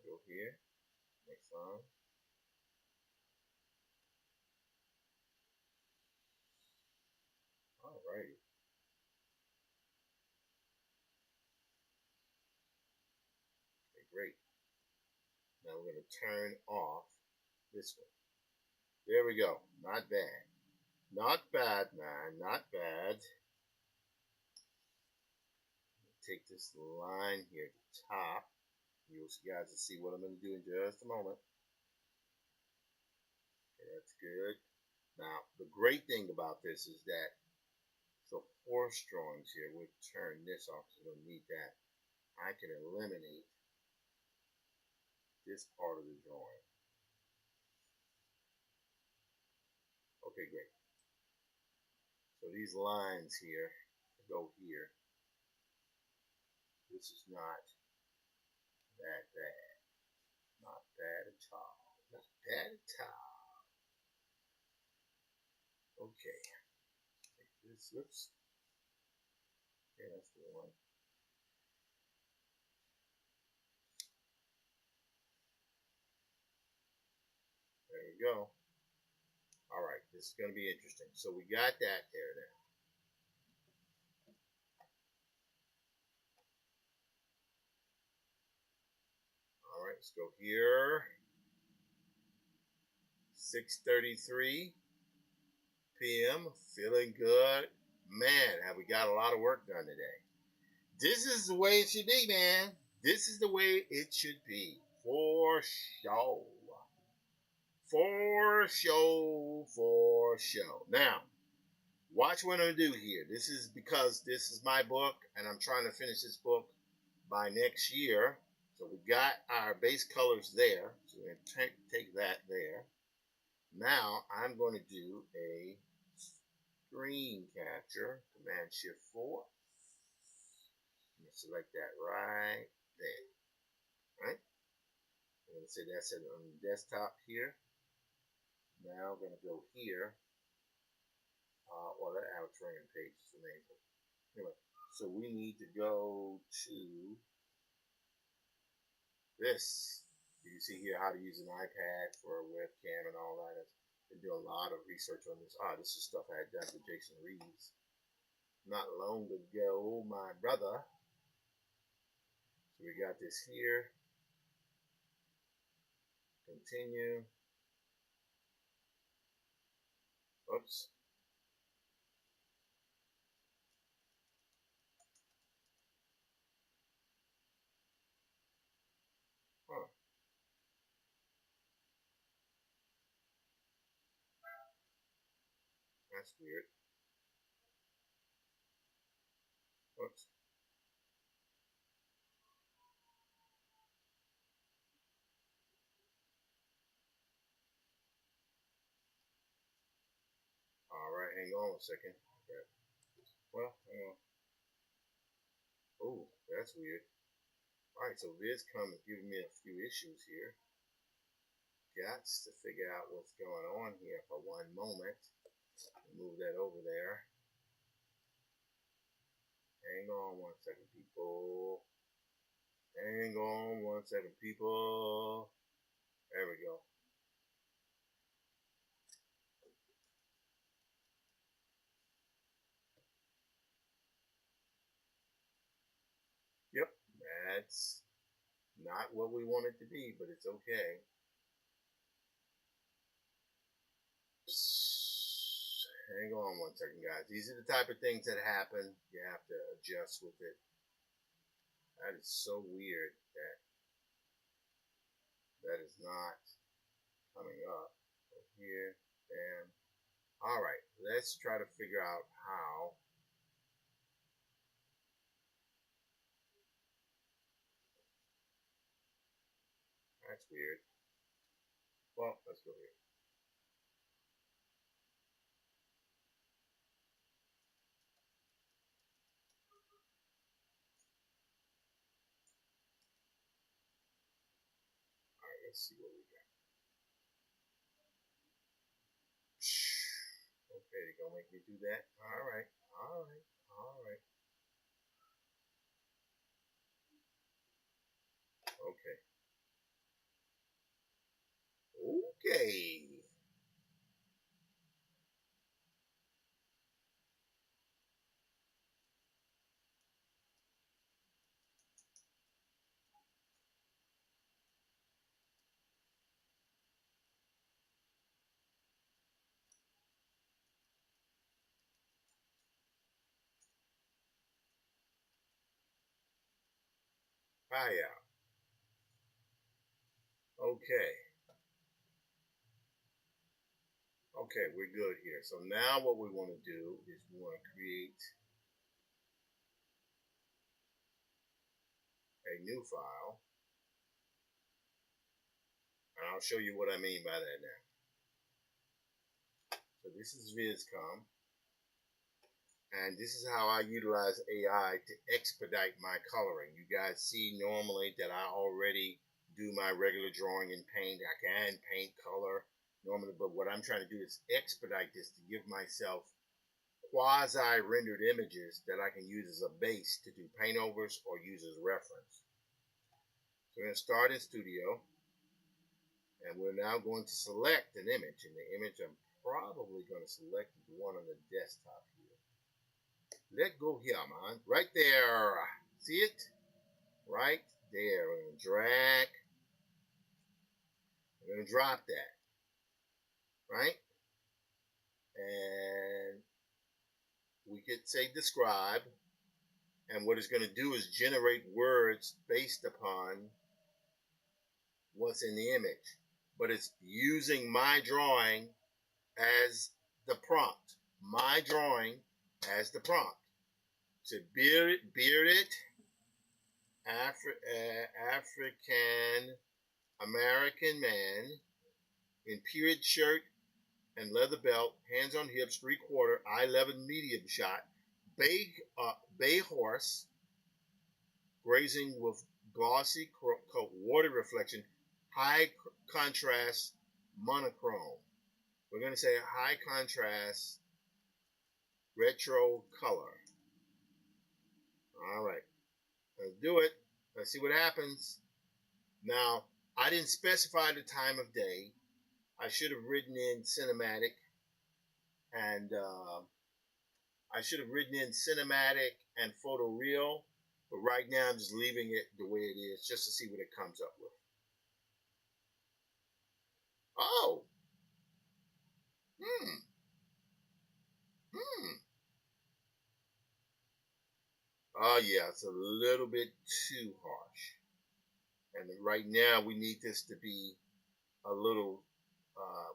Go here. Next line. Alrighty. Okay, great. Now we're going to turn off this one. There we go. Not bad. Not bad, man. Not bad. Take this line here at the top. You guys will see what I'm going to do in just a moment. Okay, that's good. Now, the great thing about this is that the horse drawings here, we'll turn this off because we don't need that. I can eliminate this part of the drawing. Okay, great. So these lines here go here. This is not that bad. Not bad at all. Not bad at all. Okay. Take this. Oops. Okay, that's the one. There we go. All right, this is going to be interesting. So we got that there now. All right, let's go here. 6:33 p.m. Feeling good. Man, have we got a lot of work done today. This is the way it should be, man. This is the way it should be. For sure. For sure. For sure. Now, watch what I'm going to do here. This is because this is my book, and I'm trying to finish this book by next year. So we got our base colors there. So we're going to take that there. Now I'm going to do a screen capture. Command Shift 4. Select that right there. Right? I'm going to say that's it on the desktop here. Now I'm going to go here. Well, that outrunning page is amazing. Anyway, so we need to go to this. You see here how to use an iPad for a webcam and all that. I do a lot of research on this. This is stuff I had done with Jason Reeves not long ago, my brother. So we got this here. Continue. Oops. Huh. That's weird. Whoops. Alright, hang on a second. Okay. Well, hang on. Oh, that's weird. Alright, so VizCom is giving me a few issues here. Got to figure out what's going on here for one moment. Move that over there. Hang on 1 second, people. Hang on 1 second, people. There we go. Yep, that's not what we want it to be, but it's okay. Hang on 1 second, guys. These are the type of things that happen. You have to adjust with it. That is so weird that that is not coming up here. And all right, let's try to figure out how. That's weird. Well, let's go here. All right, let's see what we got. Okay, they're gonna make me do that. All right, all right, all right. Okay. Okay. Hiya. Okay. Okay, we're good here. So now what we want to do is we want to create a new file. And I'll show you what I mean by that now. So this is VizCom. And this is how I utilize AI to expedite my coloring. You guys see normally that I already do my regular drawing in paint. I can paint color normally, but what I'm trying to do is expedite this to give myself quasi-rendered images that I can use as a base to do paint overs or use as reference. So we're going to start in Studio, and we're now going to select an image. And the image I'm probably going to select is the one on the desktop here. Let go here, man. Right there. See it? Right there. We're going to drag. We're going to drop that. Right? And we could say describe. And what it's going to do is generate words based upon what's in the image. But it's using my drawing as the prompt. My drawing as the prompt. So bearded African American man in period shirt and leather belt, hands on hips, 3/4, eye level medium shot, bay horse, grazing with glossy coat, water reflection, high contrast monochrome. We're going to say high contrast retro color. All right, let's do it. Let's see what happens. Now, I didn't specify the time of day. I should have written in cinematic, and I should have written in cinematic and photoreal, but right now I'm just leaving it the way it is just to see what it comes up with. Oh, hmm. Oh yeah, it's a little bit too harsh. And right now we need this to be a little,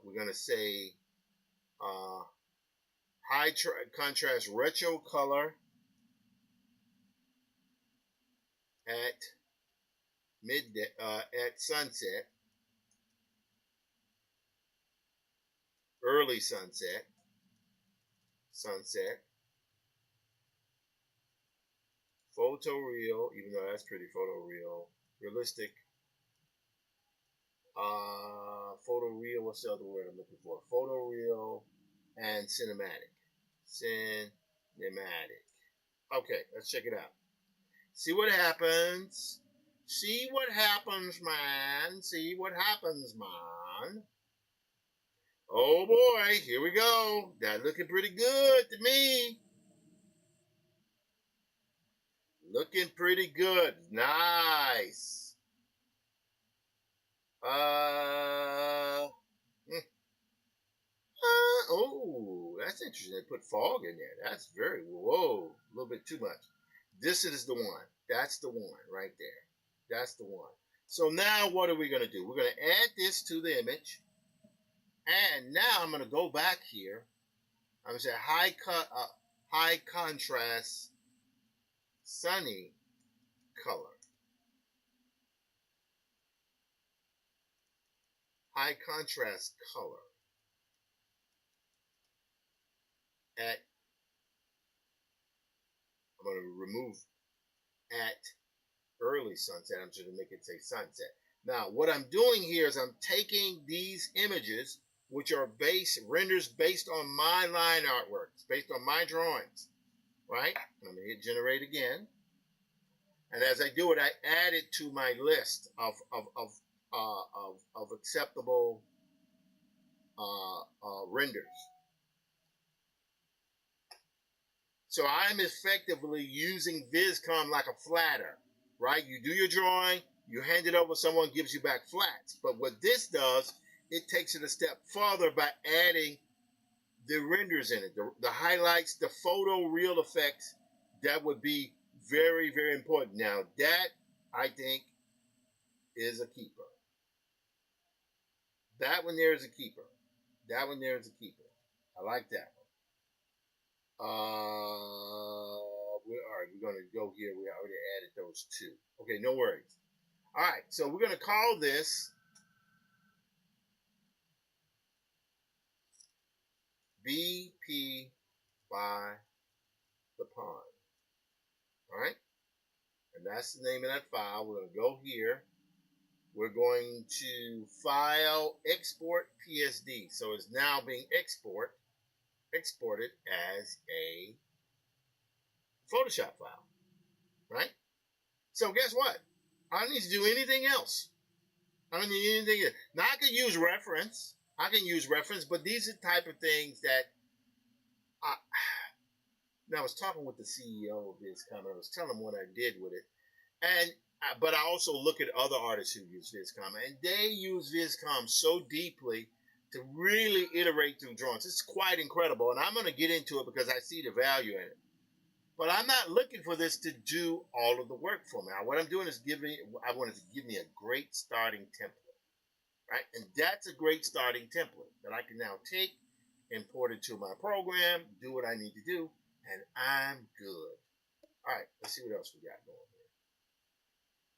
we're going to say high contrast retro color at midday, at sunset, early sunset, photoreal, even though that's pretty photoreal, realistic, photoreal, what's the other word I'm looking for? Photoreal and cinematic. Cinematic. Okay, let's check it out. See what happens. See what happens, man. See what happens, man. Oh boy, here we go. That looking pretty good to me. Looking pretty good. Nice. Oh, that's interesting. They put fog in there. That's very, whoa, a little bit too much. This is the one. That's the one right there. That's the one. So now what are we going to do? We're going to add this to the image. And now I'm going to go back here. I'm going to say high contrast sunny color. High contrast color at, I'm going to remove at early sunset. I'm just going to make it say sunset. Now, what I'm doing here is I'm taking these images, which are renders based on my line artworks, based on my drawings, right? I'm going to hit generate again. And as I do it, I add it to my list of acceptable renders. So I'm effectively using VizCom like a flatter, right? You do your drawing, you hand it over, someone gives you back flats. But what this does, it takes it a step further by adding the renders in it, the highlights, the photoreal effects. That would be very, very important. Now, that, I think, is a keeper. That one there is a keeper. That one there is a keeper. I like that one. All right, we're going to go here. We already added those two. Okay, no worries. All right, so we're going to call this BP by the Pond. All right, and that's the name of that file. We're going to go here. We're going to file export PSD. So it's now being exported as a Photoshop file, right? So guess what? I don't need to do anything else. I don't need anything else. Now I can use reference. But these are the type of things that now I was talking with the CEO of VizCom. I was telling him what I did with it. But I also look at other artists who use VizCom, and they use VizCom so deeply to really iterate through drawings. It's quite incredible, and I'm going to get into it because I see the value in it. But I'm not looking for this to do all of the work for me. What I'm doing is I want it to give me a great starting template, right? And that's a great starting template that I can now take, import it to my program, do what I need to do, and I'm good. All right, let's see what else we got going here.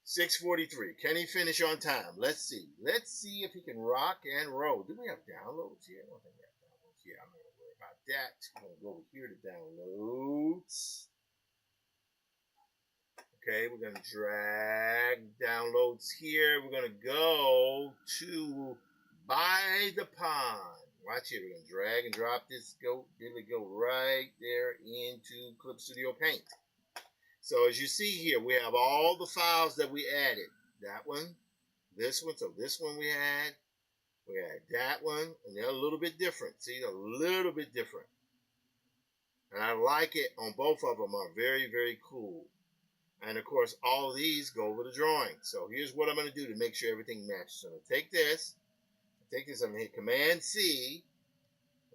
6:43. Can he finish on time? Let's see. Let's see if he can rock and roll. Do we have downloads here? I don't think we have downloads here. I'm not going to worry about that. I'm going to go over here to downloads. Okay, we're going to drag downloads here. We're going to go to By the Pond. Watch here. We're going to drag and drop this. Go right there into Clip Studio Paint. So as you see here, we have all the files that we added. That one, this one. So this one we had that one, and they're a little bit different. See, a little bit different. And I like it on both of them. Are very, very cool. And of course, all of these go over the drawing. So here's what I'm going to do to make sure everything matches. So I'm going to take this, I'm going to hit Command C,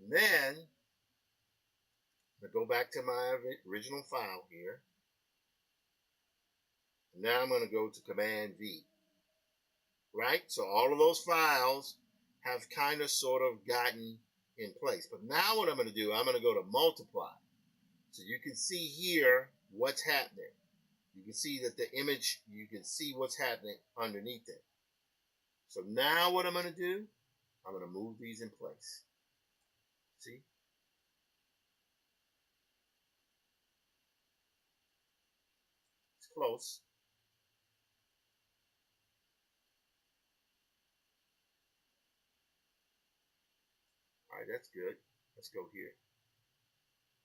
and then I'm going to go back to my original file here. And now I'm going to go to Command V. Right? So all of those files have kind of sort of gotten in place. But now what I'm going to do, I'm going to go to multiply. So you can see here what's happening. You can see that the image, you can see what's happening underneath it. So now what I'm going to do, I'm going to move these in place. See? It's close. All right, that's good. Let's go here.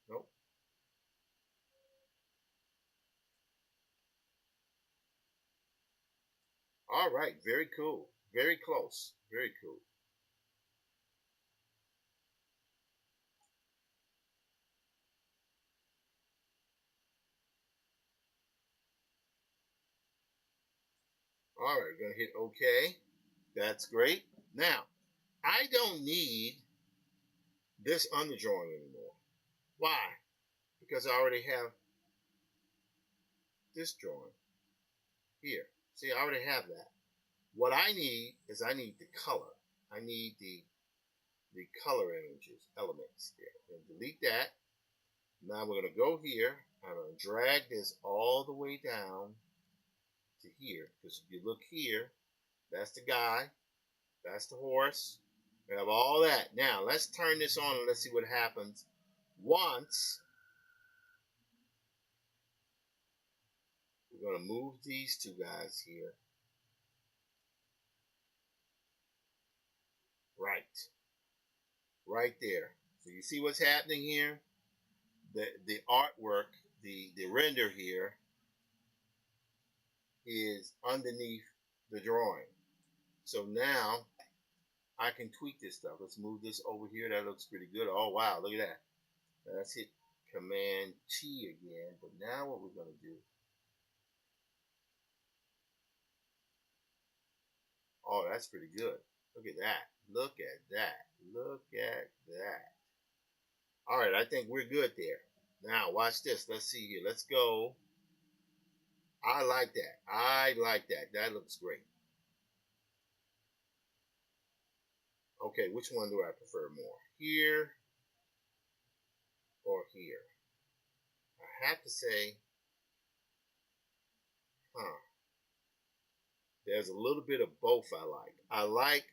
Nope. All right, very cool. Very close. Very cool. All right, we're going to hit OK. That's great. Now, I don't need this underdrawing anymore. Why? Because I already have this drawing here. See, I already have that. What I need is I need the color. I need the color images, elements there. And delete that. Now we're going to go here. I'm going to drag this all the way down to here. Because if you look here, that's the guy. That's the horse. We have all that. Now, let's turn this on and let's see what happens once. We're going to move these two guys here. Right. Right there. So you see what's happening here? The artwork, the render here is underneath the drawing. So now I can tweak this stuff. Let's move this over here. That looks pretty good. Oh, wow. Look at that. Now let's hit Command T again. But now what we're going to do. Oh, that's pretty good. Look at that. Look at that. Look at that. All right. I think we're good there. Now, watch this. Let's see here. Let's go. I like that. I like that. That looks great. Okay, which one do I prefer more? Here or here? I have to say, there's a little bit of both I like. I like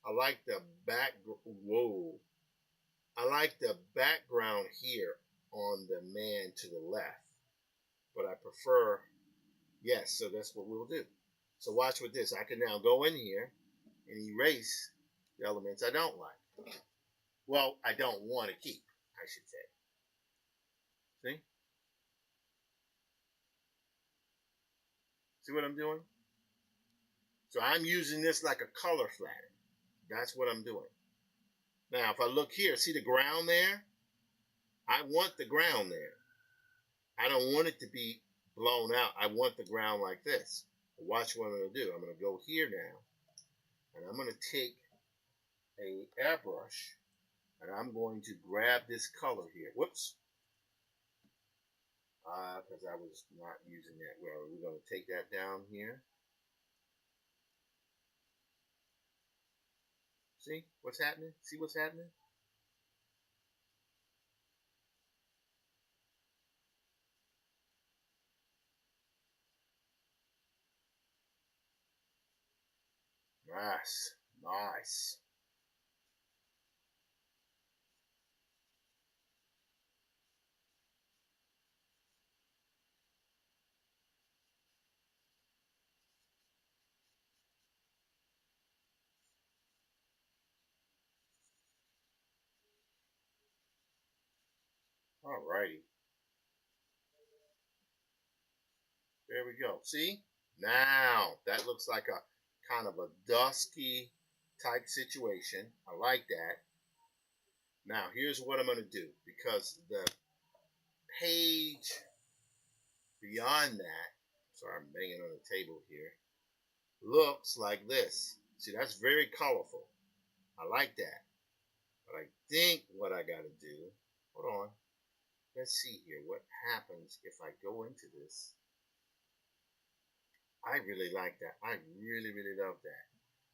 I like the back. Whoa! I like the background here on the man to the left, but I prefer. Yes, so that's what we'll do. So watch with this. I can now go in here and erase the elements I don't like. Well, I don't want to keep, I should say. See? See what I'm doing? So I'm using this like a color flatter. That's what I'm doing. Now, if I look here, see the ground there? I want the ground there. I don't want it to be blown out. I want the ground like this. Watch what I'm going to do. I'm going to go here now, and I'm going to take a airbrush, and I'm going to grab this color here. Whoops. Because I was not using that well. We're going to take that down here. See what's happening? See what's happening? Nice. Nice. All righty. There we go. See? Now, that looks like a kind of a dusky type situation. I like that. Now, here's what I'm going to do. Because the page beyond that, sorry, I'm banging on the table here, looks like this. See, that's very colorful. I like that. But I think what I got to do, hold on. Let's see here what happens if I go into this I really like that. I really, really love that.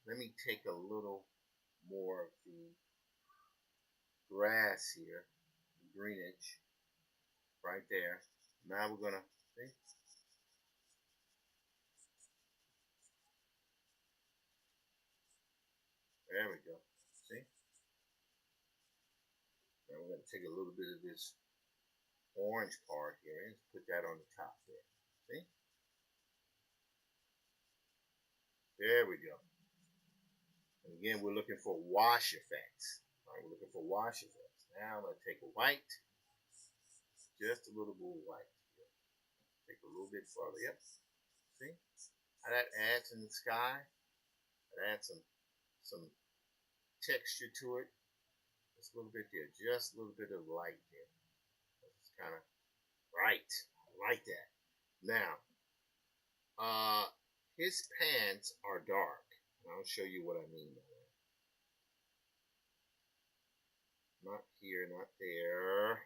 Let me take a little more of the grass here, greenage, right there. Now we're gonna see. There we go. See? Now we're gonna take a little bit of this orange part here and put that on the top there. See? There we go. And again, we're looking for wash effects. Right? We're looking for wash effects. Now I'm gonna take a white, just a little bit of white. Take a little bit further. Yep. See how that adds in the sky? It adds some texture to it. Just a little bit there. Just a little bit of light there. It's kind of right. I like that. Now, his pants are dark. And I'll show you what I mean by that. Not here, not there.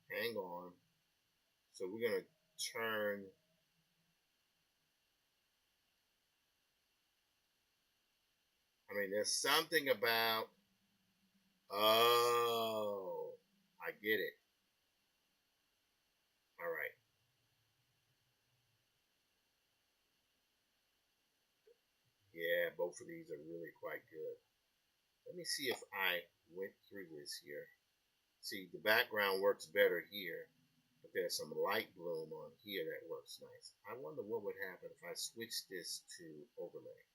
Hang on. So we're gonna turn. I mean, there's something about. Oh, I get it. All right. Yeah, both of these are really quite good. Let me see if I went through this here. See, the background works better here, but there's some light bloom on here that works nice. I wonder what would happen if I switch this to overlay.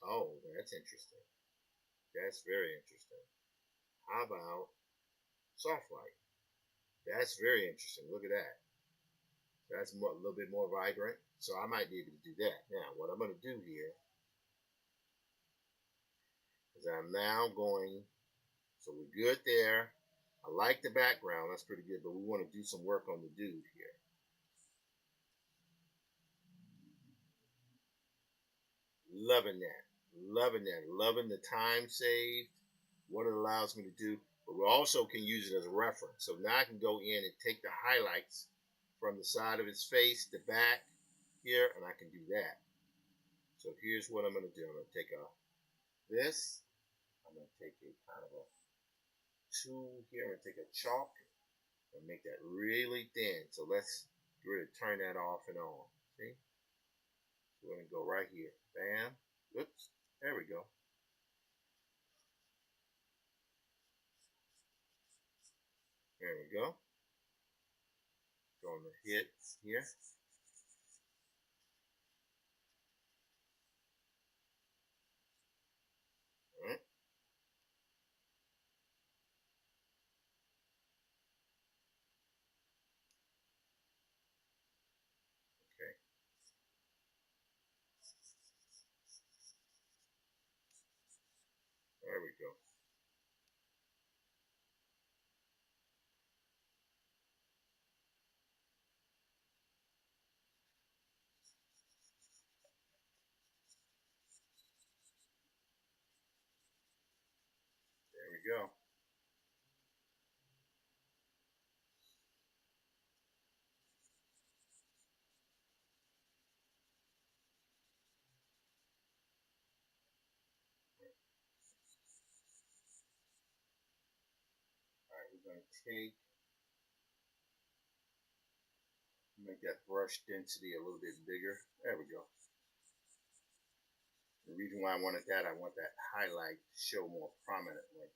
Oh, that's interesting. That's very interesting. How about soft light? That's very interesting. Look at that. That's a little bit more vibrant. So I might be able to do that. Now, what I'm going to do here is I'm now going, so we're good there. I like the background. That's pretty good, but we want to do some work on the dude here. Loving that. Loving that. Loving the time saved, what it allows me to do. But we also can use it as a reference. So now I can go in and take the highlights from the side of his face, the back here, and I can do that. So here's what I'm going to do. I'm going to take this. I'm going to take a kind of a tool here and take a chalk and make that really thin. So let's really turn that off and on. See? So we're going to go right here. Bam. Oops. There we go. There we go. Going to hit here. All right. Okay. There we go. There we go. All right, we're going to make that brush density a little bit bigger. There we go. The reason why I wanted that, I want that highlight to show more prominently.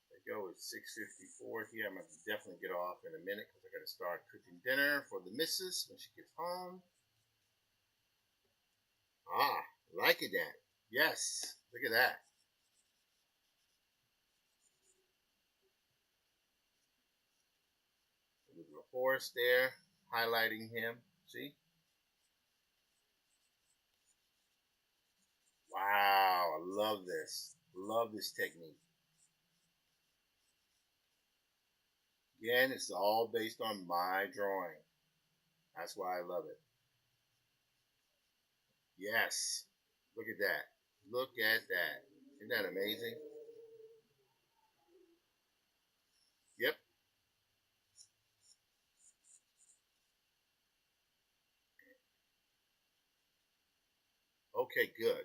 There we go. It's 6:54 here. I'm going to definitely get off in a minute because I got to start cooking dinner for the missus when she gets home. Ah, liking that. Yes, look at that. A little horse there, highlighting him. See? Wow, I love this. Love this technique. Again, it's all based on my drawing. That's why I love it. Yes. Look at that. Look at that. Isn't that amazing? Yep. Okay, good.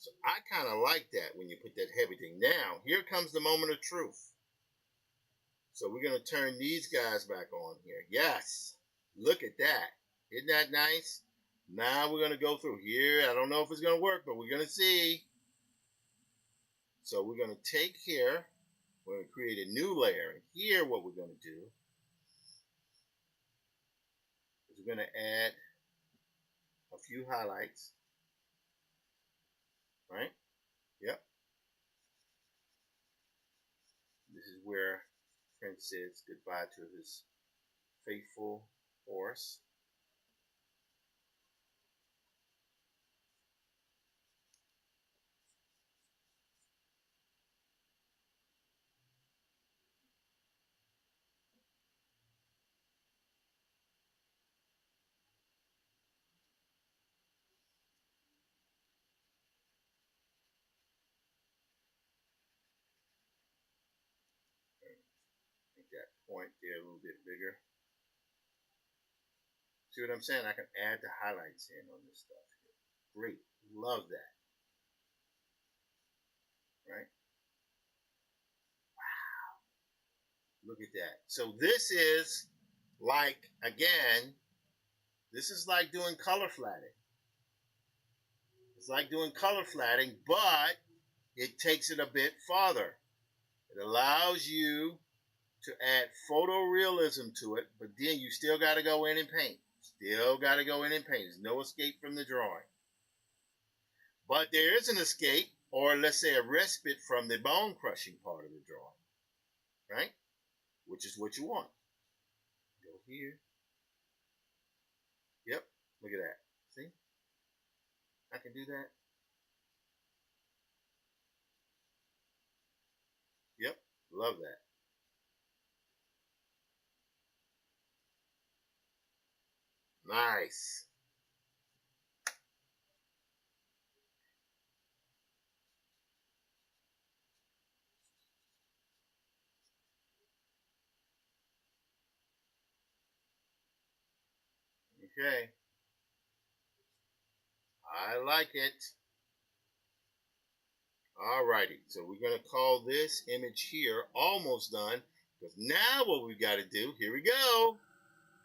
So I kind of like that when you put that heavy thing. Now, here comes the moment of truth. So we're going to turn these guys back on here. Yes. Look at that. Isn't that nice? Now we're going to go through here. I don't know if it's going to work, but we're going to see. So we're going to take here. We're going to create a new layer. And here what we're going to do is we're going to add a few highlights. Right? Yep. This is where Prince says goodbye to his faithful horse. Make that point there a little bit bigger. See what I'm saying? I can add the highlights in on this stuff here. Great. Love that. Right? Wow. Look at that. So this is like, again, this is like doing color flatting. It's like doing color flatting, but it takes it a bit farther. It allows you to add photorealism to it, but then you still got to go in and paint. Still got to go in and paint. There's no escape from the drawing. But there is an escape, or let's say a respite from the bone crushing part of the drawing, right? Which is what you want. Go here. Yep, look at that. See? I can do that. Yep, love that. Nice. Okay. I like it. Alrighty, so we're going to call this image here almost done. Because now what we've got to do, here we go.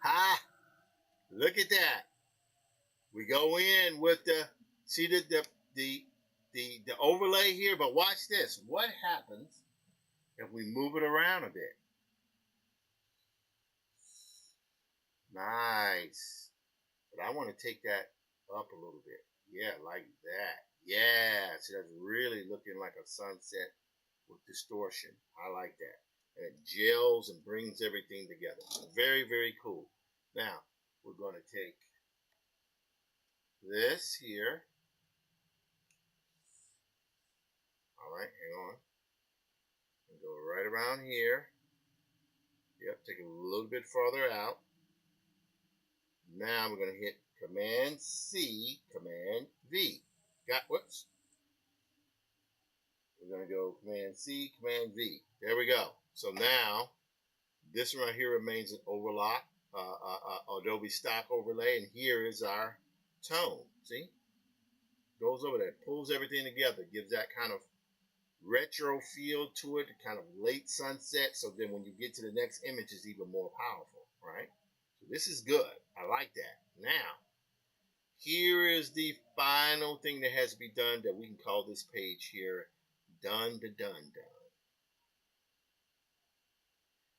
Ha! Look at that. We go in with the, see the overlay here, but watch this. What happens if we move it around a bit? Nice. But I want to take that up a little bit. Yeah, like that. Yeah, so that's really looking like a sunset with distortion. I like that. And it gels and brings everything together. Very, very cool. Now, we're going to take this here. All right, hang on. And go right around here. Yep, take it a little bit farther out. Now we're going to hit Command C, Command V. Whoops. We're going to go Command C, Command V. There we go. So now, this right here remains an overlock, Adobe stock overlay, and here is our tone. See? Goes over there, pulls everything together, gives that kind of retro feel to it, kind of late sunset, so then when you get to the next image, it's even more powerful, right? So this is good. I like that. Now, here is the final thing that has to be done that we can call this page here done.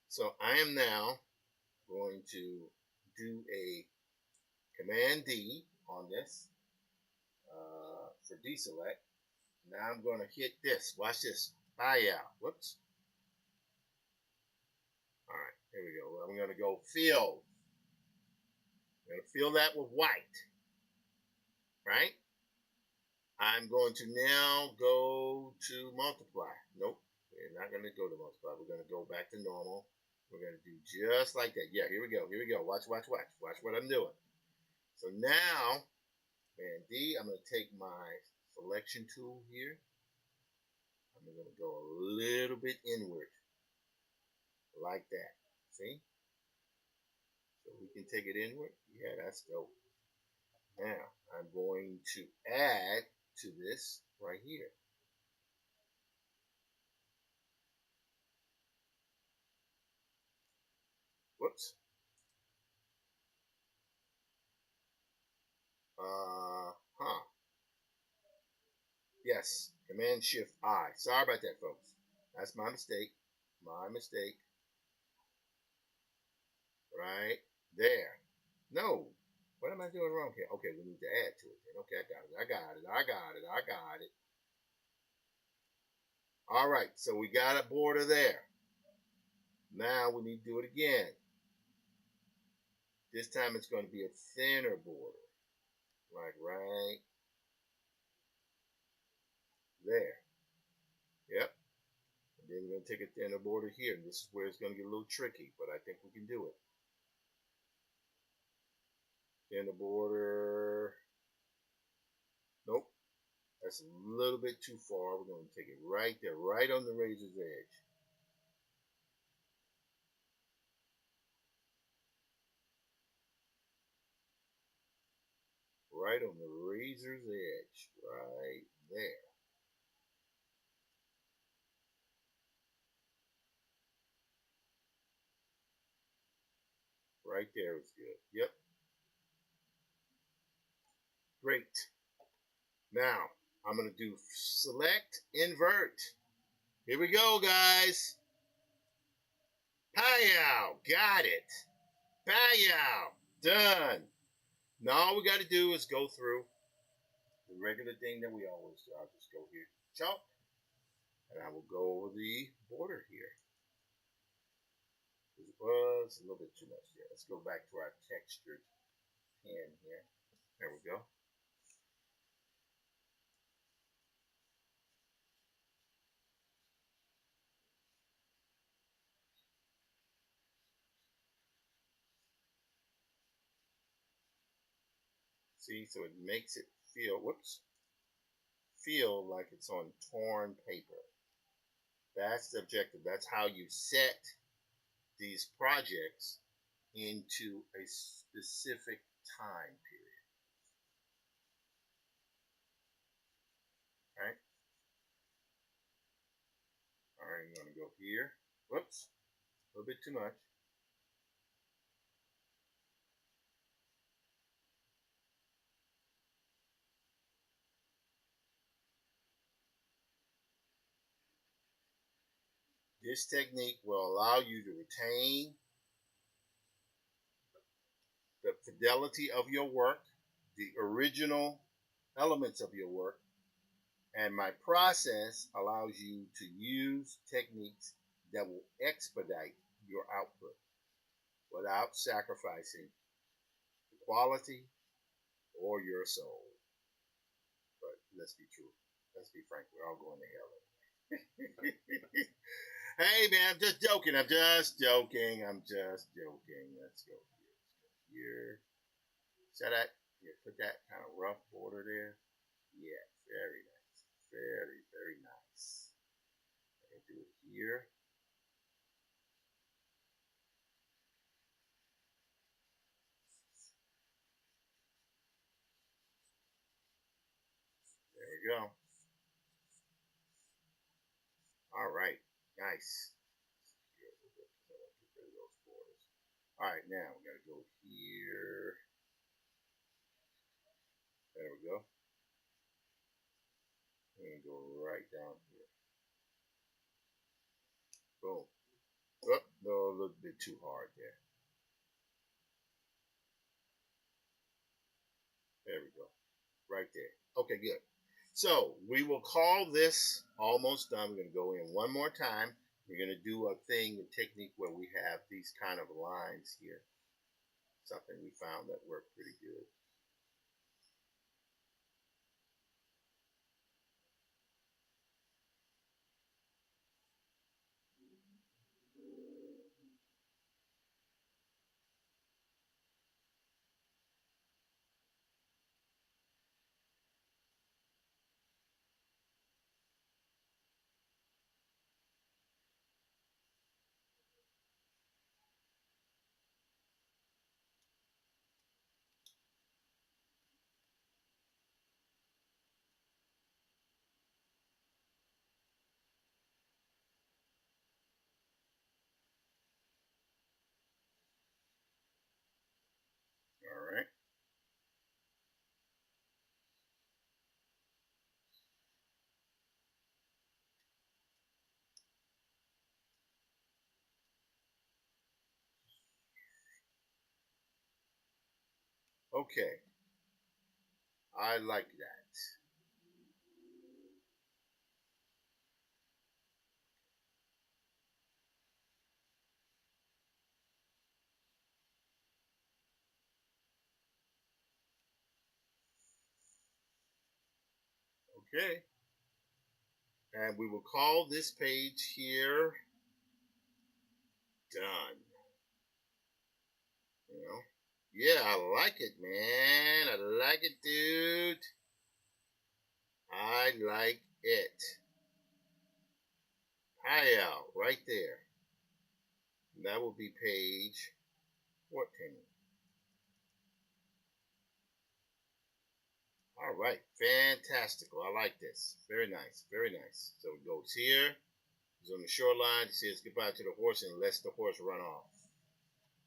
So I am now going to do a Command D on this for deselect. Now I'm going to hit this. Watch this. Out. Whoops. All right, here we go. I'm going to go fill. I'm going to fill that with white. Right? I'm going to now go to multiply. Nope, we're not going to go to multiply. We're going to go back to normal. We're going to do just like that. Yeah, here we go. Watch. Watch what I'm doing. So now, Command D, I'm going to take my selection tool here. I'm going to go a little bit inward. Like that. See? So we can take it inward. Yeah, that's dope. Now, I'm going to add to this right here. Whoops. Huh. Yes, Command Shift I. Sorry about that, folks. That's my mistake. My mistake. Right there. No. What am I doing wrong here? Okay, we need to add to it then. Okay, I got it. I got it. I got it. I got it. All right, so we got a border there. Now we need to do it again. This time it's going to be a thinner border. Like right there. Yep. And then we're going to take a thinner border here. And this is where it's going to get a little tricky, but I think we can do it. Thinner border. Nope. That's a little bit too far. We're going to take it right there, right on the razor's edge. Right on the razor's edge. Right there. Right there is good. Yep. Great. Now, I'm going to do select, invert. Here we go, guys. Pow! Got it. Pow! Done. Now all we got to do is go through the regular thing that we always do. I'll just go here, chalk, and I will go over the border here. It was a little bit too much there. Let's go back to our textured pen here. There we go. See, so it makes it feel like it's on torn paper. That's the objective. That's how you set these projects into a specific time period. Right? All right, I'm going to go here. Whoops, a little bit too much. This technique will allow you to retain the fidelity of your work, the original elements of your work, and my process allows you to use techniques that will expedite your output without sacrificing the quality or your soul. But let's be true. Let's be frank. We're all going to hell. Hey man, I'm just joking. I'm just joking. Let's go here. So that put that kind of rough border there. Yeah, very nice. Very, very nice. I do it here. There we go. All right, nice. All right, now we gotta go here. There we go. And go right down here. Boom. Oh, no, a little bit too hard there. There we go. Right there. Okay, good. So we will call this almost done. We're going to go in one more time. We're going to do a technique where we have these kind of lines here. Something we found that worked pretty good. Okay. I like that. Okay. And we will call this page here done. You know? Yeah, I like it, man. I like it, dude. I like it. Hi, Al, right there. That will be page 14. All right, fantastical. I like this. Very nice, very nice. So it goes here. He's on the shoreline. He says goodbye to the horse and lets the horse run off.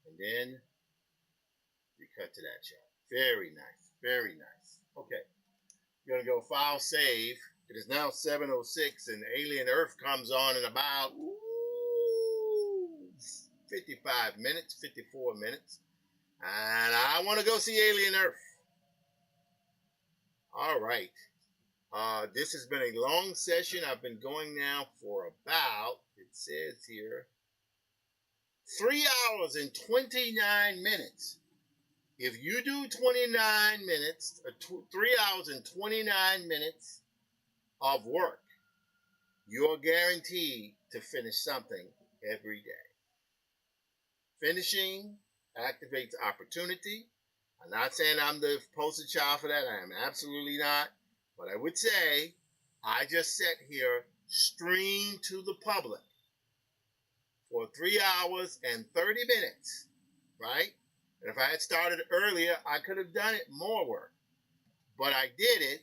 And then we cut to that shot. Very nice, very nice. Okay, we're going to go file save. It is now 7:06 and Alien Earth comes on in about 55 minutes, 54 minutes. And I want to go see Alien Earth. All right. This has been a long session. I've been going now for about, it says here, 3 hours and 29 minutes. If you do 29 minutes, 3 hours and 29 minutes of work, you're guaranteed to finish something every day. Finishing activates opportunity. I'm not saying I'm the poster child for that. I am absolutely not. But I would say I just sat here, streamed to the public for 3 hours and 30 minutes, right? And if I had started earlier, I could have done it more work. But I did it.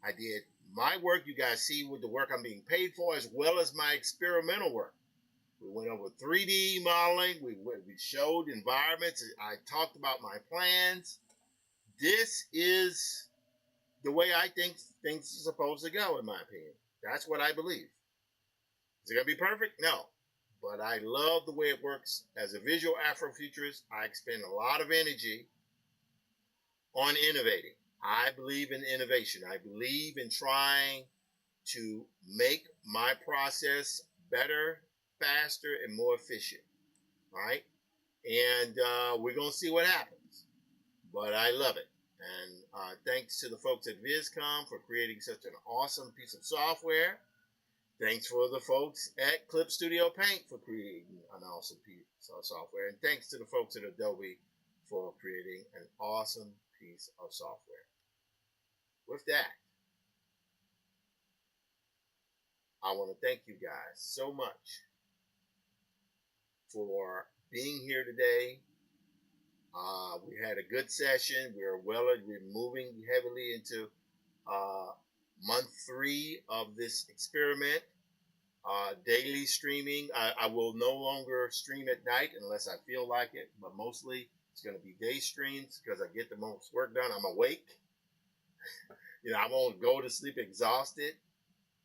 I did my work. You guys see with the work I'm being paid for, as well as my experimental work. We went over 3D modeling. We showed environments. I talked about my plans. This is the way I think things are supposed to go, in my opinion. That's what I believe. Is it going to be perfect? No. But I love the way it works. As a visual Afrofuturist, I expend a lot of energy on innovating. I believe in innovation. I believe in trying to make my process better, faster, and more efficient. Right? And we're going to see what happens. But I love it. And thanks to the folks at Viscom for creating such an awesome piece of software. Thanks for the folks at Clip Studio Paint for creating an awesome piece of software. And thanks to the folks at Adobe for creating an awesome piece of software. With that, I want to thank you guys so much for being here today. We had a good session. We're moving heavily into month 3 of this experiment. Daily streaming. I will no longer stream at night unless I feel like it, but mostly it's going to be day streams because I get the most work done. I'm awake. I won't go to sleep exhausted,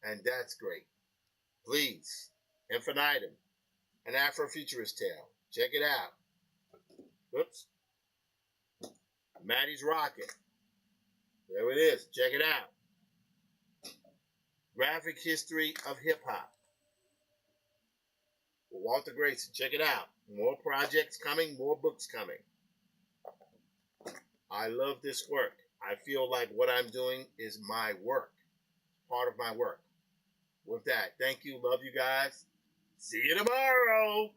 and that's great. Please, Infinitum, an Afrofuturist tale. Check it out. Whoops. Maddie's Rocket. There it is. Check it out. Graphic History of Hip Hop. Walter Grayson. Check it out. More projects coming, more books coming. I love this work. I feel like what I'm doing is my work, part of my work. With that, thank you. Love you guys. See you tomorrow.